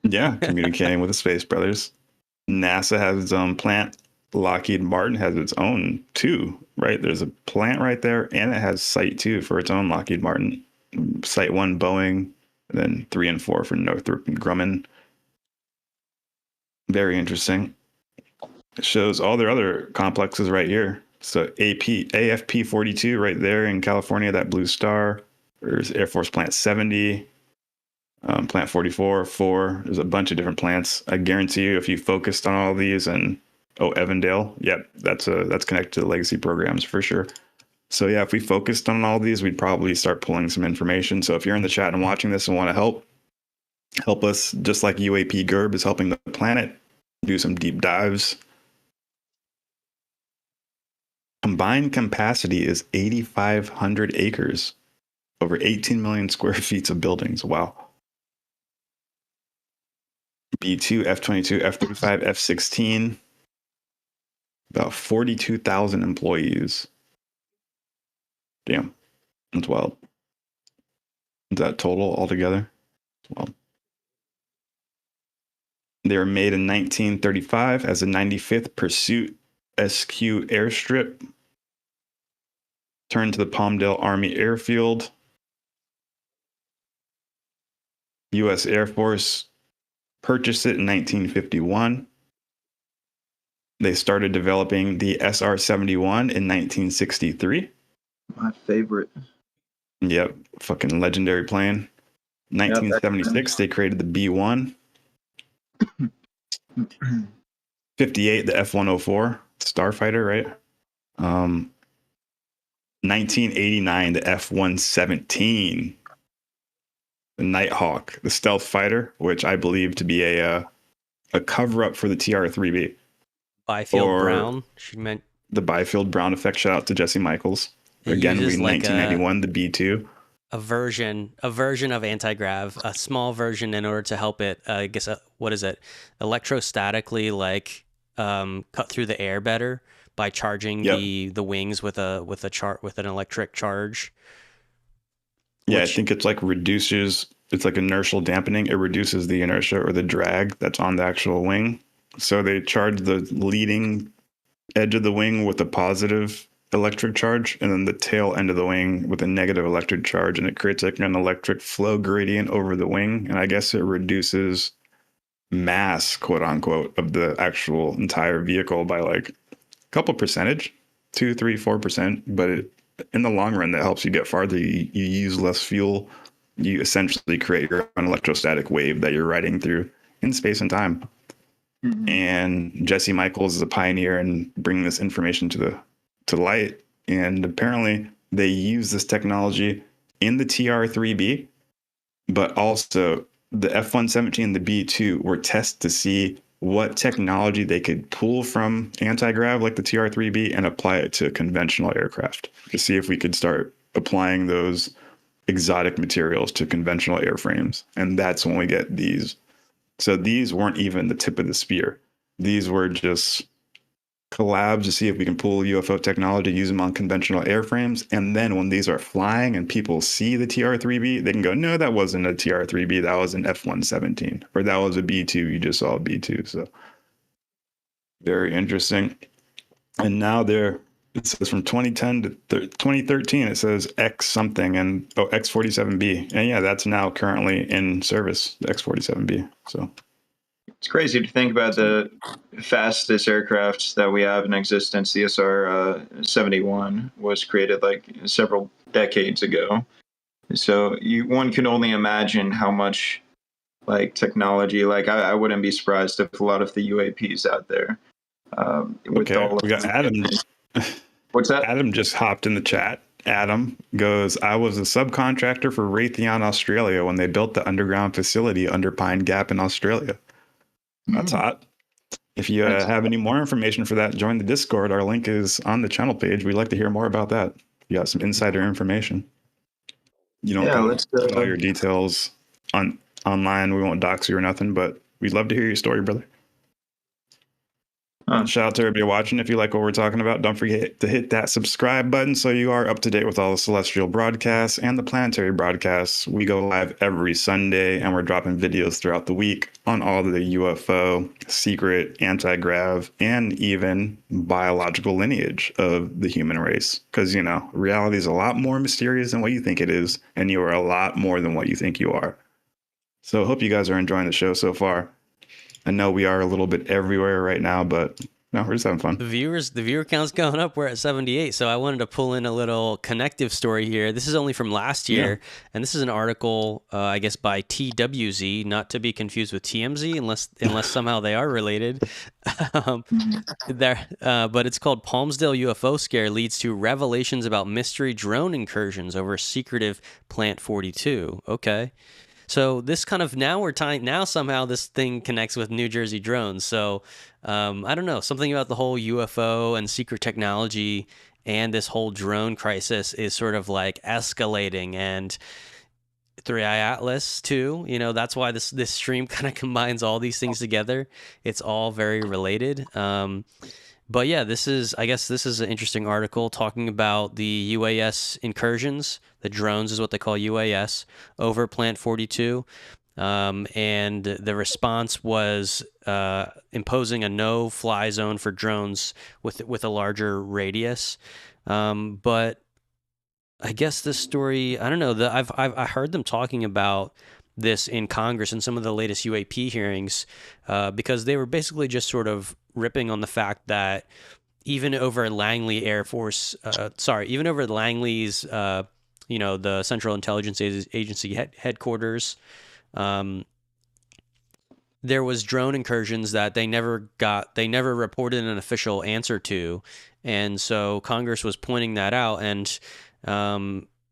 Yeah, communicating with the Space Brothers. NASA has its own plant. Lockheed Martin has its own too, right? There's a plant right there, and it has Site 2 for its own Lockheed Martin. Site 1, Boeing, and then 3 and 4 for Northrop Grumman. Very interesting. It shows all their other complexes right here. So AFP 42 right there in California, that blue star. There's Air Force Plant 70, Plant 44, 4. There's a bunch of different plants. I guarantee you, if you focused on all these, and Evandale, yep, that's connected to the legacy programs for sure. So yeah, if we focused on all these, we'd probably start pulling some information. So if you're in the chat and watching this and want to help us, just like UAP GERB is helping the planet, do some deep dives. Combined capacity is 8,500 acres, over 18 million square feet of buildings. Wow. B-2, F-22, F-35, F-16, about 42,000 employees. Damn, that's wild. Is that total altogether? Well, they were made in 1935 as the 95th Pursuit SQ airstrip, turned to the Palmdale Army Airfield. U.S. Air Force purchased it in 1951. They started developing the SR-71 in 1963. My favorite. Yep, fucking legendary plane. 1976, they created the B-1. 58, the F-104 Starfighter, right? 1989, the F-117, the Nighthawk, the stealth fighter, which I believe to be a cover-up for the TR-3B. Byfield Brown. She meant the Byfield Brown effect. Shout out to Jesse Michaels. Again, we like 1991, the B-2. A version of anti-grav, a small version in order to help it, I guess, what is it? Electrostatically, like, cut through the air better by charging the wings with an electric charge. Yeah, I think it's like it's like inertial dampening. It reduces the inertia or the drag that's on the actual wing. So they charge the leading edge of the wing with a positive electric charge, and then the tail end of the wing with a negative electric charge, and it creates like an electric flow gradient over the wing. And I guess it reduces mass, quote unquote, of the actual entire vehicle by like a couple percentage, 2, 3, 4%. But in the long run, that helps you get farther. You use less fuel. You essentially create your own electrostatic wave that you're riding through in space and time. Mm-hmm. And Jesse Michaels is a pioneer in bringing this information to light. And apparently they use this technology in the TR-3B, but also the F-117 and the B-2 were tested to see what technology they could pull from anti-grav like the TR-3B and apply it to conventional aircraft to see if we could start applying those exotic materials to conventional airframes. And that's when we get these. So these weren't even the tip of the spear. These were just collabs to see if we can pull UFO technology, use them on conventional airframes. And then when these are flying and people see the TR-3B, they can go, no, that wasn't a TR-3B. That was an F-117, or that was a B-2. You just saw a B-2. So very interesting. And now it says from 2010 to 2013, it says X something and X-47B. And yeah, that's now currently in service, the X-47B. So it's crazy to think about the fastest aircraft that we have in existence. The SR-71 was created like several decades ago. So one can only imagine how much like technology, like I wouldn't be surprised if a lot of the UAPs out there. We got Adam. What's that? Adam just hopped in the chat. Adam goes, I was a subcontractor for Raytheon Australia when they built the underground facility under Pine Gap in Australia. That's hot. If you have any more information for that, join the Discord. Our link is on the channel page. We'd like to hear more about that. You got some insider information. You don't put all your details online. We won't dox you or nothing, but we'd love to hear your story, brother. Shout out to everybody watching. If you like what we're talking about, don't forget to hit that subscribe button so you are up to date with all the celestial broadcasts and the planetary broadcasts. We go live every Sunday, and we're dropping videos throughout the week on all of the UFO, secret, anti-grav, and even biological lineage of the human race. Because, reality is a lot more mysterious than what you think it is, and you are a lot more than what you think you are. So I hope you guys are enjoying the show so far. I know we are a little bit everywhere right now, but no, we're just having fun. The viewer count's going up. We're at 78. So I wanted to pull in a little connective story here. This is only from last year, and this is an article, I guess, by TWZ, not to be confused with TMZ, unless somehow they are related. But it's called "Palmsdale UFO Scare Leads to Revelations About Mystery Drone Incursions Over Secretive Plant 42." Okay. So this kind of now somehow this thing connects with New Jersey drones. So I don't know, something about the whole UFO and secret technology and this whole drone crisis is sort of like escalating. And 3i Atlas too, that's why this stream kind of combines all these things together. It's all very related. But yeah, I guess this is an interesting article talking about the UAS incursions. The drones is what they call UAS over Plant 42. And the response was imposing a no-fly zone for drones with a larger radius. But I guess this story, I don't know. I heard them talking about this in Congress in some of the latest UAP hearings, because they were basically just sort of ripping on the fact that even over Langley Air Force, even over Langley's, the Central Intelligence Agency headquarters, there was drone incursions that they never reported an official answer to, and so Congress was pointing that out. And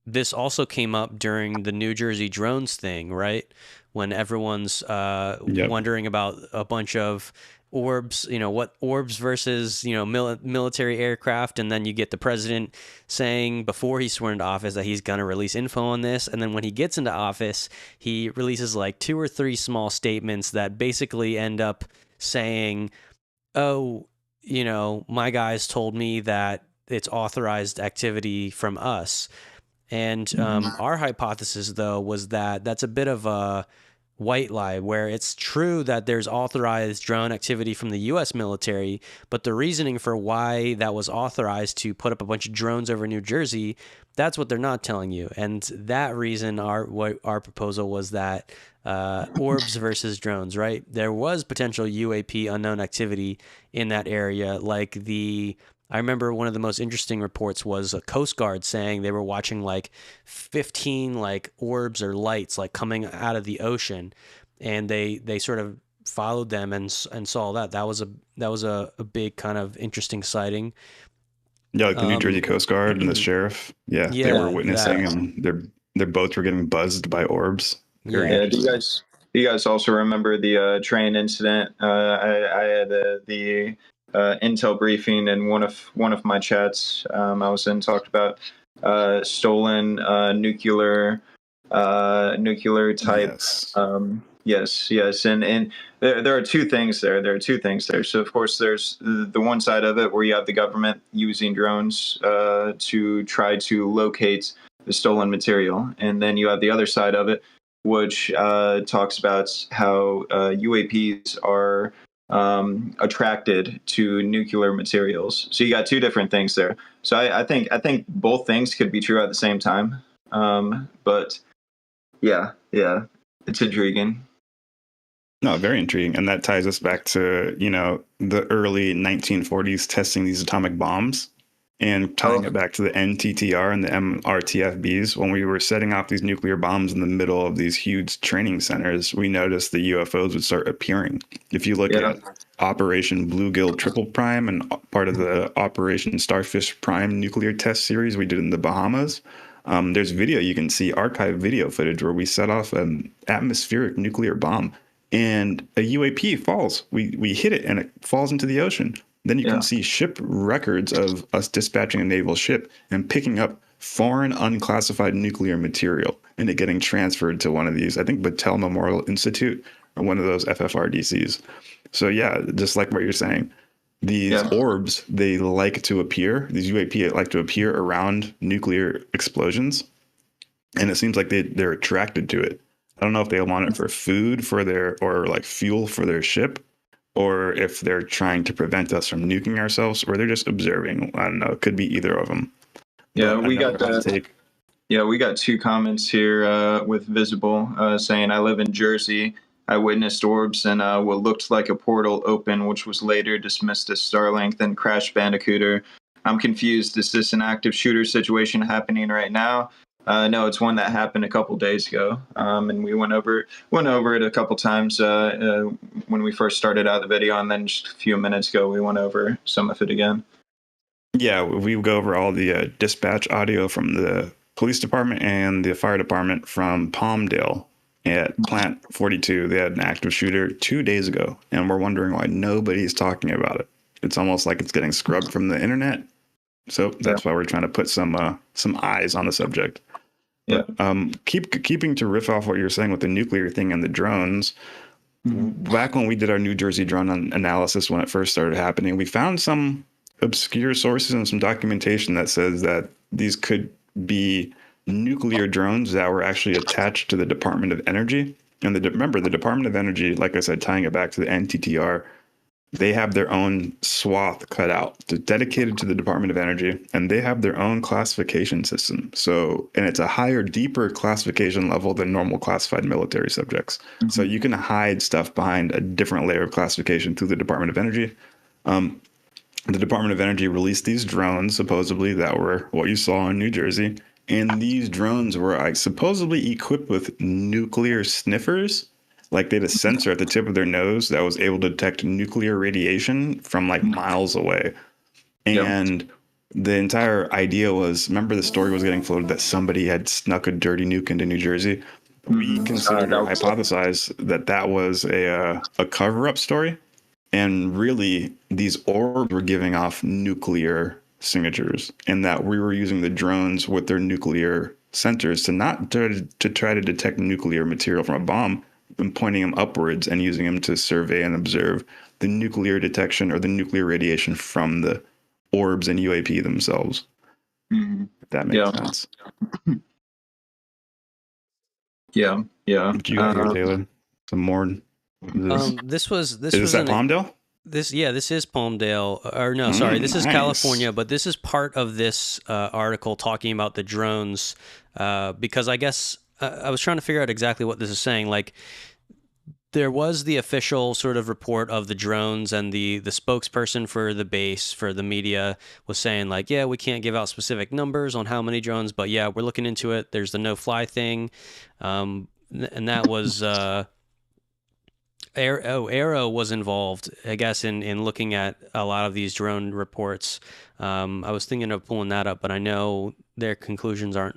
this also came up during the New Jersey drones thing, right? When everyone's wondering about a bunch of orbs, what orbs versus, military aircraft. And then you get the president saying before he's sworn into office that he's going to release info on this. And then when he gets into office, he releases like 2 or 3 small statements that basically end up saying, oh, my guys told me that it's authorized activity from us. And our hypothesis, though, was that that's a bit of a white lie, where it's true that there's authorized drone activity from the U.S. military, but the reasoning for why that was authorized to put up a bunch of drones over New Jersey, that's what they're not telling you. And that reason, our proposal was that orbs versus drones, right? There was potential UAP unknown activity in that area, like I remember one of the most interesting reports was a Coast Guard saying they were watching like 15 like orbs or lights like coming out of the ocean, and they sort of followed them and saw that. That was a big kind of interesting sighting. Yeah, like the New Jersey Coast Guard and the sheriff. Yeah, they were witnessing, and their boats were getting buzzed by orbs. Yeah. Do you guys also remember the train incident? I had the intel briefing, and one of my chats I was in talked about stolen nuclear type. Yes. And there are 2 things there. So of course there's the one side of it where you have the government using drones to try to locate the stolen material, and then you have the other side of it, which talks about how UAPs are attracted to nuclear materials. So you got 2 different things there. So I think both things could be true at the same time. But yeah, it's intriguing. No, very intriguing. And that ties us back to, the early 1940s testing these atomic bombs, and tying it back to the NTTR and the MRTFBs. When we were setting off these nuclear bombs in the middle of these huge training centers, we noticed the UFOs would start appearing. If you look at Operation Bluegill Triple Prime and part of the Operation Starfish Prime nuclear test series we did in the Bahamas, there's video, you can see archive video footage where we set off an atmospheric nuclear bomb and a UAP falls. We hit it and it falls into the ocean. Then you can see ship records of us dispatching a naval ship and picking up foreign unclassified nuclear material and it getting transferred to one of these, I think Battelle Memorial Institute or one of those FFRDCs. So yeah, just like what you're saying, these orbs, they like to appear, these UAP like to appear around nuclear explosions. And it seems like they're attracted to it. I don't know if they want it for food or like fuel for their ship, or if they're trying to prevent us from nuking ourselves, or they're just observing. I don't know. It could be either of them. Yeah, we got that. Yeah, we got 2 comments here with Visible saying, I live in Jersey. I witnessed orbs and what looked like a portal open, which was later dismissed as Starlink, then Crash Bandicooter. I'm confused. Is this an active shooter situation happening right now? No, it's one that happened a couple days ago, and we went over it a couple times when we first started out the video, and then just a few minutes ago we went over some of it again. Yeah, we go over all the dispatch audio from the police department and the fire department from Palmdale at Plant 42. They had an active shooter 2 days ago, and we're wondering why nobody's talking about it. It's almost like it's getting scrubbed from the internet. So that's why we're trying to put some eyes on the subject. But keeping to riff off what you're saying with the nuclear thing and the drones, back when we did our New Jersey drone analysis when it first started happening, we found some obscure sources and some documentation that says that these could be nuclear drones that were actually attached to the Department of Energy. And remember, the Department of Energy, like I said, tying it back to the NTTR, they have their own swath cut out dedicated to the Department of Energy, and they have their own classification system. So, and it's a higher, deeper classification level than normal classified military subjects. So you can hide stuff behind a different layer of classification through the Department of Energy. The Department of Energy released these drones, supposedly, that were what you saw in New Jersey. And these drones were supposedly equipped with nuclear sniffers. Like they had a sensor at the tip of their nose that was able to detect nuclear radiation from like miles away. And the entire idea was, remember the story was getting floated that somebody had snuck a dirty nuke into New Jersey? We considered or hypothesized that that was a cover-up story. And really, these orbs were giving off nuclear signatures, and that we were using the drones with their nuclear sensors to try to detect nuclear material from a bomb, and pointing them upwards and using them to survey and observe the nuclear detection or the nuclear radiation from the orbs and UAP themselves. If that makes sense. What you got here, Taylor? Some more. This was Is this at Palmdale? This is Palmdale, or no, sorry, this is California, but this is part of this article talking about the drones, because I guess I was trying to figure out exactly what this is saying. Like, there was the official sort of report of the drones, and the spokesperson for the base, for the media, was saying like, yeah, we can't give out specific numbers on how many drones, but yeah, we're looking into it. There's the no-fly thing, and that was... Aero was involved, I guess, in looking at a lot of these drone reports. I was thinking of pulling that up, but I know their conclusions are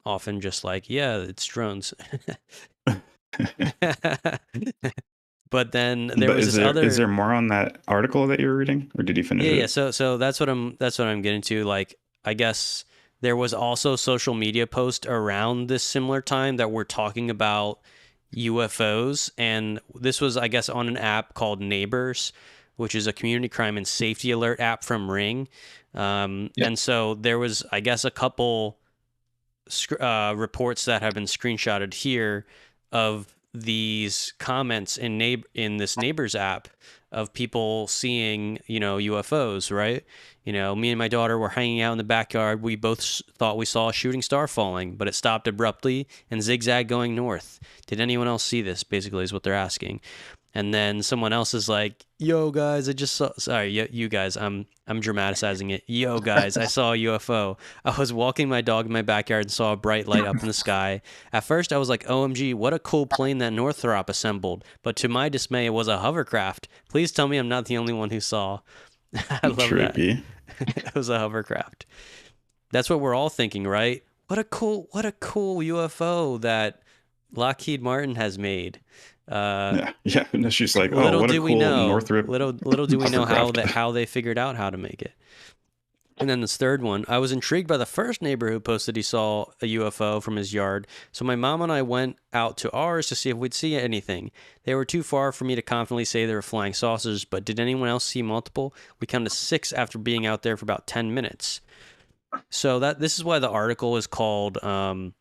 often just like, yeah, it's drones. But then there was this other. Is there more on that article that you were reading, or did you finish it? Yeah. So that's what I'm getting to. Like, I guess there was also social media posts around this similar time that were talking about UFOs, and this was, I guess, on an app called Neighbors, which is a community crime and safety alert app from Ring. And so there was, I guess, a couple reports that have been screenshotted here of these comments in this Neighbors app of people seeing, UFOs, right? Me and my daughter were hanging out in the backyard. We both thought we saw a shooting star falling, but it stopped abruptly and zigzagged going north. Did anyone else see this? Basically is what they're asking. And then someone else is like, yo guys, I just saw, sorry, you guys, I'm dramatizing it. Yo guys, I saw a UFO. I was walking my dog in my backyard and saw a bright light up in the sky. At first I was like, OMG, what a cool plane that Northrop assembled. But to my dismay, it was a hovercraft. Please tell me I'm not the only one who saw. I love that. It was a hovercraft. That's what we're all thinking, right? What a cool UFO that Lockheed Martin has made. And she's like, little what a do cool we know. Northrop. Little do we know how they figured out how to make it. And then this third one, I was intrigued by the first neighbor who posted he saw a UFO from his yard. So my mom and I went out to ours to see if we'd see anything. They were too far for me to confidently say they were flying saucers, but did anyone else see multiple? We counted 6 after being out there for about 10 minutes. So this is why the article is called Palmdale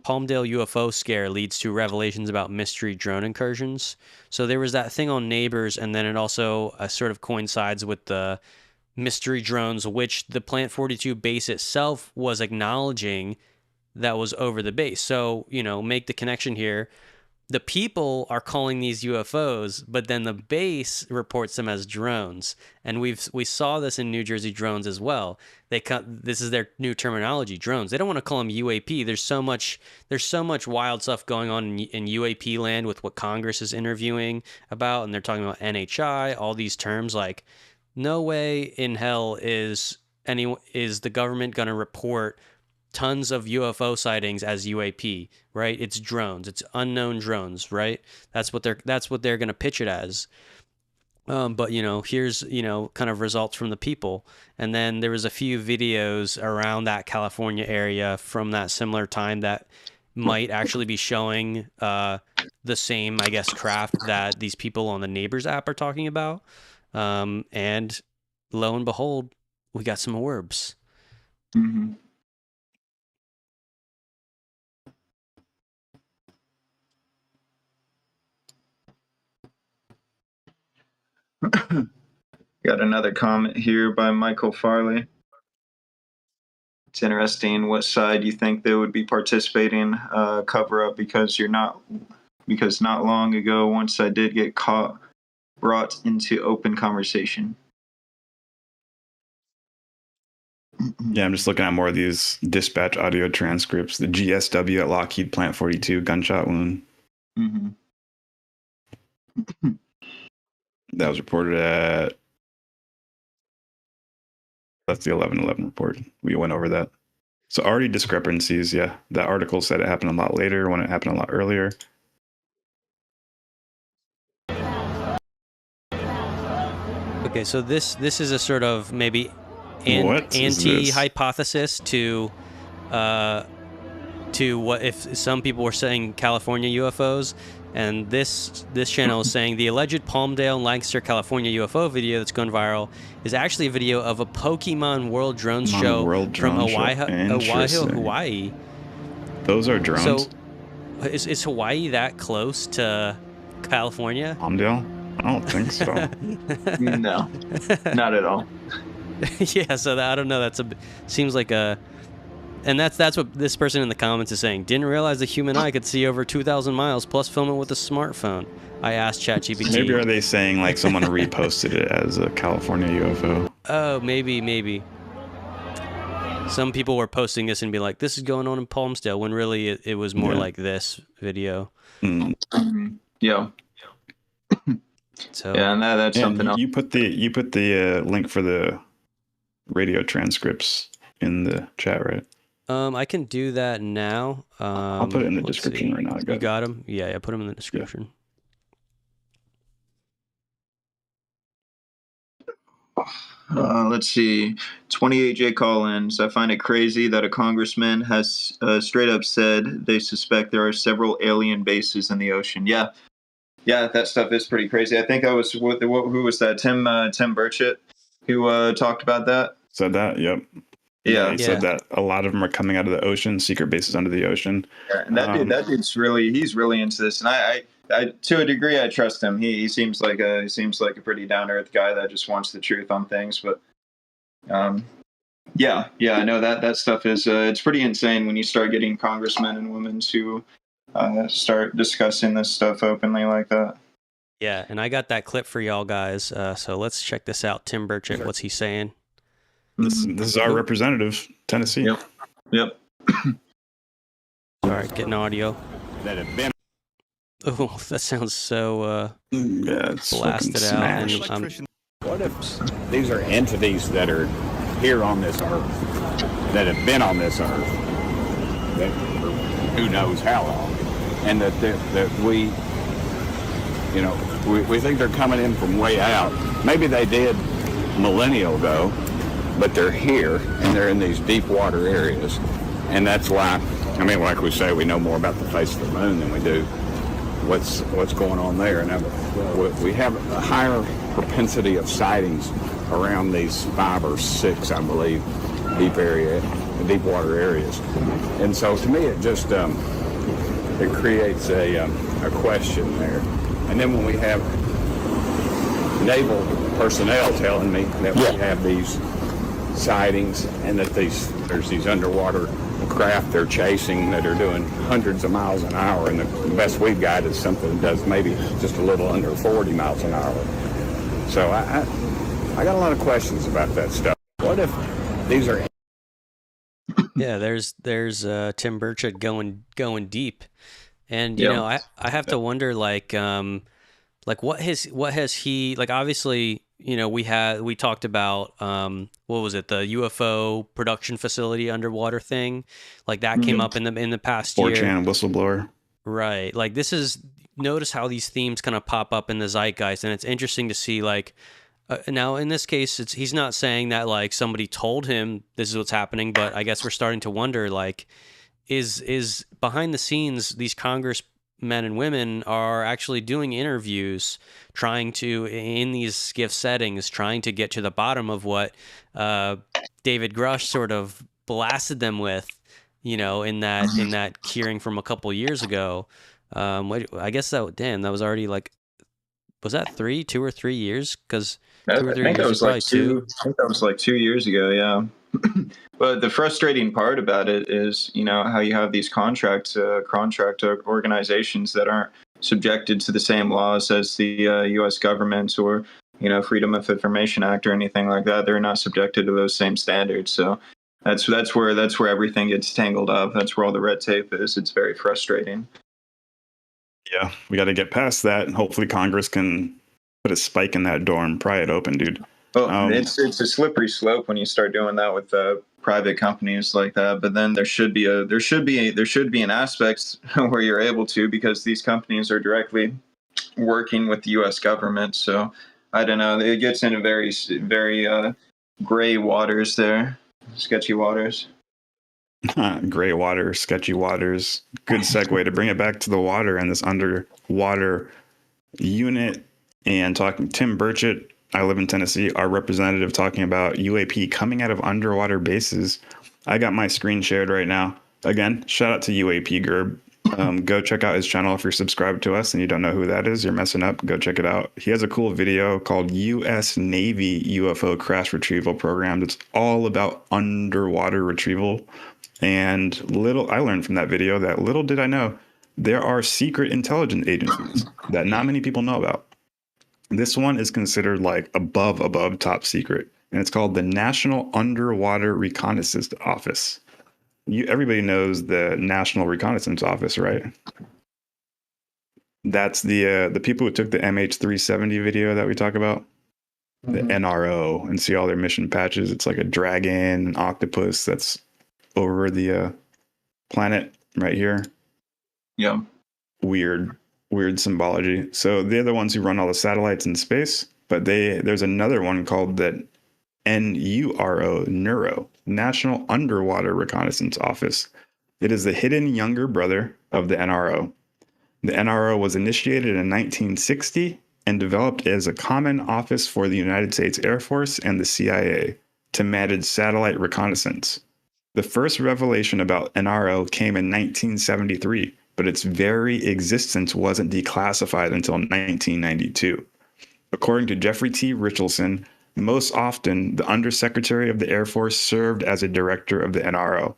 UFO Scare Leads to Revelations About Mystery Drone Incursions. So there was that thing on Neighbors, and then it also sort of coincides with the mystery drones, which the Plant 42 base itself was acknowledging that was over the base. So, make the connection here. The people are calling these UFOs, but then the base reports them as drones. And we saw this in New Jersey drones as well. This is their new terminology, drones. They don't want to call them UAP. There's so much wild stuff going on in UAP land with what Congress is interviewing about, and they're talking about NHI, all these terms. Like, no way in hell is the government going to report tons of UFO sightings as UAP, right? It's drones. It's unknown drones, right? That's what they're going to pitch it as. But here's kind of results from the people, and then there was a few videos around that California area from that similar time that might actually be showing the same, I guess, craft that these people on the Neighbors app are talking about. And lo and behold, we got some orbs. Mm-hmm. Got another comment here by Michael Farley. It's interesting what side you think they would be participating cover up because not long ago once I did get brought into open conversation. Yeah, I'm just looking at more of these dispatch audio transcripts. The GSW at Lockheed Plant 42 gunshot wound. Mm-hmm. That was reported at. That's the 11/11 report. We went over that. So already discrepancies. Yeah, that article said it happened a lot later when it happened a lot earlier. Okay, so this is a sort of maybe anti-hypothesis to what if some people were saying California UFOs, and this channel is saying the alleged Palmdale and Lancaster, California UFO video that's gone viral is actually a video of a Pokemon World Drone Show from Oahu, Hawaii. Those are drones. So is Hawaii that close to California? Palmdale? I don't think so. No, not at all. Yeah, so I don't know. Seems like a. And that's what this person in the comments is saying. Didn't realize the human eye could see over 2,000 miles plus film it with a smartphone. I asked ChatGPT. Maybe are they saying like someone reposted it as a California UFO? Oh, maybe. Some people were posting this and be like, "This is going on in Palmdale," when really it was more like this video. Mm. Yeah. So yeah, and that's something else. You put the link for the radio transcripts in the chat, right? I can do that now. I'll put it in the description right now. You got them? Yeah, put them in the description. Yeah. Let's see. 28J Collins. I find it crazy that a congressman has straight up said they suspect there are several alien bases in the ocean. Yeah, that stuff is pretty crazy. I think I was who was that? Tim Burchett, who talked about that. Said that. Yep. Yeah, he said that a lot of them are coming out of the ocean, secret bases under the ocean. Yeah, and that dude's he's really into this, and I to a degree I trust him. He seems like a pretty down to earth guy that just wants the truth on things. But yeah, I know that stuff is it's pretty insane when you start getting congressmen and women to start discussing this stuff openly like that. Yeah, and I got that clip for y'all guys. So let's check this out. Tim Burchett, what's he saying? This is our representative, Tennessee. Yep. All right, getting audio. That have been. Oh, that sounds so it's blasted out. And What if these are entities that are here on this earth, that have been on this earth, that for who knows how long, and that we, we think they're coming in from way out. Maybe they did millennia ago, but they're here and they're in these deep water areas, and that's why. I mean, like we say, we know more about the face of the moon than we do what's going on there. Now, we have a higher propensity of sightings around these 5 or 6, I believe, deep water areas. And so, to me, it just it creates a question there. And then when we have naval personnel telling me that we have these sightings and that there's these underwater craft they're chasing that are doing hundreds of miles an hour, and the best we've got is something that does maybe just a little under 40 miles an hour. So I got a lot of questions about that stuff. What if these are? Yeah, there's Tim Burchett going deep, and you know I have to wonder like what has he like? Obviously, we talked about what was it, the UFO production facility underwater thing, like that came up in the past year. 4chan whistleblower. Right, like this is notice how these themes kind of pop up in the zeitgeist, and it's interesting to see like. Now, in this case, he's not saying that like somebody told him this is what's happening, but I guess we're starting to wonder like, is behind the scenes these congressmen and women are actually doing interviews, trying to in these skiff settings, trying to get to the bottom of what David Grush sort of blasted them with, you know, in that hearing from a couple years ago. I guess that was already like, was that 2 or 3 years? Because 2 or 3 think that years was is probably like two. I think that was like 2 years ago. Yeah. But the frustrating part about it is, you know, how you have these contract organizations that aren't subjected to the same laws as the U.S. government or, you know, Freedom of Information Act or anything like that. They're not subjected to those same standards. So that's where everything gets tangled up. That's where all the red tape is. It's very frustrating. Yeah, we got to get past that, and hopefully Congress can put a spike in that door and pry it open, dude. Well, it's a slippery slope when you start doing that with private companies like that. But then there should be an aspect where you're able to, because these companies are directly working with the U.S. government. So I don't know. It gets into very gray waters there, sketchy waters. Gray water, sketchy waters. Good segue to bring it back to the water and this underwater unit. And talking Tim Burchett, I live in Tennessee, our representative, talking about UAP coming out of underwater bases. I got my screen shared right now. Again, shout out to UAP Gerb. Go check out his channel if you're subscribed to us and you don't know who that is. You're messing up. Go check it out. He has a cool video called U.S. Navy UFO Crash Retrieval Program. That's all about underwater retrieval. And I learned from that video that little did I know, there are secret intelligence agencies that not many people know about. This one is considered like above top secret, and it's called the National Underwater Reconnaissance Office. Everybody knows the National Reconnaissance Office, right? That's the people who took the MH370 video that we talk about, the NRO, and see all their mission patches. It's like a dragon, an octopus that's over the planet right here. Yeah. Weird symbology. So they're the ones who run all the satellites in space, but there's another one called the NURO, National Underwater Reconnaissance Office. It is the hidden younger brother of the NRO. The NRO was initiated in 1960 and developed as a common office for the United States Air Force and the CIA to manage satellite reconnaissance. The first revelation about NRO came in 1973, but its very existence wasn't declassified until 1992. According to Jeffrey T. Richardson, most often the Undersecretary of the Air Force served as a director of the NRO.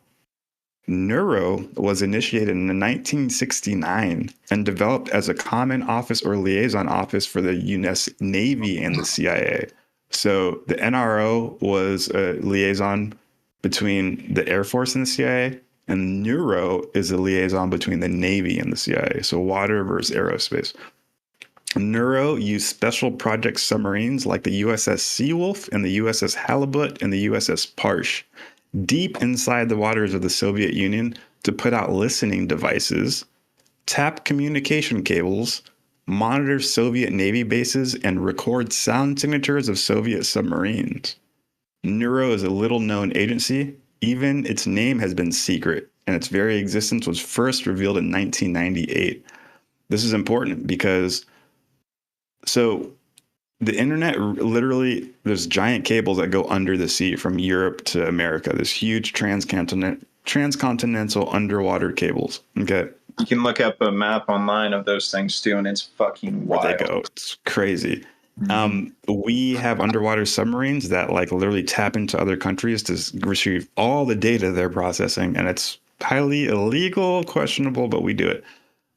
NURO was initiated in 1969 and developed as a common office or liaison office for the U.S. Navy and the CIA. So the NRO was a liaison between the Air Force and the CIA, and NURO is a liaison between the Navy and the CIA. So water versus aerospace. NURO used special project submarines like the USS Seawolf and the USS Halibut and the USS Parsh deep inside the waters of the Soviet Union to put out listening devices, tap communication cables, monitor Soviet Navy bases, and record sound signatures of Soviet submarines. NURO is a little-known agency. Even its name has been secret, and its very existence was first revealed in 1998. This is important because the internet, literally, there's giant cables that go under the sea from Europe to America. There's huge transcontinental underwater cables. Okay. You can look up a map online of those things too, and it's fucking wild. Where they go. It's crazy. We have underwater submarines that like literally tap into other countries to retrieve all the data they're processing, and it's highly illegal, questionable, but we do it.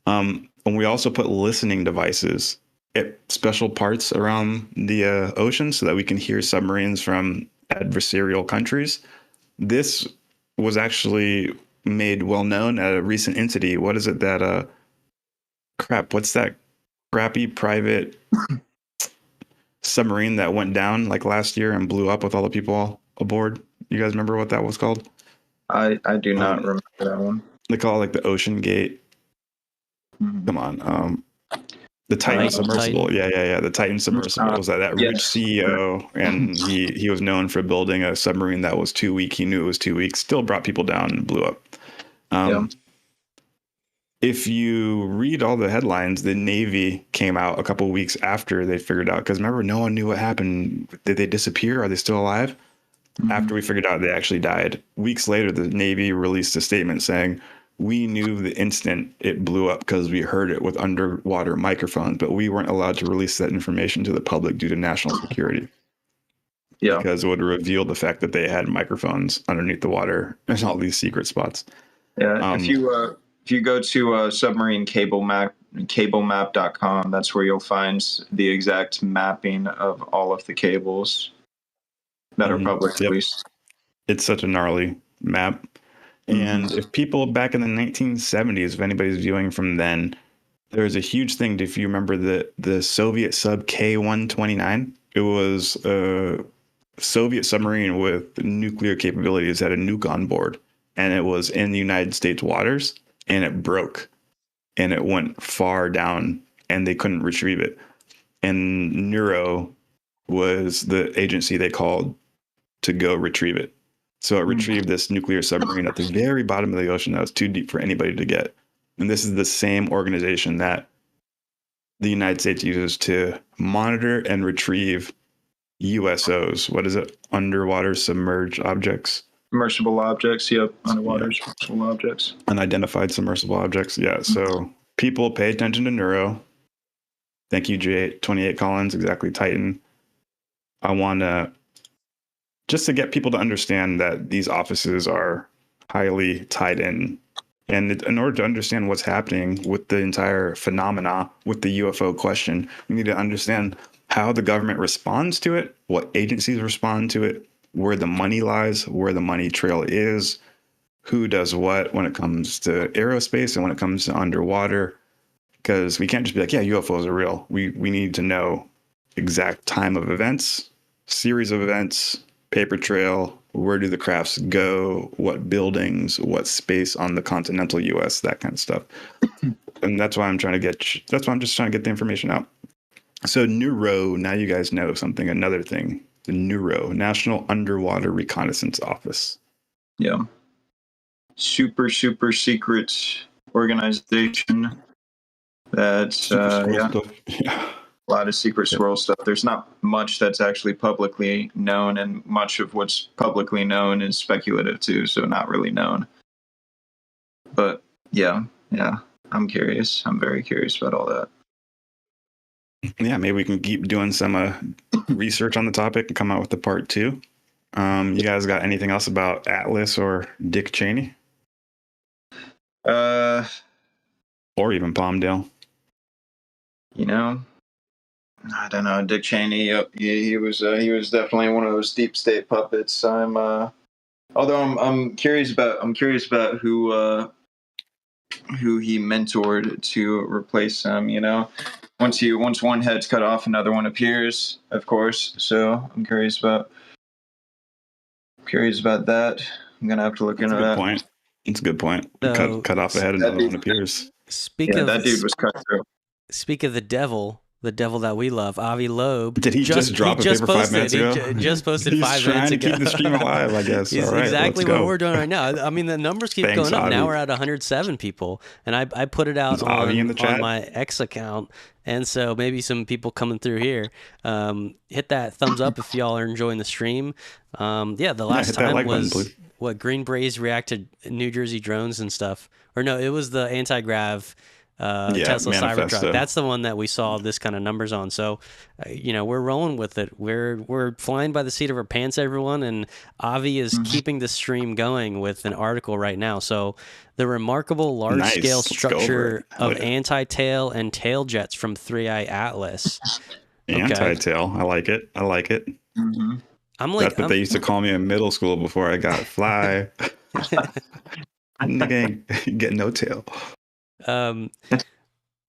And we also put listening devices at special parts around the ocean so that we can hear submarines from adversarial countries. This was actually made well known at a recent entity. What is it that what's that crappy private submarine that went down like last year and blew up with all the people aboard? You guys remember what that was called? I do not remember that one. They call it like the Ocean Gate. Come on. The Titan Titan. submersible. Yeah. The Titan submersible was that rich Yes. CEO, and he was known for building a submarine that was too weak. He knew it was too weak. Still brought people down and blew up. If you read all the headlines, the Navy came out a couple weeks after they figured out, because remember, no one knew what happened. Did they disappear? Are they still alive? After we figured out they actually died. Weeks later, the Navy released a statement saying, we knew the instant it blew up because we heard it with underwater microphones, but we weren't allowed to release that information to the public due to national security. Yeah. Because it would reveal the fact that they had microphones underneath the water and all these secret spots. Yeah. If you go to cablemap.com, that's where you'll find the exact mapping of all of the cables that are public released. It's such a gnarly map. And if people back in the 1970s, if anybody's viewing from then, there was a huge thing. If you remember the Soviet sub K-129, it was a Soviet submarine with nuclear capabilities, had a nuke on board, and it was in the United States waters, and it broke, and it went far down, and they couldn't retrieve it. And Neuro was the agency they called to go retrieve it. So it retrieved this nuclear submarine at the very bottom of the ocean that was too deep for anybody to get. And this is the same organization that the United States uses to monitor and retrieve USOs. What is it? Underwater submerged objects? Submersible objects. Yep. Underwater submersible objects. Unidentified submersible objects. Yeah. So people pay attention to Neuro. Thank you, J28 Collins. Exactly. Titan. I want to, just to get people to understand that these offices are highly tied in. And in order to understand what's happening with the entire phenomena, with the UFO question, we need to understand how the government responds to it, what agencies respond to it, where the money lies, where the money trail is, who does what when it comes to aerospace and when it comes to underwater. Because we can't just be like, yeah, UFOs are real. We need to know exact time of events, series of events, paper trail, where do the crafts go, what buildings, what space on the continental US, that kind of stuff. And that's why I'm just trying to get the information out. So Neuro, now you guys know something, another thing, the Neuro, National Underwater Reconnaissance Office. Yeah. Super, super secret organization that, Yeah. A lot of secret swirl stuff. There's not much that's actually publicly known, and much of what's publicly known is speculative too, so not really known. But yeah, I'm curious. I'm very curious about all that. Yeah, maybe we can keep doing some research on the topic and come out with the part 2. You guys got anything else about Atlas or Dick Cheney? Or even Palmdale? I don't know. Dick Cheney, he was definitely one of those deep state puppets. Although I'm curious about who he mentored to replace him. Once one head's cut off, another one appears, of course. So I'm curious about that. I'm gonna have to look into that. It's a good point. So, cut off a head, another one appears. That dude was cut through. Speak of the devil that we love, Avi Loeb. Did he just drop a paper 5 minutes ago? He just posted 5 minutes ago. He's trying to keep the stream alive, I guess. He's all right, exactly what we're doing right now. I mean, the numbers keep going up. Avi. Now we're at 107 people, and I put it out on my X account, and so maybe some people coming through here. Hit that thumbs up if y'all are enjoying the stream. The last time was what Green Braze reacted New Jersey drones and stuff. Or no, it was the anti-grav Tesla Cybertruck. That's the one that we saw this kind of numbers on. So, we're rolling with it. We're flying by the seat of our pants, everyone. And Avi is keeping the stream going with an article right now. So, the remarkable large-scale structure of anti-tail and tail jets from 3i Atlas. Anti-tail. I like it. Mm-hmm. That's what they used to call me in middle school before I got fly. Nigga ain't getting no tail.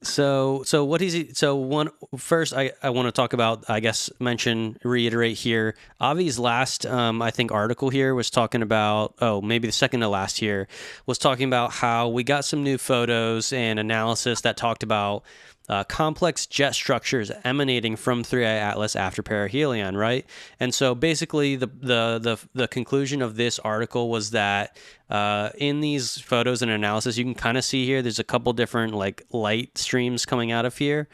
So what is he? So first I want to talk about, reiterate here. Avi's last, I think article here was talking about, maybe the second to last here was talking about how we got some new photos and analysis that talked about complex jet structures emanating from 3i Atlas after perihelion, right? And so basically the conclusion of this article was that in these photos and analysis, you can kind of see here, there's a couple different like light streams coming out of here.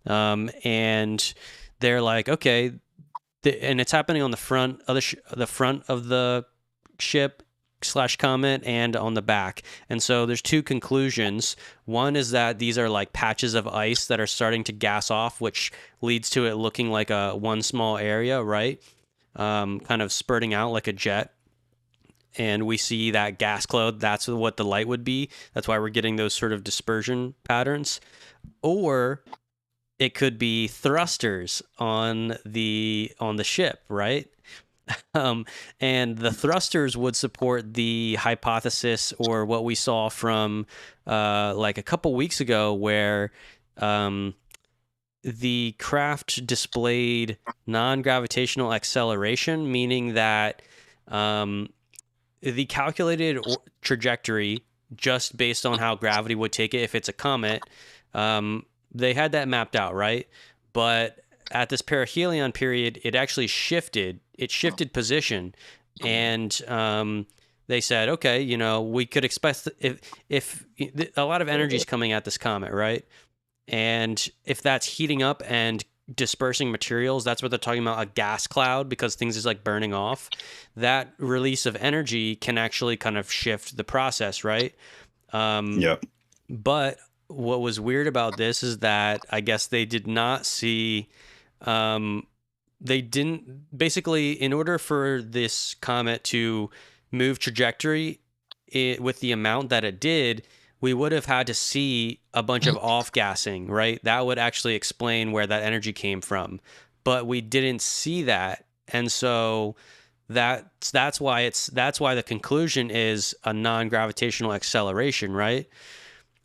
And they're like, okay, and it's happening on the front of the front of the ship / comet and on the back. And so there's two conclusions. One is that these are like patches of ice that are starting to gas off, which leads to it looking like a one small area, right? Kind of spurting out like a jet. And we see that gas cloud. That's what the light would be. That's why we're getting those sort of dispersion patterns. Or it could be thrusters on the ship, right? And the thrusters would support the hypothesis, or what we saw from like a couple weeks ago, where the craft displayed non-gravitational acceleration, meaning that the calculated trajectory, just based on how gravity would take it if it's a comet, they had that mapped out, right? But at this perihelion period, it actually shifted. It shifted position, and they said, okay, you know, we could expect if a lot of energy is coming at this comet, right? And if that's heating up and dispersing materials, that's what they're talking about, a gas cloud, because things is like burning off. That release of energy can actually kind of shift the process, right? Yeah. But what was weird about this is that I guess they did not see. They didn't, basically, in order for this comet to move trajectory with the amount that it did, we would have had to see a bunch of off-gassing, right? That would actually explain where that energy came from. But we didn't see that. And so that's why the conclusion is a non-gravitational acceleration, right?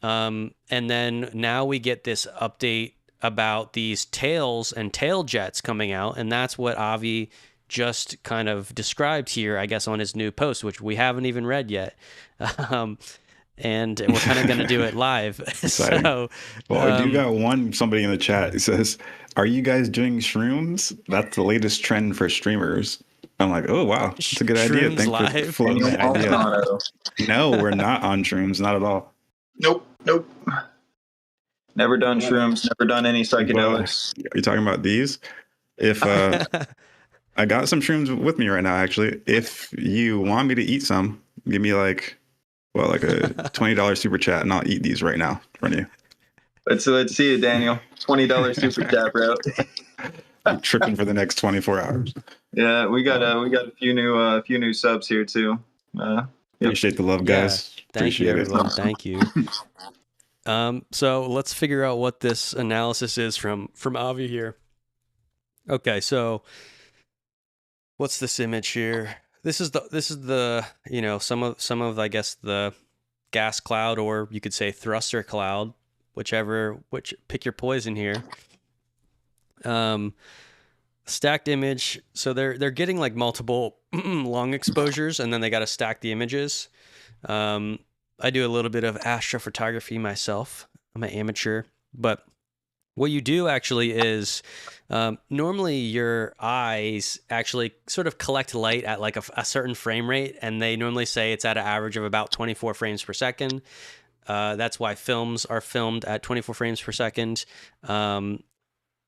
And then now we get this update about these tails and tail jets coming out, and that's what Avi just kind of described here, I guess, on his new post, which we haven't even read yet. And we're kind of going to do it live. So, well, I do got somebody in the chat who says, "Are you guys doing shrooms? That's the latest trend for streamers." I'm like, oh wow, that's a good idea. Thanks for floating that idea. No, we're not on shrooms, not at all. Nope. Never done shrooms, never done any psychedelics. Are you talking about these? If I got some shrooms with me right now, actually. If you want me to eat some, give me like a $20 super chat, and I'll eat these right now in front of you. Let's see it, Daniel. $20 super chat, bro. I'm tripping for the next 24 hours. Yeah, we got a few new subs here too. Appreciate the love, guys. Thank you, everyone. Thank you. So let's figure out what this analysis is from Avi here. Okay, so what's this image here? This is the you know, some of I guess the gas cloud, or you could say thruster cloud, which pick your poison here. Stacked image. So they're getting like multiple long exposures, and then they got to stack the images. I do a little bit of astrophotography myself. I'm an amateur, but what you do actually is normally your eyes actually sort of collect light at like a certain frame rate, and they normally say it's at an average of about 24 frames per second. That's why films are filmed at 24 frames per second.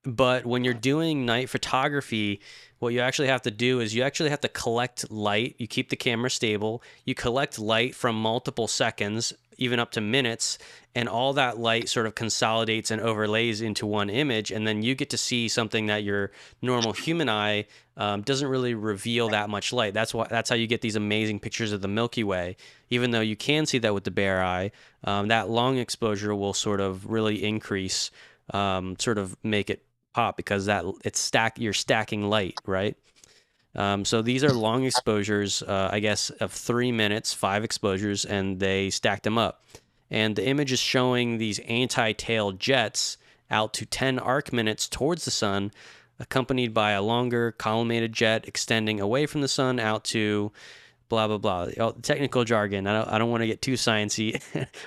But when you're doing night photography, what you actually have to do is you actually have to collect light. You keep the camera stable. You collect light from multiple seconds, even up to minutes, and all that light sort of consolidates and overlays into one image, and then you get to see something that your normal human eye doesn't really reveal that much light. That's how you get these amazing pictures of the Milky Way. Even though you can see that with the bare eye, that long exposure will sort of really increase, sort of make it pop, because you're stacking light, right? So these are long exposures, I guess, of 3 minutes, 5 exposures, and they stacked them up. And the image is showing these anti-tail jets out to 10 arc minutes towards the sun, accompanied by a longer collimated jet extending away from the sun out to blah, blah, blah. Technical jargon. I don't want to get too sciencey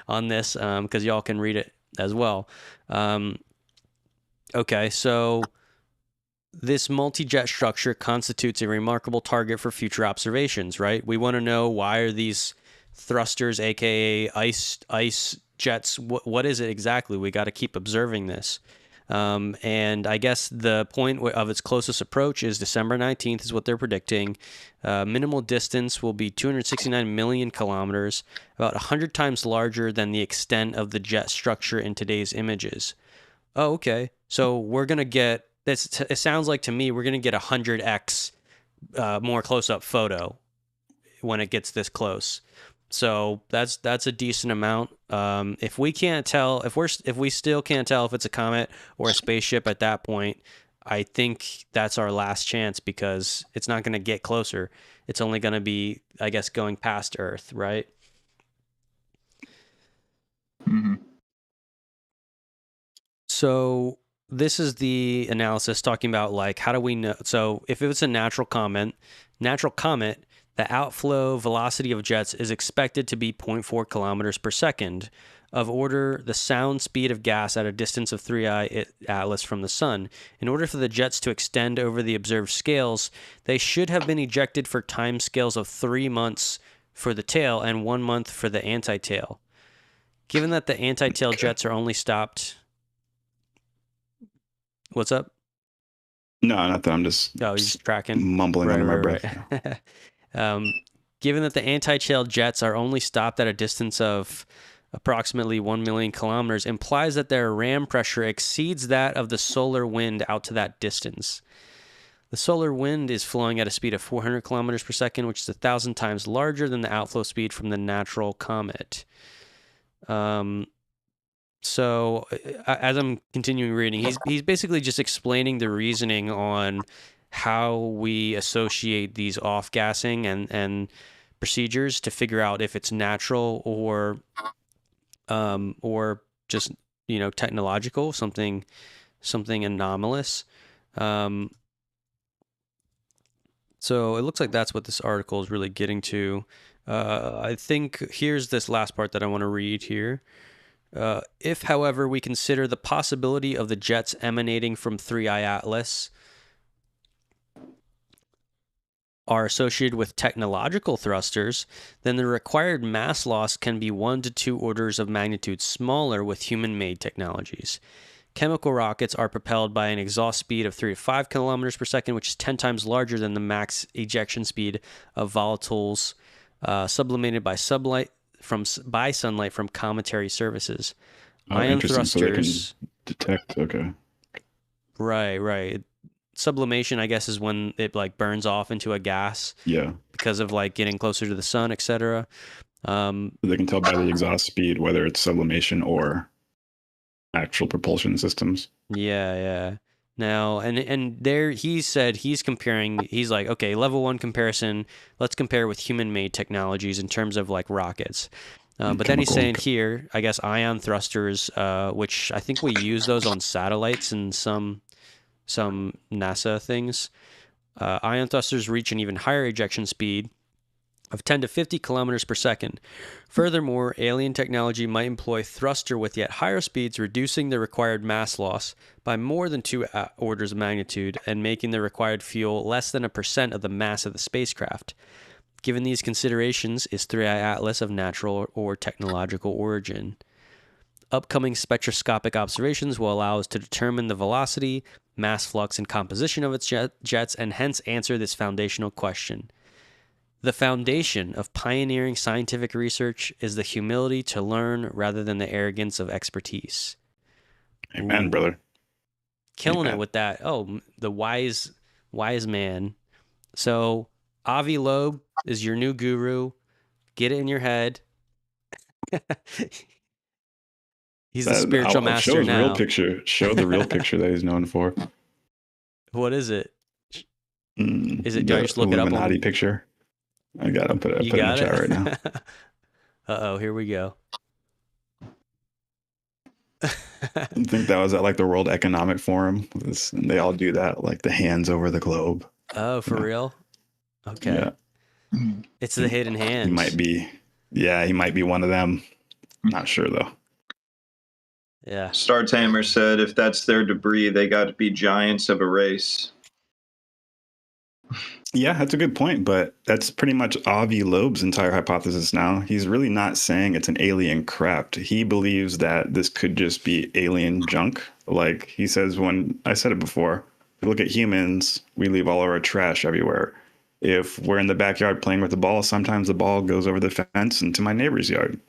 on this, because y'all can read it as well. Okay, so this multi-jet structure constitutes a remarkable target for future observations, right? We want to know, why are these thrusters, aka ice jets, what is it exactly? We got to keep observing this. And I guess the point of its closest approach is December 19th is what they're predicting. Minimal distance will be 269 million kilometers, about 100 times larger than the extent of the jet structure in today's images. Oh, okay. So we're going to get this. It sounds like to me we're going to get 100x more close-up photo when it gets this close. So that's a decent amount. If we can't tell, if we still can't tell if it's a comet or a spaceship at that point, I think that's our last chance, because it's not going to get closer. It's only going to be, I guess, going past Earth, right? Mm-hmm. So this is the analysis talking about, like, how do we know? So if it's a natural comet, the outflow velocity of jets is expected to be 0.4 kilometers per second, of order the sound speed of gas at a distance of 3i Atlas from the sun. In order for the jets to extend over the observed scales, they should have been ejected for time scales of 3 months for the tail and 1 month for the anti-tail. Given that the anti-tail jets are only stopped... What's up? No, not that. I'm just you're just tracking, mumbling under my breath. Right. Given that the anti-tail jets are only stopped at a distance of approximately 1 million kilometers, implies that their ram pressure exceeds that of the solar wind out to that distance. The solar wind is flowing at a speed of 400 kilometers per second, which is 1,000 times larger than the outflow speed from the natural comet. So as I'm continuing reading, he's basically just explaining the reasoning on how we associate these off-gassing and procedures to figure out if it's natural or just, technological, something anomalous. So it looks like that's what this article is really getting to. I think here's this last part that I want to read here. If, however, we consider the possibility of the jets emanating from 3i Atlas are associated with technological thrusters, then the required mass loss can be 1 to 2 orders of magnitude smaller with human-made technologies. Chemical rockets are propelled by an exhaust speed of 3 to 5 kilometers per second, which is 10 times larger than the max ejection speed of volatiles sublimated by sunlight from cometary surfaces. Ion thrusters. So they can detect. Okay. Right. Sublimation, I guess, is when it burns off into a gas. Yeah. Because of getting closer to the sun, etc. They can tell by the exhaust speed whether it's sublimation or actual propulsion systems. Yeah. Now, and there he said he's like, okay, level 1 comparison, let's compare with human-made technologies in terms of rockets. But then he's saying here, I guess, ion thrusters, which I think we use those on satellites and some NASA things. Ion thrusters reach an even higher ejection speed of 10 to 50 kilometers per second. Furthermore, alien technology might employ thruster with yet higher speeds, reducing the required mass loss by more than 2 orders of magnitude and making the required fuel less than 1% of the mass of the spacecraft. Given these considerations, is 3i Atlas of natural or technological origin? Upcoming spectroscopic observations will allow us to determine the velocity, mass flux, and composition of its jets, and hence answer this foundational question. The foundation of pioneering scientific research is the humility to learn rather than the arrogance of expertise. Amen, brother. Killing it with that. Oh, the wise man. So Avi Loeb is your new guru. Get it in your head. He's the spiritual master show his now. Real picture. Show the real picture that he's known for. What is it? Is it? Do I just look it up? Illuminati picture. I got it. Put it in the chat right now. Uh-oh, here we go. I think that was at the World Economic Forum. And they all do that, the hands over the globe. Oh, for real? Okay. Yeah. It's the hidden hand. He might be one of them. I'm not sure though. Yeah. Star Tamer said if that's their debris, they got to be giants of a race. Yeah, that's a good point, but that's pretty much Avi Loeb's entire hypothesis now. He's really not saying it's an alien craft. He believes that this could just be alien junk. Like he says, when I said it before, if you look at humans, we leave all of our trash everywhere. If we're in the backyard playing with the ball, sometimes the ball goes over the fence into my neighbor's yard.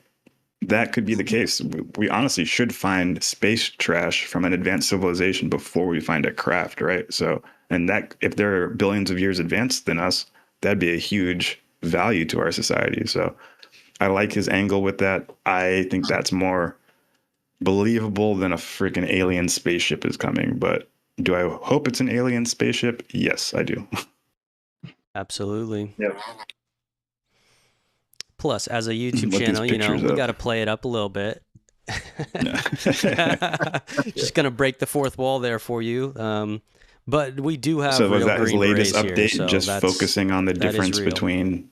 That could be the case. We honestly should find space trash from an advanced civilization before we find a craft, right? So, and that if they're billions of years advanced than us, that'd be a huge value to our society. So I like his angle with that. I think that's more believable than a freaking alien spaceship is coming. But do I hope it's an alien spaceship? Yes, I do. Absolutely. Yep. Plus, as a YouTube What these channel, you know, pictures we of. got to play it up a little bit. Just gonna break the fourth wall there for you. But we do have So was real that his green latest berets update? here, so Just focusing on the that is difference real. between,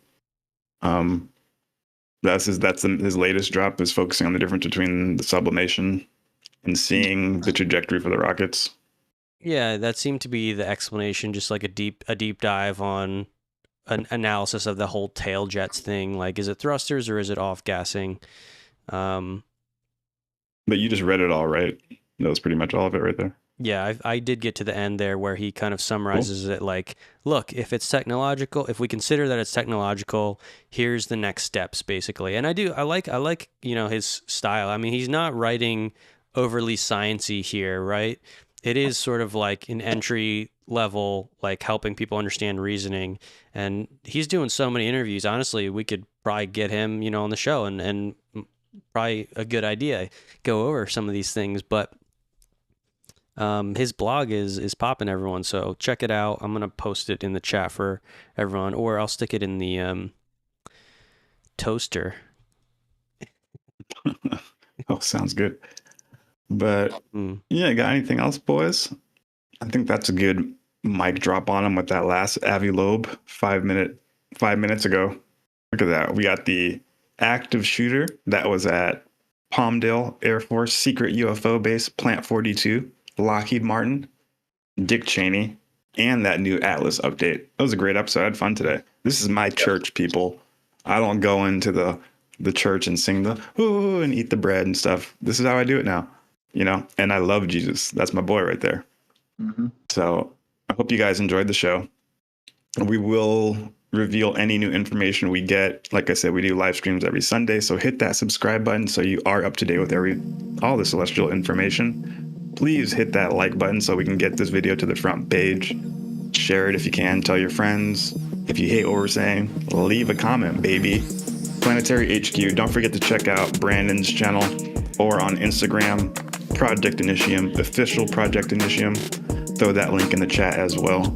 that's his latest drop is focusing on the difference between the sublimation and seeing the trajectory for the rockets. Yeah, that seemed to be the explanation, just like a deep dive on an analysis of the whole tail jets thing. Like, is it thrusters or is it off gassing? But you just read it all, right? That was pretty much all of it right there. Yeah, I did get to the end there where he kind of summarizes it like, look, if it's technological, if we consider that it's technological, here's the next steps, basically. And I like, you know, his style. I mean, he's not writing overly sciencey here, right? It is sort of like an entry level, like helping people understand reasoning. And he's doing so many interviews. Honestly, we could probably get him, you know, on the show and probably a good idea, go over some of these things. But his blog is popping, everyone, so check it out. I'm gonna post it in the chat for everyone, or I'll stick it in the toaster. Oh, sounds good. But yeah, got anything else, boys? I think that's a good mic drop on him with that last Avi Loeb 5 minutes ago. Look at that. We got the active shooter that was at Palmdale Air Force Secret UFO Base, Plant 42, Lockheed Martin, Dick Cheney, and that new Atlas update. That was a great episode. I had fun today. This is my church, people. I don't go into the church and sing the ooh and eat the bread and stuff. This is how I do it now, you know, and I love Jesus. That's my boy right there. Mm-hmm. So I hope you guys enjoyed the show. We will reveal any new information we get. Like I said, we do live streams every Sunday, so hit that subscribe button so you are up to date with all the celestial information. Please hit that like button so we can get this video to the front page. Share it if you can. Tell your friends. If you hate what we're saying, leave a comment, baby. Planetary HQ. Don't forget to check out Brandon's channel or on Instagram, Project Initium, official Project Initium. Throw that link in the chat as well.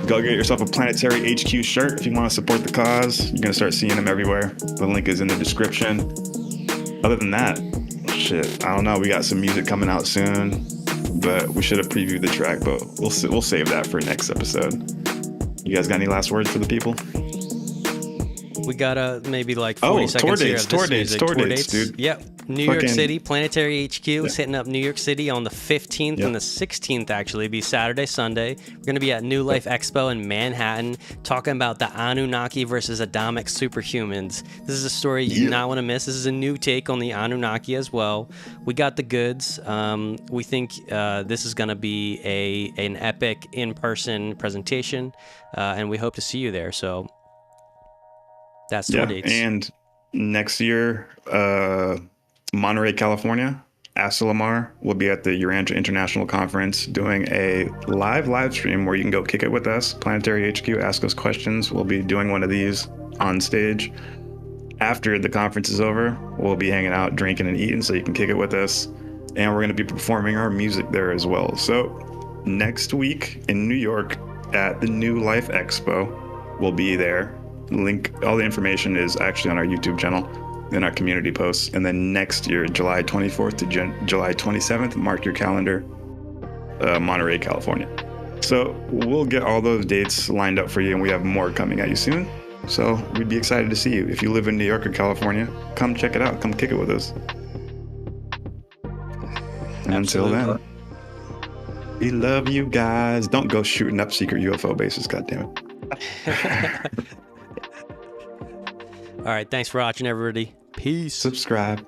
Go get yourself a Planetary HQ shirt if you want to support the cause. You're going to start seeing them everywhere. The link is in the description. Other than that, shit, I don't know. We got some music coming out soon, but we should have previewed the track, but we'll save that for next episode. You guys got any last words for the people? We got maybe like 40 seconds here of tour this music. dates, dude. Yep. New York City, Planetary HQ is hitting up New York City on the 15th and the 16th, actually. It'll be Saturday, Sunday. We're going to be at New Life Expo in Manhattan talking about the Anunnaki versus Adamic superhumans. This is a story you do not want to miss. This is a new take on the Anunnaki as well. We got the goods. We think this is going to be an epic in-person presentation, and we hope to see you there. So that's tour dates. And next year, Monterey, California, Asilomar will be at the Urantia International Conference doing a live stream where you can go kick it with us. Planetary HQ, ask us questions. We'll be doing one of these on stage. After the conference is over, we'll be hanging out, drinking and eating, so you can kick it with us. And we're going to be performing our music there as well. So next week in New York at the New Life Expo, we'll be there. Link, all the information is actually on our YouTube channel in our community posts. And then next year, July 24th to July 27th, mark your calendar, Monterey, California. So we'll get all those dates lined up for you, and we have more coming at you soon. So we'd be excited to see you. If you live in New York or California, come check it out. Come kick it with us. And until then, we love you guys. Don't go shooting up secret UFO bases, goddammit. All right. Thanks for watching, everybody. Peace. Subscribe.